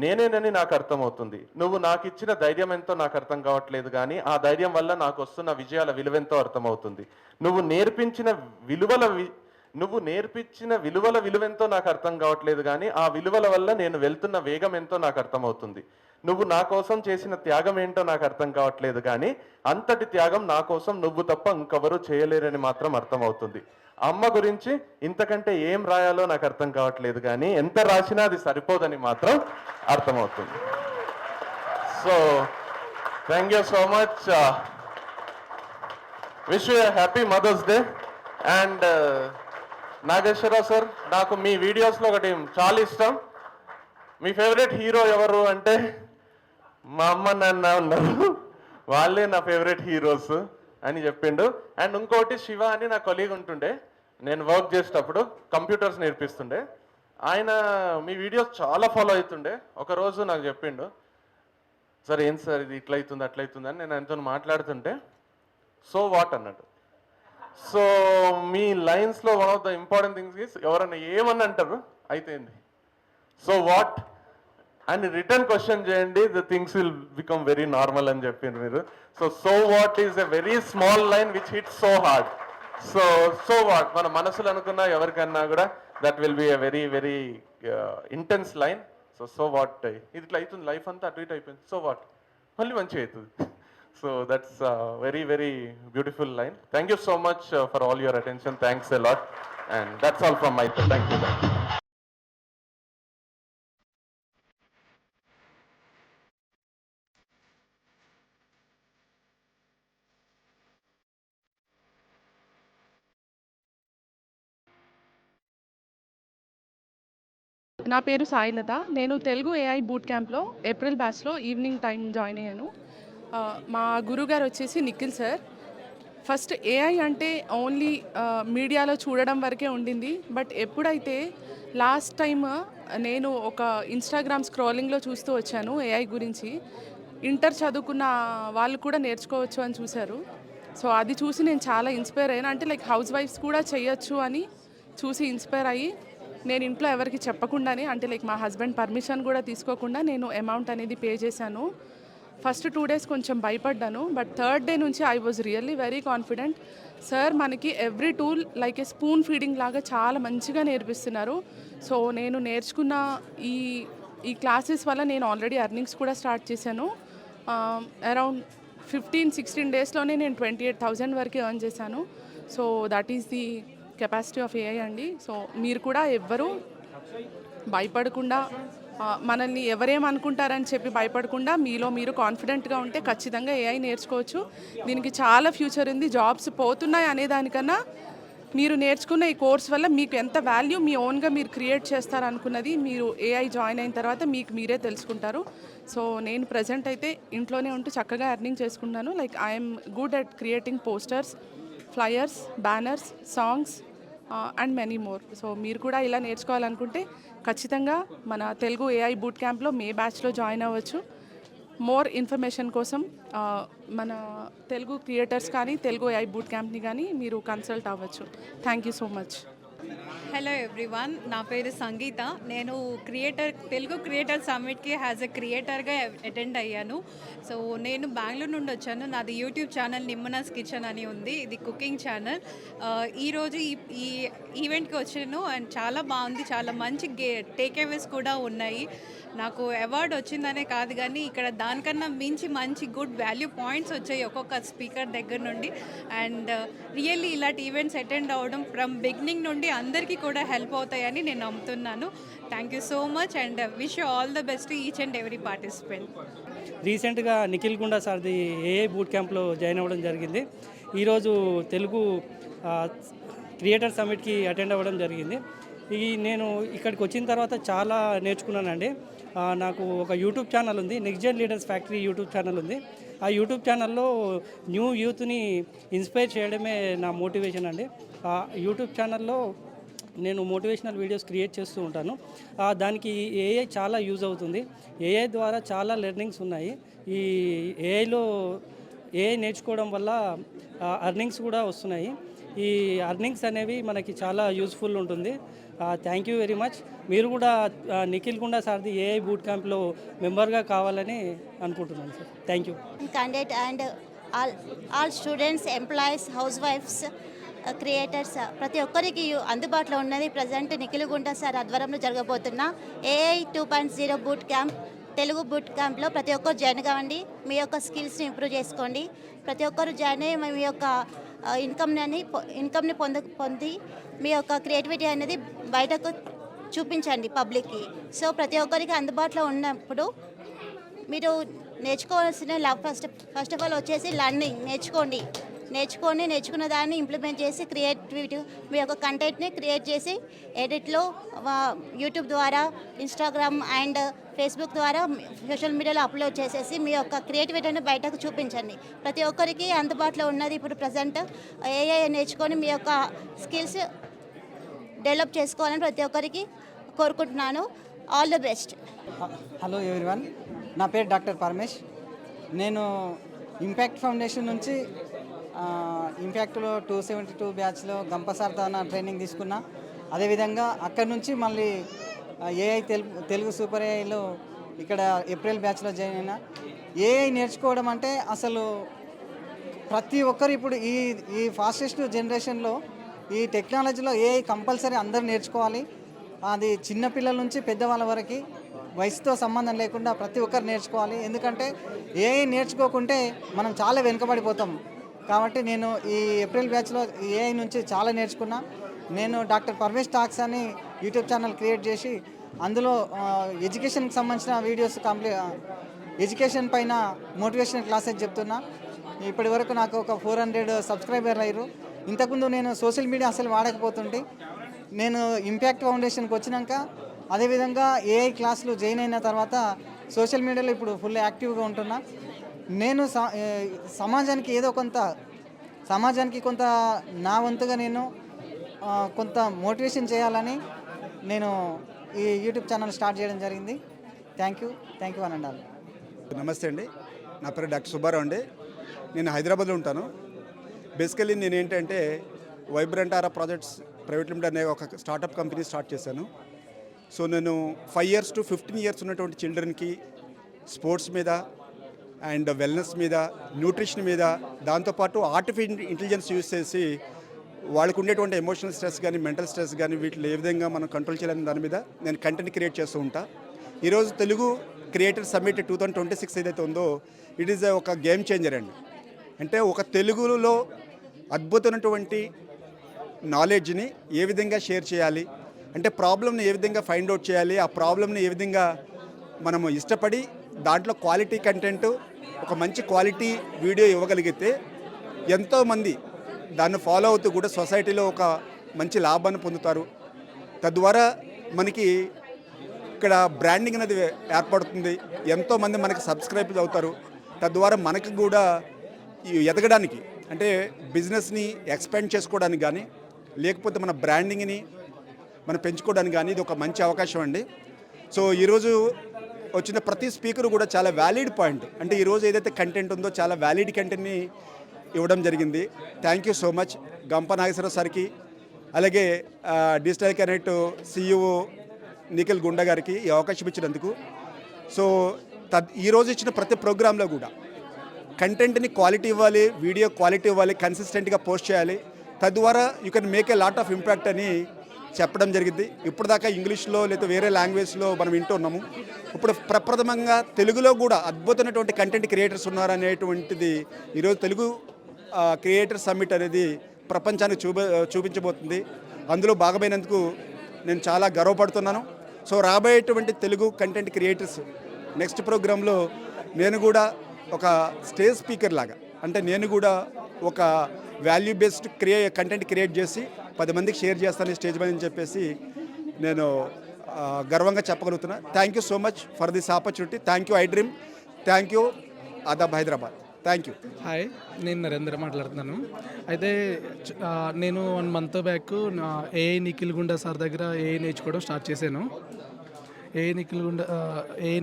నేనేనని నాకు అర్థమవుతుంది. నువ్వు నాకు ఇచ్చిన ధైర్యం ఎంతో నాకు అర్థం కావట్లేదు కానీ ఆ ధైర్యం వల్ల నాకు వస్తున్న విజయాల విలువెంతో అర్థమవుతుంది. నువ్వు నేర్పించిన విలువెంతో నాకు అర్థం కావట్లేదు కానీ ఆ విలువల వల్ల నేను వెళ్తున్న వేగం ఎంతో నాకు అర్థమవుతుంది. నువ్వు నా కోసం చేసిన త్యాగం ఏంటో నాకు అర్థం కావట్లేదు కానీ అంతటి త్యాగం నా కోసం నువ్వు తప్ప ఇంకెవరూ చేయలేరని మాత్రం అర్థమవుతుంది. అమ్మ గురించి ఇంతకంటే ఏం రాయాలో నాకు అర్థం కావట్లేదు కానీ ఎంత రాసినా అది సరిపోదని మాత్రం అర్థమవుతుంది. So thank you so much. Wish you happy mother's day. And Nageswara Rao sir, నాకు మీ వీడియోస్లో ఒకటి చాలా ఇష్టం. మీ ఫేవరెట్ హీరో ఎవరు అంటే మా అమ్మ నాన్న ఉన్నారు, వాళ్ళే నా ఫేవరెట్ హీరోస్ అని చెప్పిండు. అండ్ ఇంకోటి, శివ అని నా కొలీగ్ ఉంటుండే, నేను వర్క్ చేసేటప్పుడు కంప్యూటర్స్ నేర్పిస్తుండే. ఆయన మీ వీడియోస్ చాలా ఫాలో అవుతుండే. ఒకరోజు నాకు చెప్పిండు, సార్ ఏం సార్ ఇది ఇట్లా అవుతుంది అట్లా అవుతుంది అని. నేను ఆయనతో మాట్లాడుతుంటే సో వాట్ అన్నాడు. సో మీ లైన్స్లో one of the important things is ఎవరన్నా ఏమని అంటారు అయితే సో వాట్ అని రిటర్న్ క్వశ్చన్ చేయండి, the things will become very normal అని చెప్పిండ్రు మీరు. So what is a very small line which hits so hard. So what మన మనసులో అనుకున్నా ఎవరికన్నా కూడా that will be a very very intense line. So what ఇది ఇట్లా అవుతుంది, లైఫ్ అంతా అటు ఇటు అయిపోయింది, సో వాట్ మళ్ళీ మంచిగా అవుతుంది. So that's a very, very beautiful line. Thank you so much for all your attention. Thanks a lot. And that's all from my side. Thank you. నా పేరు సాయిలత. నేను తెలుగు ఏఐ బూట్ క్యాంప్లో ఏప్రిల్ బ్యాచ్లో evening time join అయ్యాను. మా గురుగారు వచ్చేసి Nikhil sir. First AI అంటే ఓన్లీ మీడియాలో చూడడం వరకే ఉండింది. బట్ ఎప్పుడైతే లాస్ట్ టైం నేను ఒక ఇన్స్టాగ్రామ్ స్క్రోలింగ్లో చూస్తూ వచ్చాను ఏఐ గురించి, ఇంటర్ చదువుకున్న వాళ్ళు కూడా నేర్చుకోవచ్చు అని చూశారు. సో అది చూసి నేను చాలా ఇన్స్పైర్ అయ్యాను. అంటే లైక్ హౌస్ వైఫ్స్ కూడా చేయొచ్చు అని చూసి ఇన్స్పైర్ అయ్యి నేను ఇంట్లో ఎవరికి చెప్పకుండానే, అంటే లైక్ మా హస్బెండ్ పర్మిషన్ కూడా తీసుకోకుండా నేను అమౌంట్ అనేది పే చేశాను. ఫస్ట్ 2 days కొంచెం భయపడ్డాను. బట్ 3rd day నుంచి I was really very confident. Sir మనకి every tool like a spoon feeding లాగా చాలా మంచిగా నేర్పిస్తున్నారు. సో నేను నేర్చుకున్న ఈ క్లాసెస్ వల్ల నేను ఆల్రెడీ ఎర్నింగ్స్ కూడా స్టార్ట్ చేశాను. అరౌండ్ 15-16 daysలోనే నేను 28,000 వరకు ఎర్న్ చేశాను. So that is the capacity of AI అండి. సో మీరు కూడా ఎవ్వరూ భయపడకుండా, మనల్ని ఎవరేమనుకుంటారని చెప్పి భయపడకుండా మీలో మీరు కాన్ఫిడెంట్గా ఉంటే ఖచ్చితంగా ఏఐ నేర్చుకోవచ్చు. దీనికి చాలా ఫ్యూచర్ ఉంది. జాబ్స్ పోతున్నాయి అనే దానికన్నా మీరు నేర్చుకున్న ఈ కోర్స్ వల్ల మీకు ఎంత వాల్యూ మీ ఓన్గా మీరు క్రియేట్ చేస్తారనుకున్నది మీరు ఏఐ జాయిన్ అయిన తర్వాత మీకు మీరే తెలుసుకుంటారు. సో నేను ప్రజెంట్ అయితే ఇంట్లోనే ఉంటూ చక్కగా ఎర్నింగ్ చేసుకుంటాను. Like I'm good at creating posters, flyers, banners, songs and many more. So మీరు కూడా ఇలా నేర్చుకోవాలనుకుంటే ఖచ్చితంగా మన తెలుగు ఏఐ బూట్ క్యాంప్లో మే బ్యాచ్లో జాయిన్ అవ్వచ్చు. మోర్ ఇన్ఫర్మేషన్ కోసం మన తెలుగు క్రియేటర్స్ కానీ తెలుగు ఏఐ బూట్ క్యాంప్ని కానీ మీరు కన్సల్ట్ అవ్వచ్చు. Thank you so much. Hello everyone, నా పేరు సంగీత. నేను తెలుగు క్రియేటర్ సమ్మిట్కి యాజ్ ఎ క్రియేటర్గా అటెండ్ అయ్యాను. సో నేను బెంగళూరు నుండి వచ్చాను. నాది యూట్యూబ్ ఛానల్ నిమ్మనాస్ కిచెన్ అని ఉంది. ఇది కుకింగ్ ఛానల్. ఈరోజు ఈ ఈవెంట్కి వచ్చాను అండ్ చాలా బాగుంది. చాలా మంచి టేక్ అవేస్ కూడా ఉన్నాయి. నాకు అవార్డు వచ్చిందనే కాదు కానీ ఇక్కడ దానికన్నా మించి మంచి గుడ్ వాల్యూ పాయింట్స్ వచ్చాయి ఒక్కొక్క స్పీకర్ దగ్గర నుండి. అండ్ రియల్లీ ఇలాంటి ఈవెంట్స్ అటెండ్ అవ్వడం ఫ్రమ్ బిగినింగ్ నుండి అందరికీ కూడా హెల్ప్ అవుతాయని నేను నమ్ముతున్నాను. Thank you so much and wish you all the best each and every participant. రీసెంట్గా నిఖిల్ గుండా సార్ది ఏఐ బూట్ క్యాంప్లో జాయిన్ అవ్వడం జరిగింది. ఈరోజు తెలుగు క్రియేటర్ సమ్మిట్కి అటెండ్ అవ్వడం జరిగింది. నేను ఇక్కడికి వచ్చిన తర్వాత చాలా నేర్చుకున్నానండి. నాకు ఒక యూట్యూబ్ ఛానల్ ఉంది, next gen leaders factory YouTube channel ఉంది. ఆ యూట్యూబ్ ఛానల్లో న్యూ యూత్ని ఇన్స్పైర్ చేయడమే నా మోటివేషన్ అండి. ఆ యూట్యూబ్ ఛానల్లో నేను మోటివేషనల్ వీడియోస్ క్రియేట్ చేస్తూ ఉంటాను. దానికి ఏఐ చాలా యూజ్ అవుతుంది. ఏఐ ద్వారా చాలా లెర్నింగ్స్ ఉన్నాయి. ఈ ఏఐ నేర్చుకోవడం వల్ల అర్నింగ్స్ కూడా వస్తున్నాయి. ఈ అర్నింగ్స్ అనేవి మనకి చాలా యూస్ఫుల్ ఉంటుంది. Thank you very much. మీరు కూడా నిఖిల్ గుండా సార్ది ఏఐ బూట్ క్యాంప్లో మెంబర్గా కావాలని అనుకుంటున్నాను sir. Thank you. Candidate and all students, employees, హౌస్ వైఫ్స్, క్రియేటర్స్ ప్రతి ఒక్కరికి అందుబాటులో ఉన్నది. ప్రజెంట్ నిఖిల్ గుండా సార్ ఆధ్వర్యంలో జరగబోతున్న AI 2.0 boot camp, Telugu boot క్యాంప్లో ప్రతి ఒక్కరు జాయిన్ కావండి. మీ యొక్క స్కిల్స్ని ఇంప్రూవ్ చేసుకోండి. ప్రతి ఒక్కరు జాయిన్ అయ్యి మీ యొక్క ఇన్కమ్ని పొంది మీ యొక్క క్రియేటివిటీ అనేది బయటకు చూపించండి పబ్లిక్కి. సో ప్రతి ఒక్కరికి అందుబాటులో ఉన్నప్పుడు మీరు నేర్చుకోవాల్సిన ఫస్ట్ ఆఫ్ ఆల్ వచ్చేసి లర్నింగ్ నేర్చుకున్న దాన్ని ఇంప్లిమెంట్ చేసి క్రియేటివిటీ మీ యొక్క కంటెంట్ని క్రియేట్ చేసి ఎడిట్లో యూట్యూబ్ ద్వారా, ఇన్స్టాగ్రామ్ అండ్ ఫేస్బుక్ ద్వారా సోషల్ మీడియాలో అప్లోడ్ చేసేసి మీ యొక్క క్రియేటివిటీని బయటకు చూపించండి. ప్రతి ఒక్కరికి అందుబాటులో ఉన్నది ఇప్పుడు ప్రజెంట్. ఏఐ నేర్చుకొని మీ యొక్క స్కిల్స్ డెవలప్ చేసుకోవాలని ప్రతి ఒక్కరికి కోరుకుంటున్నాను. All the best. Hello everyone, నా పేరు డాక్టర్ పరమేష్. నేను ఇంపాక్ట్ ఫౌండేషన్ నుంచి ఇంపాక్ట్లో 272 బ్యాచ్లో గంపసార్తో ట్రైనింగ్ తీసుకున్నా. అదేవిధంగా అక్కడి నుంచి మళ్ళీ ఏఐ తెలుగు సూపర్ ఏఐలో ఇక్కడ ఏప్రిల్ బ్యాచ్లో జాయిన్ అయినా. ఏఐ నేర్చుకోవడం అంటే అసలు ప్రతి ఒక్కరు ఇప్పుడు ఈ ఫాస్టెస్ట్ జనరేషన్లో ఈ టెక్నాలజీలో ఏఐ కంపల్సరీ అందరూ నేర్చుకోవాలి. అది చిన్నపిల్లల నుంచి పెద్దవాళ్ళ వరకు వయసుతో సంబంధం లేకుండా ప్రతి ఒక్కరు నేర్చుకోవాలి. ఎందుకంటే ఏఐ నేర్చుకోకుంటే మనం చాలా వెనుకబడిపోతాం. కాబట్టి నేను ఈ ఏప్రిల్ బ్యాచ్లో ఏఐ నుంచి చాలా నేర్చుకున్నా. నేను డాక్టర్ పర్వేష్ టాక్స్ అని యూట్యూబ్ ఛానల్ క్రియేట్ చేసి అందులో ఎడ్యుకేషన్కి సంబంధించిన వీడియోస్ ఎడ్యుకేషన్ పైన మోటివేషనల్ క్లాసెస్ చెప్తున్నా. ఇప్పటి వరకు నాకు ఒక 400 సబ్స్క్రైబర్లు అయ్యారు. ఇంతకుముందు నేను సోషల్ మీడియా అసలు వాడకపోతుంటే నేను ఇంపాక్ట్ ఫౌండేషన్కి వచ్చినాక, అదేవిధంగా ఏఐ క్లాసులు జాయిన్ అయిన తర్వాత సోషల్ మీడియాలో ఇప్పుడు ఫుల్ యాక్టివ్గా ఉంటున్నా. నేను సమాజానికి ఏదో కొంత నా వంతుగా నేను కొంత మోటివేషన్ చేయాలని నేను ఈ యూట్యూబ్ ఛానల్ స్టార్ట్ చేయడం జరిగింది. థ్యాంక్ యూ అని అన్నారు. నమస్తే అండి, నా పేరు డాక్టర్ సుబ్బారావు అండి. నేను హైదరాబాద్లో ఉంటాను. బేసికలీ నేను ఏంటంటే వైబ్రెంట్ ఆరా ప్రాజెక్ట్స్ ప్రైవేట్ లిమిటెడ్ అనే ఒక స్టార్టప్ కంపెనీ స్టార్ట్ చేశాను. సో నేను 5 years to 15 years ఉన్నటువంటి చిల్డ్రన్కి స్పోర్ట్స్ మీద అండ్ వెల్నెస్ మీద, న్యూట్రిషన్ మీద, దాంతోపాటు ఆర్టిఫిషియల్ ఇంటెలిజెన్స్ యూజ్ చేసి వాళ్ళకు ఉండేటువంటి ఎమోషనల్ స్ట్రెస్ కానీ, మెంటల్ స్ట్రెస్ కానీ వీటిని ఏ విధంగా మనం కంట్రోల్ చేయాలని దాని మీద నేను కంటెంట్ క్రియేట్ చేస్తూ ఉంటా. ఈరోజు తెలుగు క్రియేటర్ సమ్మిట్ 2026 ఏదైతే ఉందో, ఇట్ ఈజ్ ఒక గేమ్ చేంజర్ అండి. అంటే ఒక తెలుగులో అద్భుతమైనటువంటి నాలెడ్జ్ని ఏ విధంగా షేర్ చేయాలి, అంటే ప్రాబ్లమ్ని ఏ విధంగా ఫైండ్ అవుట్ చేయాలి, ఆ ప్రాబ్లమ్ని ఏ విధంగా మనము ఇష్టపడి దాంట్లో క్వాలిటీ కంటెంట్, ఒక మంచి క్వాలిటీ వీడియో ఇవ్వగలిగితే ఎంతోమంది దాన్ని ఫాలో అవుతూ కూడా సొసైటీలో ఒక మంచి లాభాన్ని పొందుతారు. తద్వారా మనకి ఇక్కడ బ్రాండింగ్ అనేది ఏర్పడుతుంది. ఎంతోమంది మనకి సబ్స్క్రైబ్ అవుతారు. తద్వారా మనకి కూడా ఎదగడానికి, అంటే బిజినెస్ని ఎక్స్పాండ్ చేసుకోవడానికి కానీ, లేకపోతే మన బ్రాండింగ్ని మనం పెంచుకోవడానికి కానీ ఇది ఒక మంచి అవకాశం అండి. సో ఈరోజు వచ్చిన ప్రతి స్పీకర్ కూడా చాలా వ్యాలిడ్ పాయింట్, అంటే ఈరోజు ఏదైతే కంటెంట్ ఉందో చాలా వ్యాలిడ్ కంటెంట్ని ఇవ్వడం జరిగింది. థ్యాంక్ యూ సో మచ్ గంప నాగేశ్వరరావు సార్కి, అలాగే డిజిటల్ కనెక్ట్ CEO నిఖిల్ గుండా గారికి ఈ అవకాశం ఇచ్చినందుకు. సో ఈరోజు ఇచ్చిన ప్రతి ప్రోగ్రాంలో కూడా కంటెంట్ని క్వాలిటీ ఇవ్వాలి, వీడియో క్వాలిటీ ఇవ్వాలి, కన్సిస్టెంట్గా పోస్ట్ చేయాలి. తద్వారా you can make a lot of impact అని చెప్పడం జరిగింది. ఇప్పుడు దాకా ఇంగ్లీష్లో లేదా వేరే లాంగ్వేజ్లో మనం వింటున్నాము. ఇప్పుడు ప్రప్రథమంగా తెలుగులో కూడా అద్భుతమైనటువంటి కంటెంట్ క్రియేటర్స్ ఉన్నారనేటువంటిది ఈరోజు తెలుగు క్రియేటర్ సమ్మిట్ అనేది ప్రపంచానికి చూపించబోతుంది. అందులో భాగమైనందుకు నేను చాలా గర్వపడుతున్నాను. సో రాబోయేటువంటి తెలుగు కంటెంట్ క్రియేటర్స్ నెక్స్ట్ ప్రోగ్రాంలో నేను కూడా ఒక స్టేజ్ స్పీకర్ లాగా, అంటే నేను కూడా ఒక వాల్యూ బేస్డ్ కంటెంట్ క్రియేట్ చేసి 10 మందికి షేర్ చేస్తాను ఈ స్టేజ్ మీద అని చెప్పేసి నేను గర్వంగా చెప్పగలుగుతున్నా. Thank you so much for this opportunity. Thank you I dream. Thank you ఆదాబ్ హైదరాబాద్. Thank you. హాయ్, నేను నరేంద్ర మాట్లాడుతున్నాను. అయితే నేను 1 month బ్యాక్ ఏఐ నిఖిల్ గుండా సార్ దగ్గర ఏఐ నేర్చుకోవడం స్టార్ట్ చేశాను. ఏఐ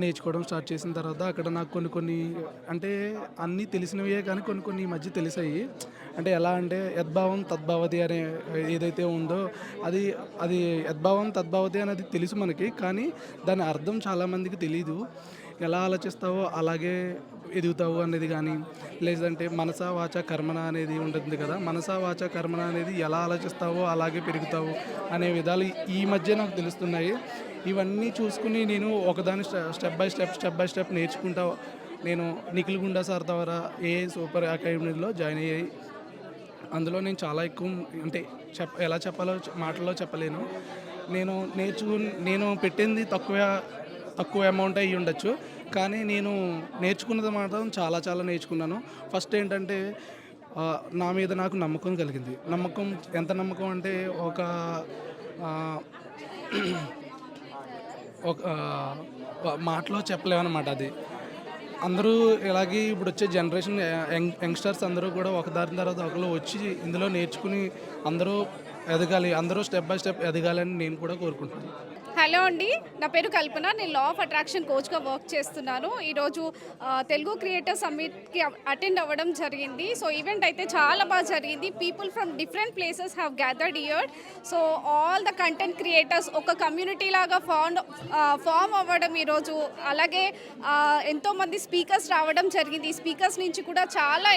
నేర్చుకోవడం స్టార్ట్ చేసిన తర్వాత అక్కడ నాకు కొన్ని అంటే అన్నీ తెలిసినవే, కానీ కొన్ని ఈ మధ్య తెలిసాయి. అంటే ఎలా అంటే యద్భావం తద్భావతి అనే ఏదైతే ఉందో అది యద్భావం తద్భావతి అనేది తెలుసు మనకి, కానీ దాని అర్థం చాలామందికి తెలీదు. ఎలా ఆలోచిస్తావో అలాగే ఎదుగుతావు అనేది కానీ, లేదంటే మనసా వాచ కర్మణ అనేది ఉంటుంది కదా, మనసా వాచ కర్మణ అనేది ఎలా ఆలోచిస్తావో అలాగే పెరుగుతావు అనే విధాలు ఈ మధ్య నాకు తెలుస్తున్నాయి. ఇవన్నీ చూసుకుని నేను ఒకదాని స్టెప్ బై స్టెప్ నేర్చుకుంటా నేను నిఖిల్ గుండా సార్ ద్వారా ఏఐ సూపర్ అకాడమీలో జాయిన్ అయ్యాయి. అందులో నేను చాలా ఎక్కువ, అంటే ఎలా చెప్పాలో మాటల్లో చెప్పలేను. నేను పెట్టింది తక్కువ అమౌంట్ అయ్యి ఉండొచ్చు, కానీ నేను నేర్చుకున్నది మాత్రం చాలా నేర్చుకున్నాను. ఫస్ట్ ఏంటంటే నా మీద నాకు నమ్మకం కలిగింది. ఎంత నమ్మకం అంటే ఒక మాటలో చెప్పలేమన్నమాట. అది అందరూ ఇలాగే ఇప్పుడు వచ్చే జనరేషన్ యంగ్స్టర్స్ అందరూ కూడా ఒకదాని తర్వాత ఒకరు వచ్చి ఇందులో నేర్చుకుని అందరూ ఎదగాలి, అందరూ స్టెప్ బై స్టెప్ ఎదగాలని నేను కూడా కోరుకుంటున్నాను. హలో అండి, నా పేరు కల్పన. నేను లా ఆఫ్ అట్రాక్షన్ కోచ్గా వర్క్ చేస్తున్నాను. ఈరోజు తెలుగు క్రియేటర్ సమ్మిట్కి అటెండ్ అవ్వడం జరిగింది. సో ఈవెంట్ అయితే చాలా బాగా జరిగింది. People from different places have gathered here. So all the content creators ఒక కమ్యూనిటీ లాగా ఫామ్ అవ్వడం ఈరోజు. అలాగే ఎంతోమంది స్పీకర్స్ రావడం జరిగింది. ఈ స్పీకర్స్ నుంచి కూడా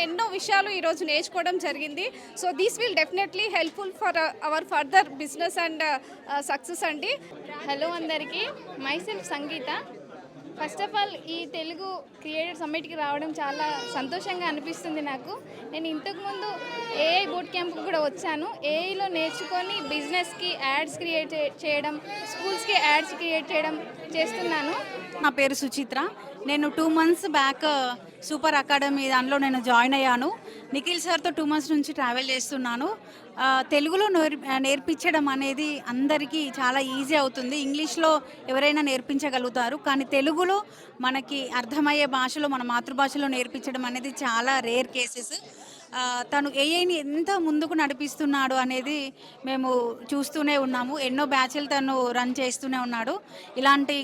ఎన్నో విషయాలు ఈరోజు నేర్చుకోవడం జరిగింది. So this will definitely helpful for our further business and success అండి. హలో అందరికీ, myself Sangeetha. First of all ఈ తెలుగు క్రియేటర్ సమ్మిట్కి రావడం చాలా సంతోషంగా అనిపిస్తుంది నాకు. నేను ఇంతకుముందు ఏఐ బూట్ క్యాంప్కి కూడా వచ్చాను. ఏఐలో నేర్చుకొని బిజినెస్కి యాడ్స్ క్రియేట్ చేయడం, స్కూల్స్కి యాడ్స్ క్రియేట్ చేయడం చేస్తున్నాను. నా పేరు సుచిత్ర. నేను 2 months బ్యాక్ సూపర్ అకాడమీ దానిలో నేను జాయిన్ అయ్యాను. నిఖిల్ సార్తో 2 months నుంచి ట్రావెల్ చేస్తున్నాను. తెలుగులో నేర్పించడం అనేది అందరికీ చాలా ఈజీ అవుతుంది. ఇంగ్లీష్లో ఎవరైనా నేర్పించగలుగుతారు, కానీ తెలుగులో మనకి అర్థమయ్యే భాషలో, మన మాతృభాషలో నేర్పించడం అనేది చాలా రేర్ కేసెస్. తను ఏఐని ఎంత ముందుకు నడిపిస్తున్నాడు అనేది మేము చూస్తూనే ఉన్నాము. ఎన్నో బ్యాచ్లు తను రన్ చేస్తూనే ఉన్నాడు. ఇలాంటి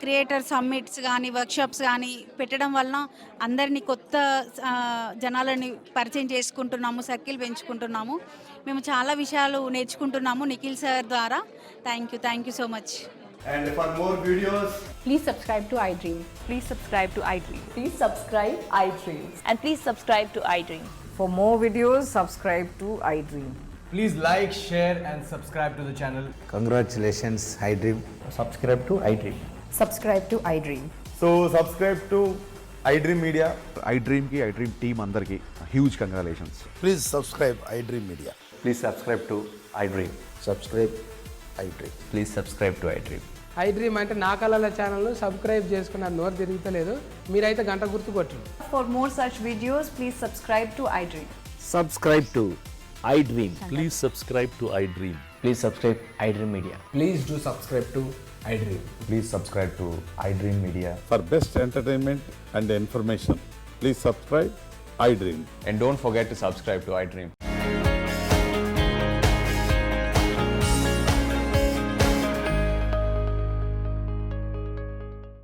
క్రియేటర్ సమ్మిట్స్ కానీ, వర్క్షాప్స్ కానీ పెట్టడం వలన అందరినీ కొత్త జనాలని పరిచయం చేసుకుంటున్నాము, సర్కిల్ పెంచుకుంటున్నాము. మేము చాలా విషయాలు నేర్చుకుంటున్నాము నిఖిల్ సార్ ద్వారా. Thank you so much. And for more videos, please subscribe to iDream. Please subscribe to iDream. Please subscribe iDream. And please subscribe to iDream. For more videos, subscribe to iDream. please like, share and subscribe to the channel. Congratulations, iDream. Subscribe to iDream. Subscribe to iDream. So subscribe to iDream Media. iDream ki iDream team andarki huge congratulations. Please subscribe iDream Media. Please subscribe to iDream. Subscribe iDream. Please subscribe to iDream. iDream అంటే నా కళల ఛానల్ను subscribe చేసుకున్న నోరు తిరుగుతలేదు, మీరైతే గంట గుర్తు కొట్టండి. For more such videos, please subscribe to iDream. Subscribe to iDream. Please subscribe to iDream. Please subscribe iDream Media. Please do subscribe to iDream. Please subscribe to iDream Media. For best entertainment and information, please subscribe iDream. And don't forget to subscribe to iDream.